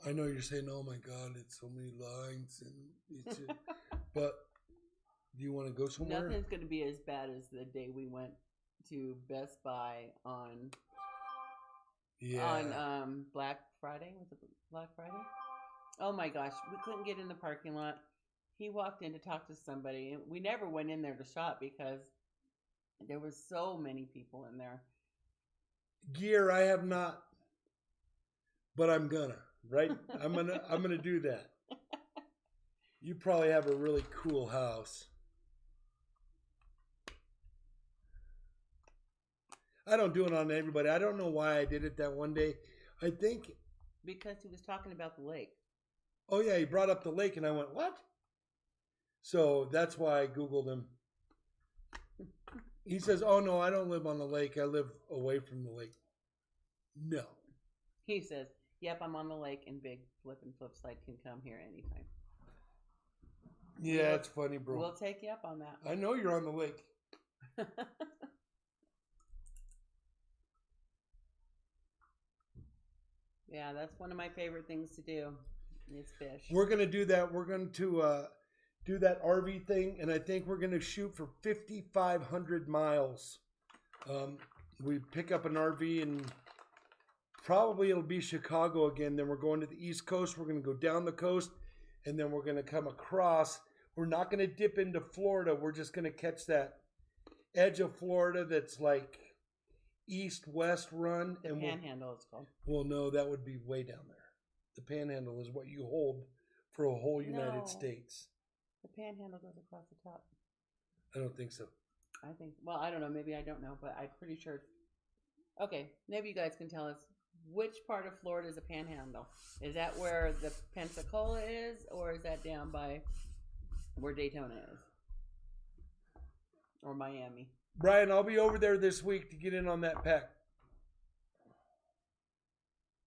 I know you're saying, "Oh my God, it's so many lines," and it's just, but do you want to go somewhere? Nothing's going to be as bad as the day we went to Best Buy on Black Friday. Was it Black Friday? Oh my gosh, we couldn't get in the parking lot. He walked in to talk to somebody, and we never went in there to shop because there was so many people in there. Gear, I have not, but I'm gonna. Right? I'm gonna do that. You probably have a really cool house. I don't do it on everybody. I don't know why I did it that one day. I think Because he was talking about the lake. oh yeah, he brought up the lake, and I went, what? So that's why I Googled him. He says, oh no, I don't live on the lake. I live away from the lake. No. He says, yep, I'm on the lake, and Big Flip and Flipslide can come here anytime. Yeah, it's funny, bro. We'll take you up on that. I know you're on the lake. Yeah, that's one of my favorite things to do is fish. We're going to do that. We're going to do that RV thing, and I think we're going to shoot for 5,500 miles. We pick up an RV, and probably it'll be Chicago again. Then we're going to the East Coast. We're going to go down the coast, and then we're going to come across. We're not going to dip into Florida. We're just going to catch that edge of Florida that's like east-west run. The Panhandle it's called. Well, no, that would be way down there. The Panhandle is what you hold for a whole United States. The Panhandle goes across the top. I don't think so. I think, well, I don't know. Maybe I don't know, but I'm pretty sure. Okay, maybe you guys can tell us which part of Florida is a Panhandle. Is that where the Pensacola is, or is that down by where Daytona is? Or Miami? Brian, I'll be over there this week to get in on that pack.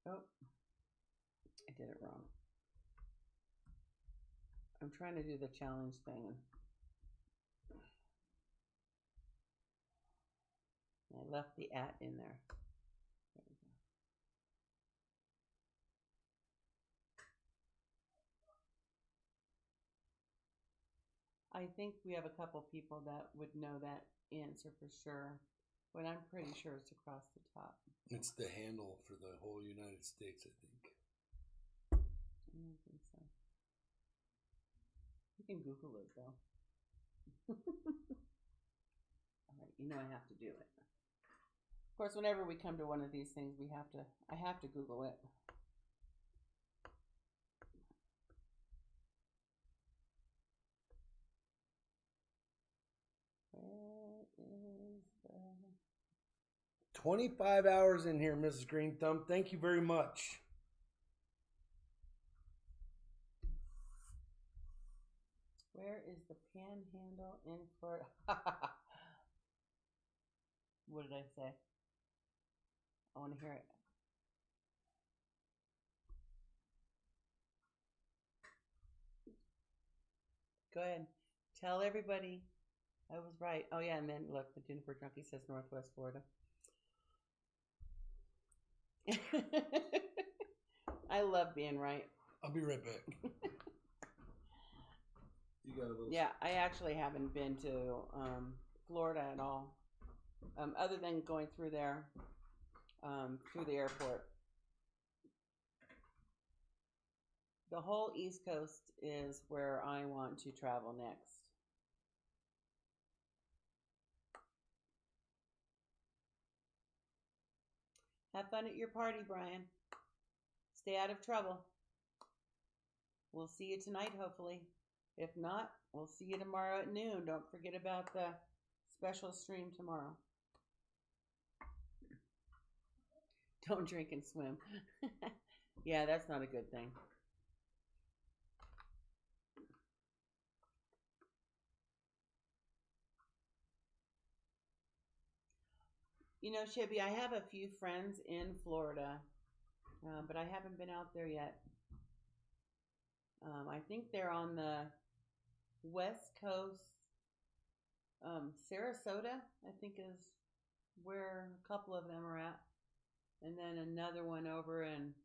Oh, I did it wrong. I'm trying to do the challenge thing. I left the @ in there. There we go. I think we have a couple people that would know that answer for sure, but I'm pretty sure it's across the top. It's the handle for the whole United States, I think. I don't think so. You can Google it though. All right, you know I have to do it. Of course, whenever we come to one of these things, I have to Google it. Where is the 25 hours in here, Mrs. Green Thumb. Thank you very much. Where is the Panhandle in Florida? What did I say? I want to hear it. Go ahead. Tell everybody I was right. Oh, yeah, and then look, the Juniper Junkie says Northwest Florida. I love being right. I'll be right back. You got a little... Yeah, I actually haven't been to Florida at all, other than going through there, through the airport. The whole East Coast is where I want to travel next. Have fun at your party, Brian. Stay out of trouble. We'll see you tonight, hopefully. If not, we'll see you tomorrow at noon. Don't forget about the special stream tomorrow. Don't drink and swim. Yeah, that's not a good thing. You know, Shibby, I have a few friends in Florida, but I haven't been out there yet. I think they're on the West Coast. Sarasota, I think, is where a couple of them are at. And then another one over in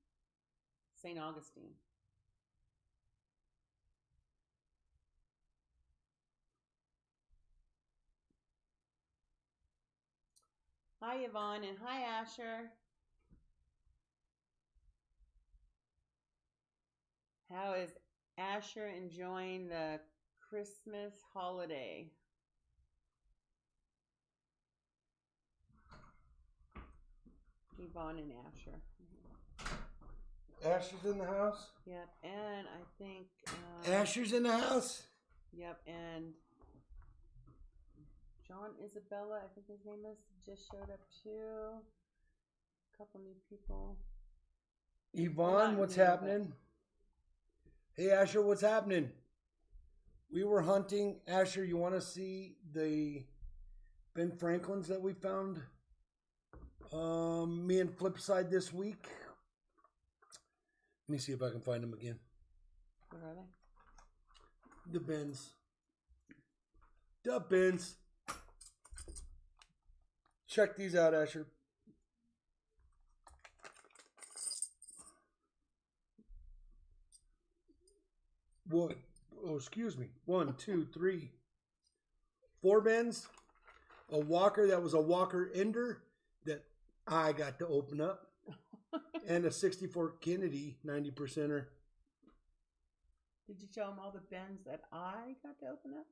St. Augustine. Hi, Yvonne, and hi, Asher. How is Asher enjoying the Christmas holiday? Yvonne and Asher. Asher's in the house? Yep, and I think... Asher's in the house? Yep, and John Isabella, I think his name is, just showed up too. A couple new people. Yvonne, what's happening? Hey, Asher, what's happening? We were hunting. Asher, you want to see the Ben Franklins that we found? Me and Flipside this week. Let me see if I can find them again. What are they? The Bens. The Bens. Check these out, Asher. What? Oh, excuse me. 1, 2, 3, 4 Bens. A Walker that was a Walker Ender that I got to open up. And a 64 Kennedy 90%er. Did you show them all the bins that I got to open up?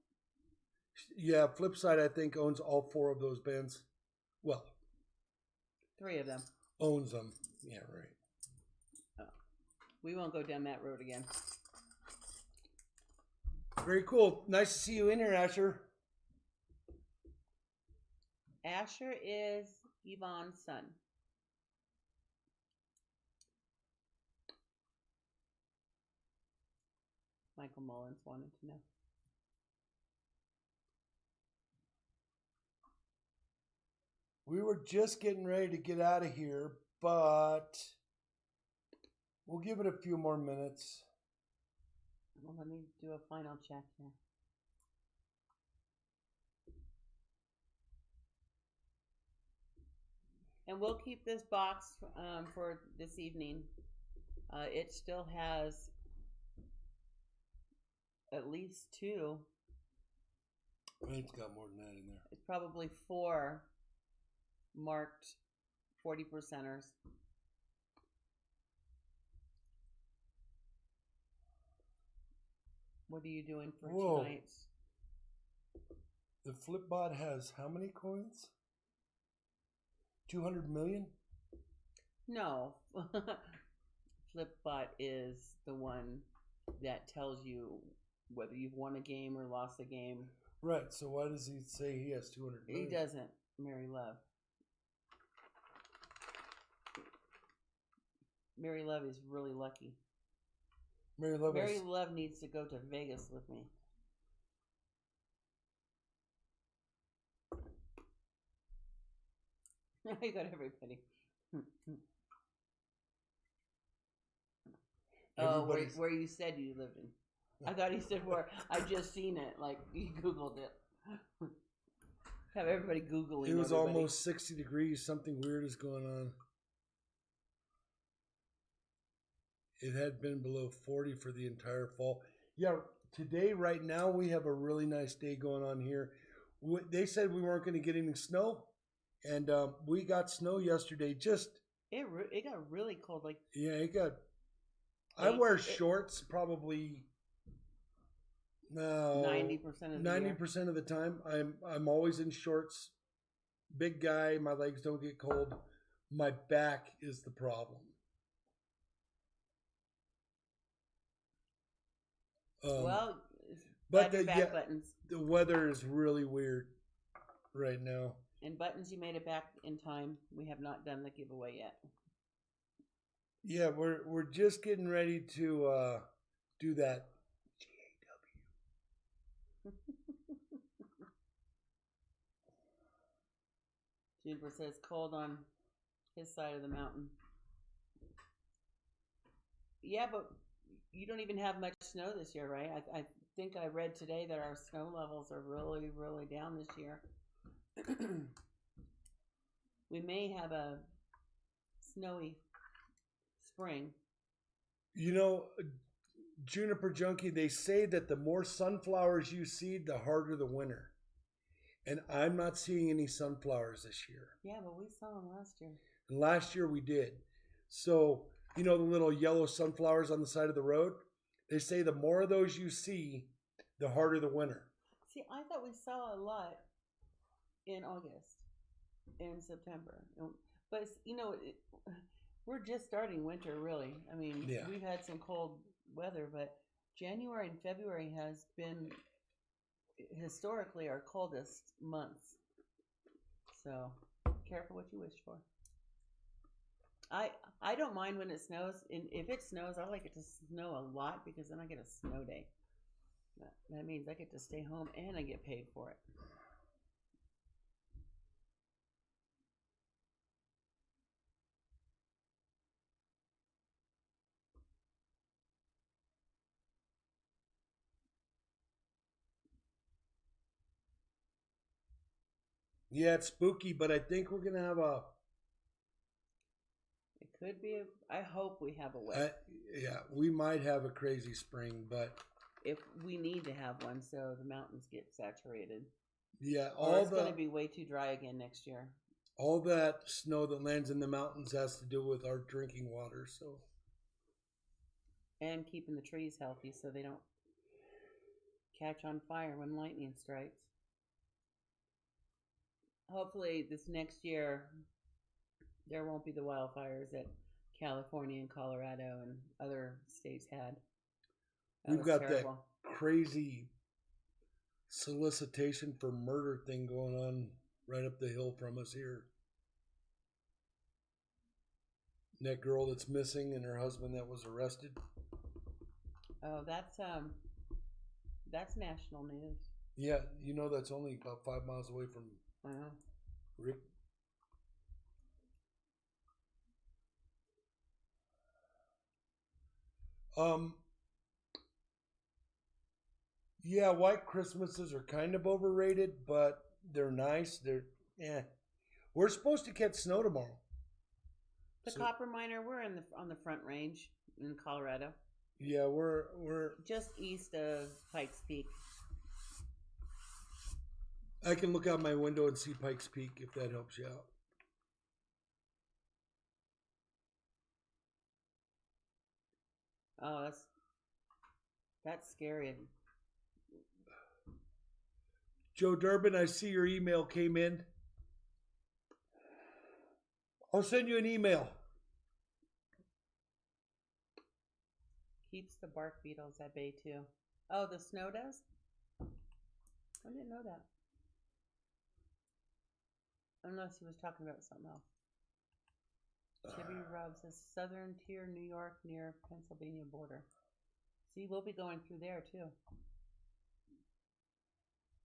Yeah, Flipside, I think, owns all 4 of those bins. Well, 3 of them. owns them. Yeah, right. Oh. We won't go down that road again. Very cool. Nice to see you in here, Asher. Asher is Yvonne's son. Michael Mullins wanted to know. We were just getting ready to get out of here, but we'll give it a few more minutes. Well, let me do a final check here. And we'll keep this box for this evening. It still has at least 2. I think it's got more than that in there. It's probably 4 marked 40%ers. What are you doing for tonight's? The Flipbot has how many coins? 200 million? No. Flipbot is the one that tells you whether you've won a game or lost a game. Right, so why does he say he has 200 million? He doesn't, Mary Love. Mary Love is really lucky. Mary Love needs to go to Vegas with me. I got everybody. Oh, where you said you lived in. I thought he said where. I just seen it. Like, he Googled it. Have everybody Googling. It was almost 60 degrees. Something weird is going on. It had been below 40 for the entire fall. Yeah, today, right now, we have a really nice day going on here. They said we weren't going to get any snow, and we got snow yesterday. It got really cold. Like, yeah, it got. I wear shorts probably 90% of the 90% of the time. I'm always in shorts. Big guy, my legs don't get cold. My back is the problem. But back buttons. The weather is really weird right now. And buttons, you made it back in time. We have not done the giveaway yet. Yeah, we're just getting ready to do that. GAW. Juniper says cold on his side of the mountain. Yeah, but you don't even have much snow this year, right? I think I read today that our snow levels are really, really down this year. We may have a snowy spring. You know, Juniper Junkie, they say that the more sunflowers you seed, the harder the winter. And I'm not seeing any sunflowers this year. Yeah, but we saw them last year. And last year we did. So, you know the little yellow sunflowers on the side of the road? They say the more of those you see, the harder the winter. See, I thought we saw a lot in August, in September. But, you know, we're just starting winter, really. I mean, We've had some cold weather, but January and February has been historically our coldest months. So, careful what you wish for. I don't mind when it snows. And if it snows, I like it to snow a lot because then I get a snow day. That means I get to stay home and I get paid for it. Yeah, it's spooky, but I think we're going to have a... It could be. I hope we have a wet. Yeah, we might have a crazy spring, but... If we need to have one so the mountains get saturated. Yeah, it's going to be way too dry again next year. All that snow that lands in the mountains has to do with our drinking water, so... And keeping the trees healthy so they don't catch on fire when lightning strikes. Hopefully, this next year, there won't be the wildfires that California and Colorado and other states had. We've got terrible. That crazy solicitation for murder thing going on right up the hill from us here. That girl that's missing and her husband that was arrested. Oh, that's national news. Yeah, you know that's only about 5 miles away from Rick. Yeah, white Christmases are kind of overrated, but they're nice. We're supposed to catch snow tomorrow. The copper miner, we're on the Front Range in Colorado. Yeah, we're just east of Pikes Peak. I can look out my window and see Pikes Peak if that helps you out. Oh, that's scary. Joe Durbin, I see your email came in. I'll send you an email. Keeps the bark beetles at bay too. Oh, the snow does? I didn't know that. Unless he was talking about something else. Chevy Rob says Southern Tier, New York, near Pennsylvania border. See, we'll be going through there too.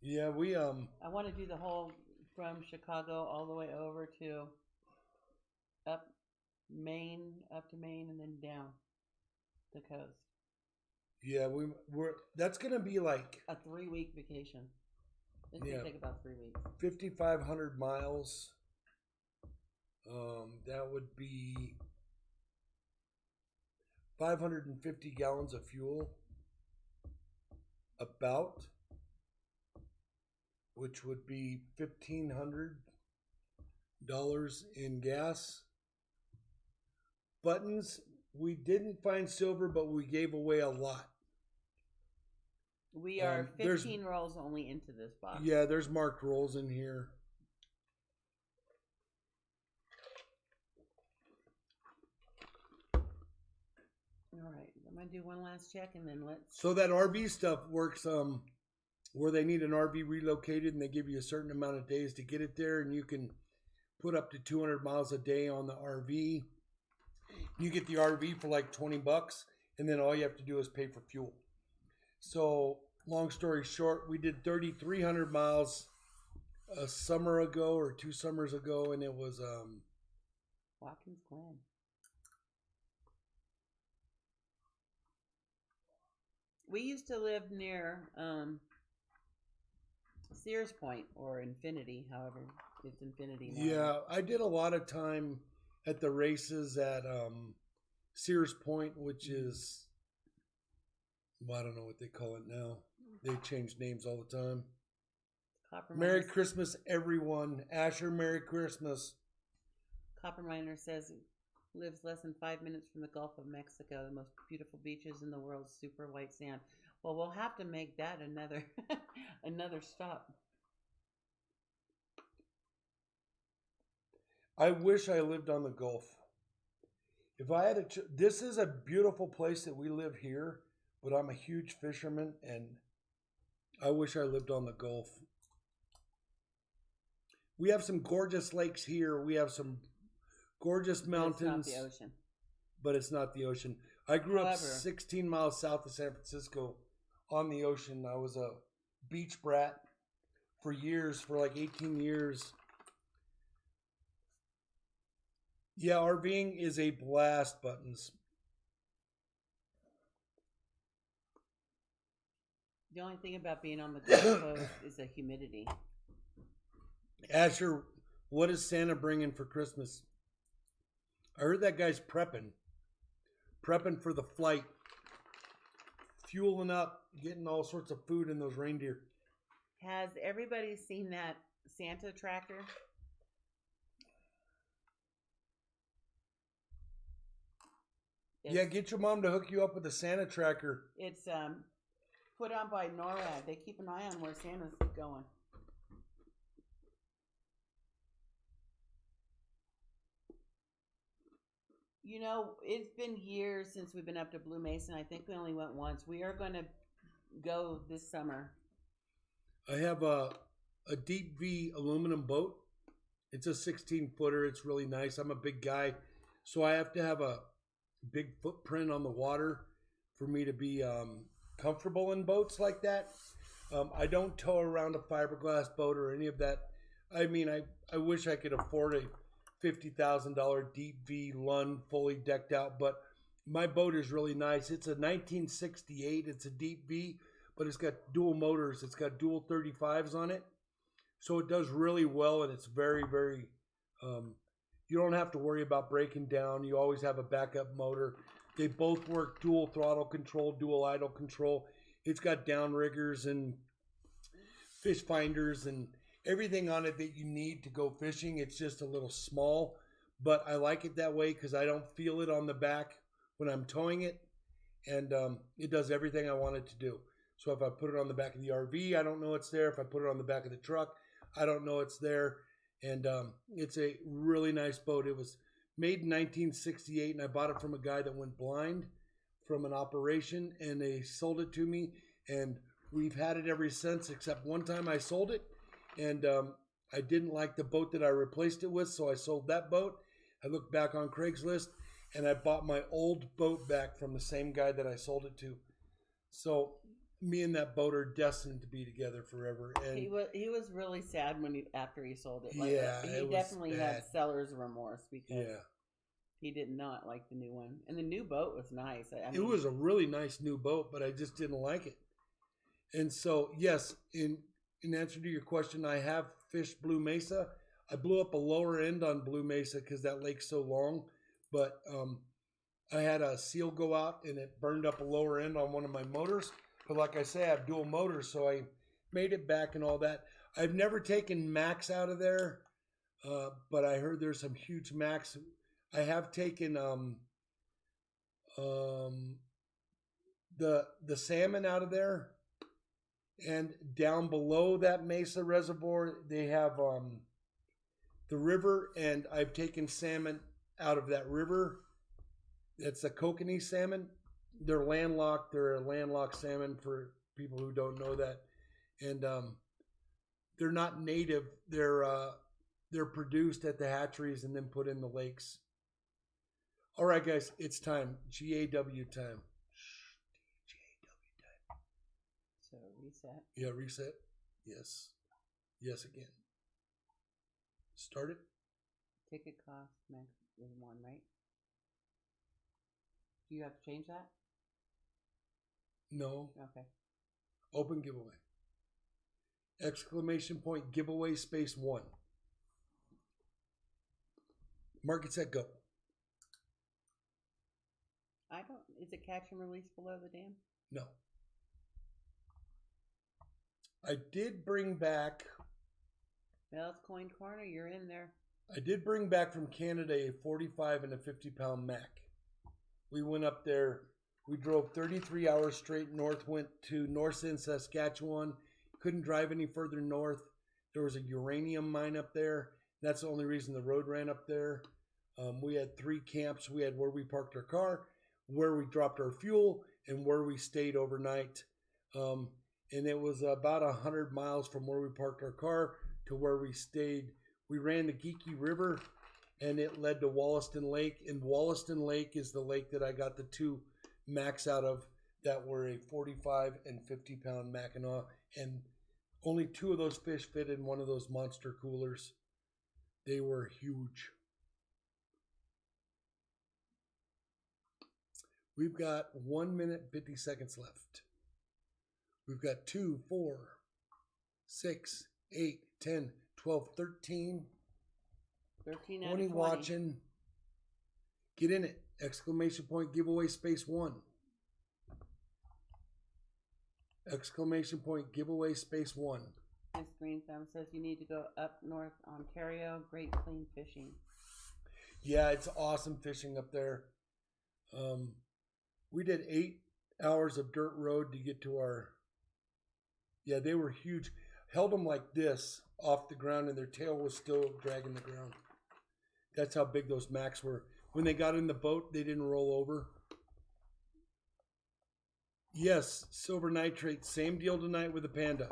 Yeah, we I want to do the whole from Chicago all the way over to up to Maine, and then down the coast. Yeah, we're that's gonna be like a 3-week vacation. It's gonna take about 3 weeks. 5,500 miles. That would be 550 gallons of fuel, about, which would be $1,500 in gas. Buttons, we didn't find silver, but we gave away a lot. We are 15 rolls only into this box. Yeah, there's marked rolls in here. All right, I'm gonna do one last check and then let's. So that RV stuff works. Where they need an RV relocated and they give you a certain amount of days to get it there, and you can put up to 200 miles a day on the RV. You get the RV for like $20, and then all you have to do is pay for fuel. So, long story short, we did 3,300 miles a summer ago or 2 summers ago, and it was Watkins Glen. We used to live near Sears Point or Infinity, however it's Infinity now. Yeah, I did a lot of time at the races at Sears Point, which is, I don't know what they call it now. They change names all the time. Merry Christmas, everyone. Asher, Merry Christmas. Copper Miner says lives less than 5 minutes from the Gulf of Mexico, the most beautiful beaches in the world, super white sand. Well, we'll have to make that another another stop. I wish I lived on the Gulf. If I had this is a beautiful place that we live here, but I'm a huge fisherman, and I wish I lived on the Gulf. We have some gorgeous lakes here. We have some gorgeous mountains. It's not the ocean. But it's not the ocean. I grew up 16 miles south of San Francisco on the ocean. I was a beach brat for years, for like 18 years. Yeah, RVing is a blast, Buttons. The only thing about being on the Gulf Coast is the humidity. Asher, what is Santa bringing for Christmas? I heard that guy's prepping for the flight, fueling up, getting all sorts of food in those reindeer. Has everybody seen that Santa tracker? Yeah, get your mom to hook you up with a Santa tracker. It's put on by NORAD. They keep an eye on where Santa's going. You know, it's been years since we've been up to Blue Mesa. I think we only went once. We are going to go this summer. I have a deep V aluminum boat. It's a 16-footer. It's really nice. I'm a big guy, so I have to have a big footprint on the water for me to be comfortable in boats like that. I don't tow around a fiberglass boat or any of that. I mean, I wish I could afford a $50,000 deep V Lund fully decked out, but my boat is really nice. It's a 1968. It's a deep V, but it's got dual motors. It's got dual 35s on it. So it does really well, and it's very, very, you don't have to worry about breaking down. You always have a backup motor. They both work dual throttle control, dual idle control. It's got downriggers and fish finders and everything on it that you need to go fishing. It's just a little small, but I like it that way because I don't feel it on the back when I'm towing it, and it does everything I want it to do. So if I put it on the back of the RV, I don't know it's there. If I put it on the back of the truck, I don't know it's there. And it's a really nice boat. It was made in 1968, and I bought it from a guy that went blind from an operation, and they sold it to me, and we've had it ever since, except one time I sold it, and I didn't like the boat that I replaced it with, so I sold that boat. I looked back on Craigslist, and I bought my old boat back from the same guy that I sold it to. So me and that boat are destined to be together forever. And he was really sad after he sold it. Like, yeah, he definitely had seller's remorse because yeah, he did not like the new one. And the new boat was nice. I mean, it was a really nice new boat, but I just didn't like it. And so, yes, in answer to your question, I have fished Blue Mesa. I blew up a lower end on Blue Mesa because that lake's so long, but I had a seal go out and it burned up a lower end on one of my motors. But like I say, I have dual motors, so I made it back and all that. I've never taken Max out of there, but I heard there's some huge Max. I have taken the salmon out of there, and down below that Mesa Reservoir, they have the river, and I've taken salmon out of that river. It's a kokanee salmon. They're landlocked. They're a landlocked salmon for people who don't know that, and they're not native. They're produced at the hatcheries and then put in the lakes. All right, guys, it's time. GAW time. GAW time. So reset. Yeah, reset. Yes. Yes again. Start it. Ticket cost max is 1, right? Do you have to change that? No. Okay. Open giveaway. Exclamation point giveaway space 1. Mark it, set, go. Is it catch and release below the dam? No. I did bring back. Well, it's coin corner. You're in there. I did bring back from Canada a 45 and a 50-pound Mac. We went up there. We drove 33 hours straight north, went to North End, Saskatchewan. Couldn't drive any further north. There was a uranium mine up there. That's the only reason the road ran up there. We had 3 camps. We had where we parked our car, where we dropped our fuel, and where we stayed overnight. And it was about 100 miles from where we parked our car to where we stayed. We ran the Geeky River, and it led to Wollaston Lake. And Wollaston Lake is the lake that I got the 2 Max out of that were a 45 and 50-pound Mackinaw. And only 2 of those fish fit in one of those monster coolers. They were huge. We've got 1 minute, 50 seconds left. We've got 2, 4, 6, 8, 10, 12, 13. 13 out of 20 20. watching. Get in it. Exclamation point giveaway space 1. Exclamation point giveaway space 1. Miss Green Thumb says you need to go up north Ontario. Great clean fishing. Yeah, it's awesome fishing up there. We did 8 hours of dirt road to get to our Yeah, they were huge. Held them like this off the ground, and their tail was still dragging the ground. That's how big those Macs were. When they got in the boat, they didn't roll over. Yes, silver nitrate. Same deal tonight with the Panda.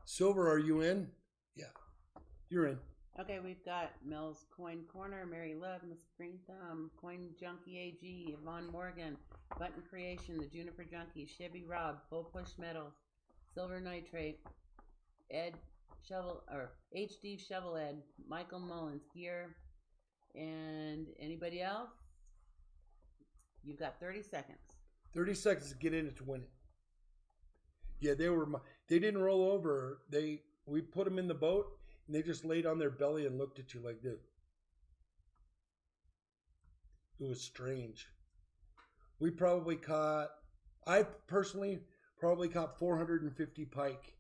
Silver, are you in? Yeah, you're in. Okay, we've got Mel's Coin Corner, Mary Love, Miss Green Thumb, Coin Junkie AG, Yvonne Morgan, Button Creation, The Juniper Junkie, Chevy Rob, Full Push Metals, Silver Nitrate, Ed Shovel, or HD Shovel Ed, Michael Mullins, Gear, and anybody else? You've got 30 seconds. 30 seconds to get in it to win it. Yeah, they didn't roll over. We put them in the boat, and they just laid on their belly and looked at you like this. It was strange. I personally probably caught 450 pike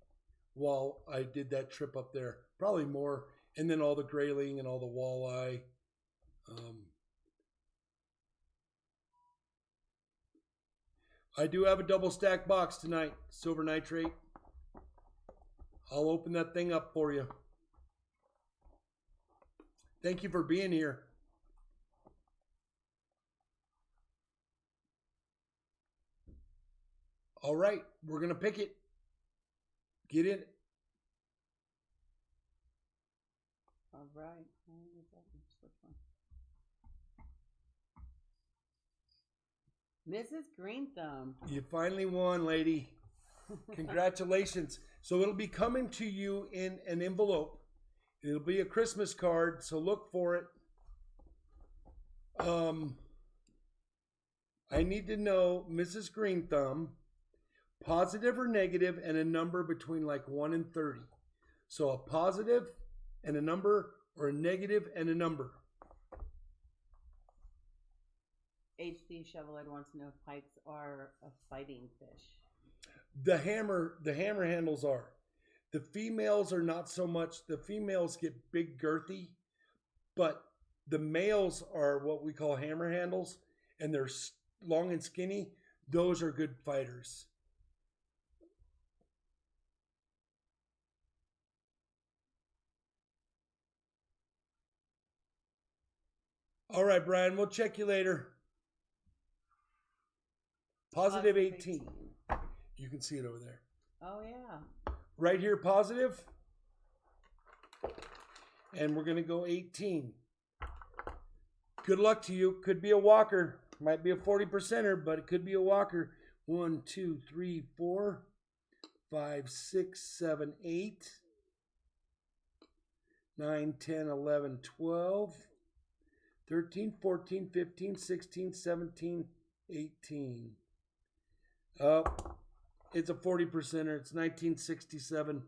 while I did that trip up there. Probably more. And then all the grayling and all the walleye. I do have a double stack box tonight, silver nitrate. I'll open that thing up for you. Thank you for being here. All right, we're going to pick it. Get in. All right. Mrs. Green Thumb. You finally won, lady. Congratulations. So it'll be coming to you in an envelope. It'll be a Christmas card, so look for it. I need to know, Mrs. Green Thumb, positive or negative, and a number between like 1 and 30. So a positive and a number, or a negative and a number. HD Shovelhead wants to know if pikes are a fighting fish. The hammer handles are. The females are not so much. The females get big girthy, but the males are what we call hammer handles, and they're long and skinny. Those are good fighters. All right, Brian, we'll check you later. Positive 18. You can see it over there. Oh, yeah. Right here, positive. And we're going to go 18. Good luck to you. Could be a walker. Might be a 40%er, but it could be a walker. 1, 2, 3, 4, 5, 6, 7, 8, 9, 10, 11, 12, 13, 14, 15, 16, 17, 18. It's a 40%er. It's 1967.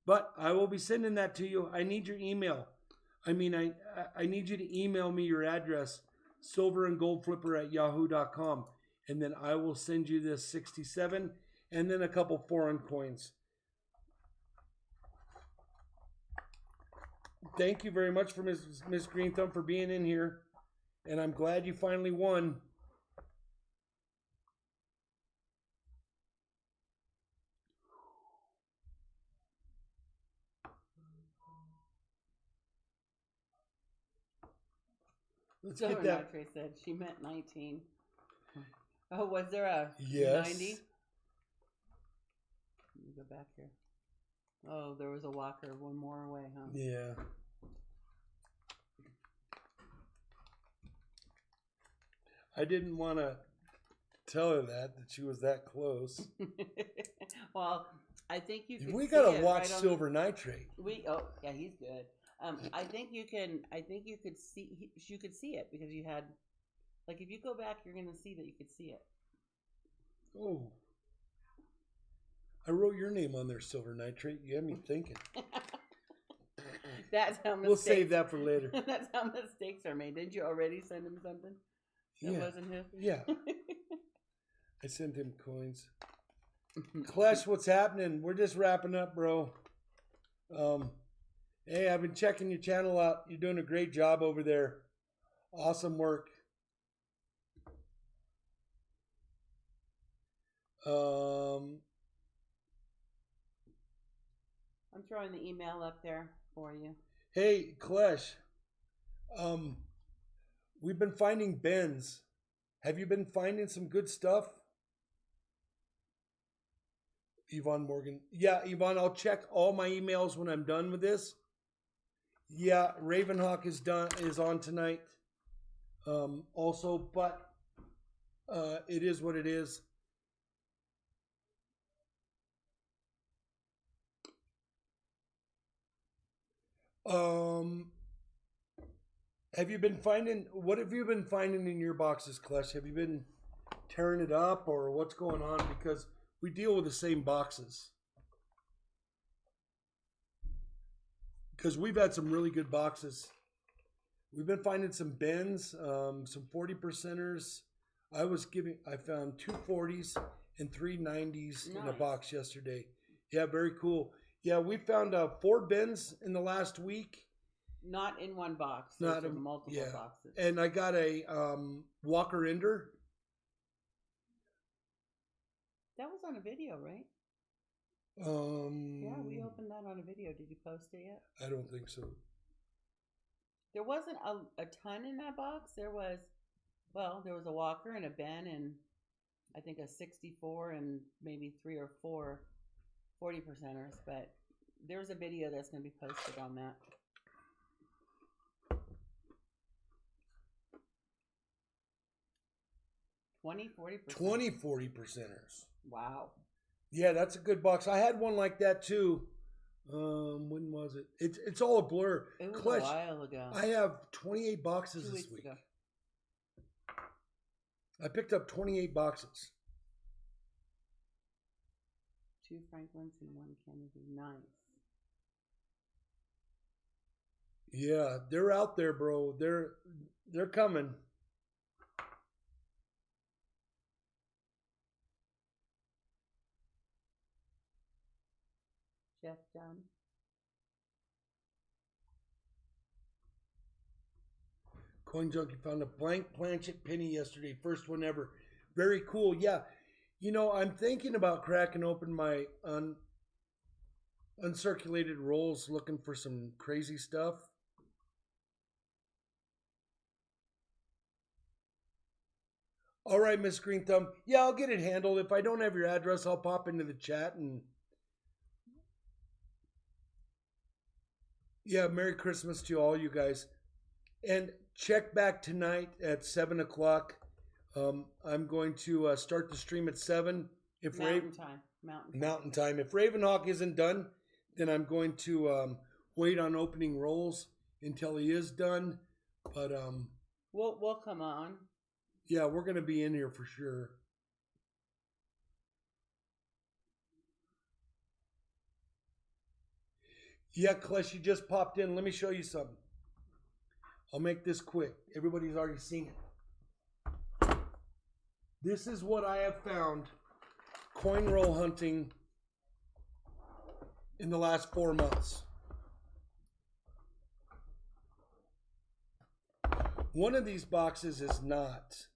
But I will be sending that to you. I need your email. I need you to email me your address, silverandgoldflipper@yahoo.com. And then I will send you this 67 and then a couple foreign coins. Thank you very much for Miss Green Thumb for being in here. And I'm glad you finally won. Let's Silver get that. Nitrate said she meant 19. Oh, was there a Yes. 90? Let me go back here. Oh, there was a walker one more away, huh? Yeah. I didn't want to tell her that she was that close. Well, I think you can. We see gotta it watch right on Silver Nitrate. Yeah, he's good. I think you could see. You could see it because you had, like, if you go back, you're gonna see that you could see it. Oh, I wrote your name on there, Silver Nitrate. You had me thinking. That's how mistakes. We'll save that for later. That's how mistakes are made. Didn't you already send him something? That wasn't him. Yeah. I sent him coins. Clash, what's happening? We're just wrapping up, bro. Hey, I've been checking your channel out. You're doing a great job over there. Awesome work. I'm throwing the email up there for you. Hey, Klesh. We've been finding bins. Have you been finding some good stuff? Yvonne Morgan. Yeah, Yvonne, I'll check all my emails when I'm done with this. Yeah, Ravenhawk is on tonight. Also, but it is what it is. Have you been finding, what have you been finding in your boxes, Klesh? Have you been tearing it up or what's going on? Because we deal with the same boxes. Because we've had some really good boxes. We've been finding some bins, some 40%ers. I found 2 40s and 3 90s in a box yesterday. Yeah, very cool. Yeah, we found 4 bins in the last week. Not in one box. Not in multiple boxes. And I got a Walker Ender. That was on a video, right? Yeah, we opened that on a video. Did you post it yet? I don't think so. There wasn't a ton in that box. There was a Walker and a Ben and I think a 64 and maybe 3 or 4 40%ers. But there's a video that's going to be posted on that. $20, 40%ers. Wow. Yeah, that's a good box. I had one like that too. When was it? It's all a blur. It was a while ago. I have 28 boxes this week. Ago. I picked up 28 boxes. 2 Franklins and 1 Kennedy. Nice. Yeah, they're out there, bro. They're coming. Jeff Dunn. Coin Junkie found a blank planchet penny yesterday. First one ever. Very cool. Yeah. You know, I'm thinking about cracking open my uncirculated rolls looking for some crazy stuff. All right, Miss Green Thumb. Yeah, I'll get it handled. If I don't have your address, I'll pop into the chat and... Yeah, Merry Christmas to all you guys. And check back tonight at 7 o'clock. I'm going to start the stream at 7. Mountain time. If Ravenhawk isn't done, then I'm going to wait on opening rolls until he is done. But we'll come on. Yeah, we're going to be in here for sure. Yeah, Klesh, you just popped in. Let me show you something. I'll make this quick. Everybody's already seen it. This is what I have found coin roll hunting in the last 4 months. One of these boxes is not.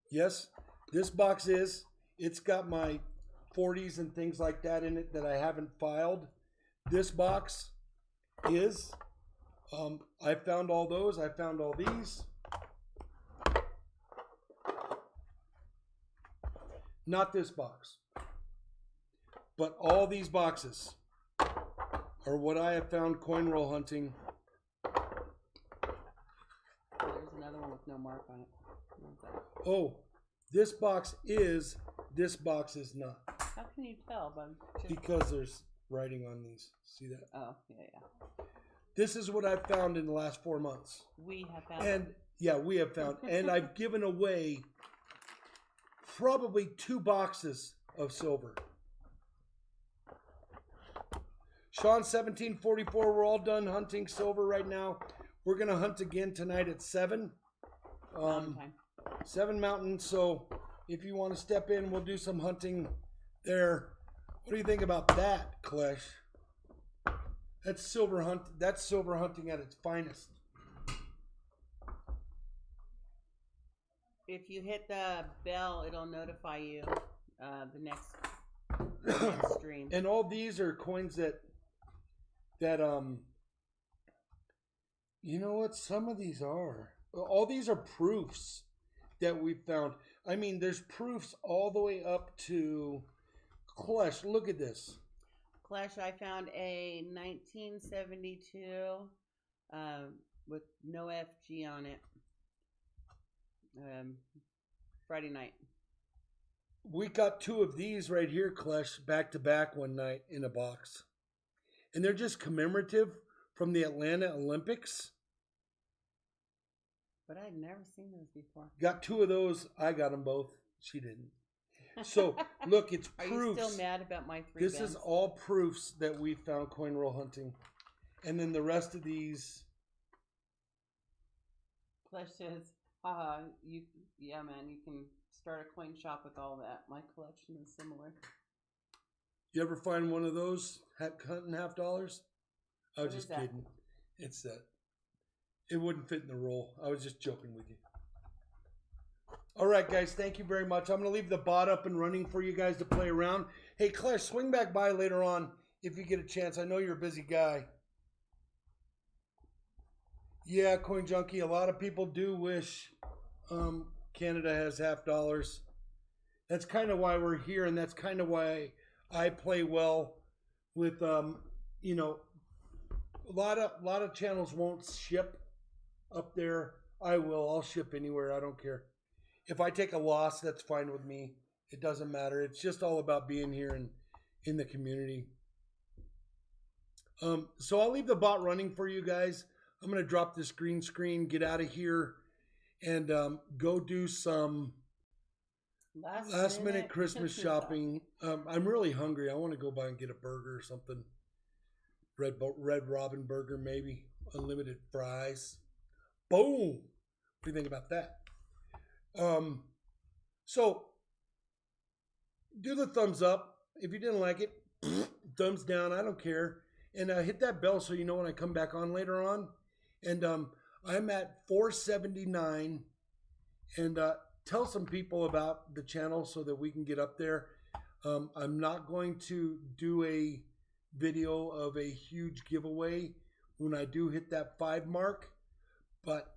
Yes, this box is. It's got my 40s and things like that in it that I haven't filed. This box is, I found all those. I found all these. Not this box. But all these boxes are what I have found coin roll hunting. There's another one with no mark on it. Oh, this box is not. How can you tell? Because there's writing on these. See that? Oh, yeah. This is what I've found in the last 4 months. We have found. And yeah, we have found. And I've given away probably 2 boxes of silver. Sean 1744, we're all done hunting silver right now. We're gonna hunt again tonight at 7. Mountain time. 7 Mountain. So if you want to step in, we'll do some hunting there. What do you think about that, Klesh? That's silver hunting at its finest. If you hit the bell, it'll notify you the next stream. And all these are coins that you know what? Some of these are. All these are proofs that we found. I mean, there's proofs all the way up to Clash. Look at this. Clash, I found a 1972 with no FG on it. Friday night. We got 2 of these right here, Clash, back to back one night in a box. And they're just commemorative from the Atlanta Olympics. But I'd never seen those before. Got 2 of those. I got them both. She didn't. So, look, it's Are proofs. you still mad about my 3 This bends? is all proofs that we found coin roll hunting. And then the rest of these. Clash says, haha, yeah, man, you can start a coin shop with all that. My collection is similar. You ever find one of those hunting $50? I was What just is that? kidding. It's that. It wouldn't fit in the roll. I was just joking with you. All right, guys. Thank you very much. I'm going to leave the bot up and running for you guys to play around. Hey, Clash, swing back by later on if you get a chance. I know you're a busy guy. Yeah, Coin Junkie. A lot of people do wish Canada has $50. That's kind of why we're here, and that's kind of why I play well with you know, a lot of channels won't ship up there. I will. I'll ship anywhere. I don't care. If I take a loss, that's fine with me. It doesn't matter. It's just all about being here and in the community. So I'll leave the bot running for you guys. I'm going to drop this green screen, get out of here, and go do some last minute Christmas shopping. I'm really hungry. I want to go by and get a burger or something. Red Robin burger, maybe. Unlimited fries. Boom! What do you think about that? So, do the thumbs up. If you didn't like it, thumbs down. I don't care. And hit that bell so you know when I come back on later on. And I'm at 479. And tell some people about the channel so that we can get up there. I'm not going to do a video of a huge giveaway when I do hit that 5 mark. But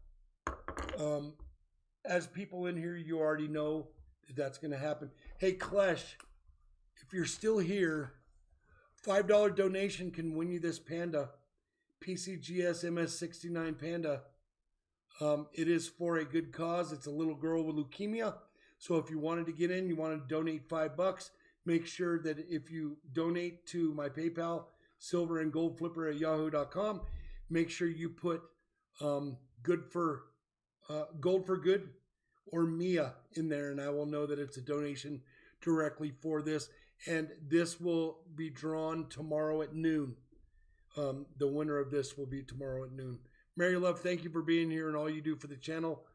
as people in here, you already know that that's going to happen. Hey, Clash, if you're still here, $5 donation can win you this Panda, PCGS MS69 Panda. It is for a good cause. It's a little girl with leukemia. So if you wanted to get in, you wanted to donate $5, make sure that if you donate to my PayPal, silver and gold flipper at yahoo.com, make sure you put gold for good or Mia in there, and I will know that it's a donation directly for this. And this will be drawn tomorrow at noon. The winner of this will be tomorrow at noon. Mary Love, thank you for being here and all you do for the channel.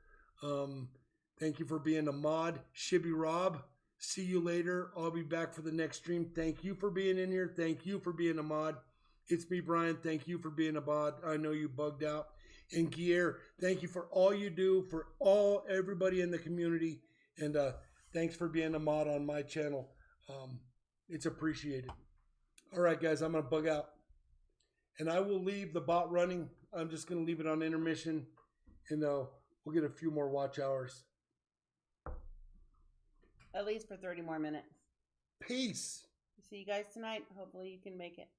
Thank you for being a mod. Shibby Rob, see you later. I'll be back for the next stream. Thank you for being in here. Thank you for being a mod. It's me, Brian. Thank you for being a mod. I know you bugged out. And Kier, thank you for all you do for everybody in the community. And thanks for being a mod on my channel. It's appreciated. All right, guys, I'm going to bug out. And I will leave the bot running. I'm just going to leave it on intermission. And we'll get a few more watch hours. At least for 30 more minutes. Peace. See you guys tonight. Hopefully you can make it.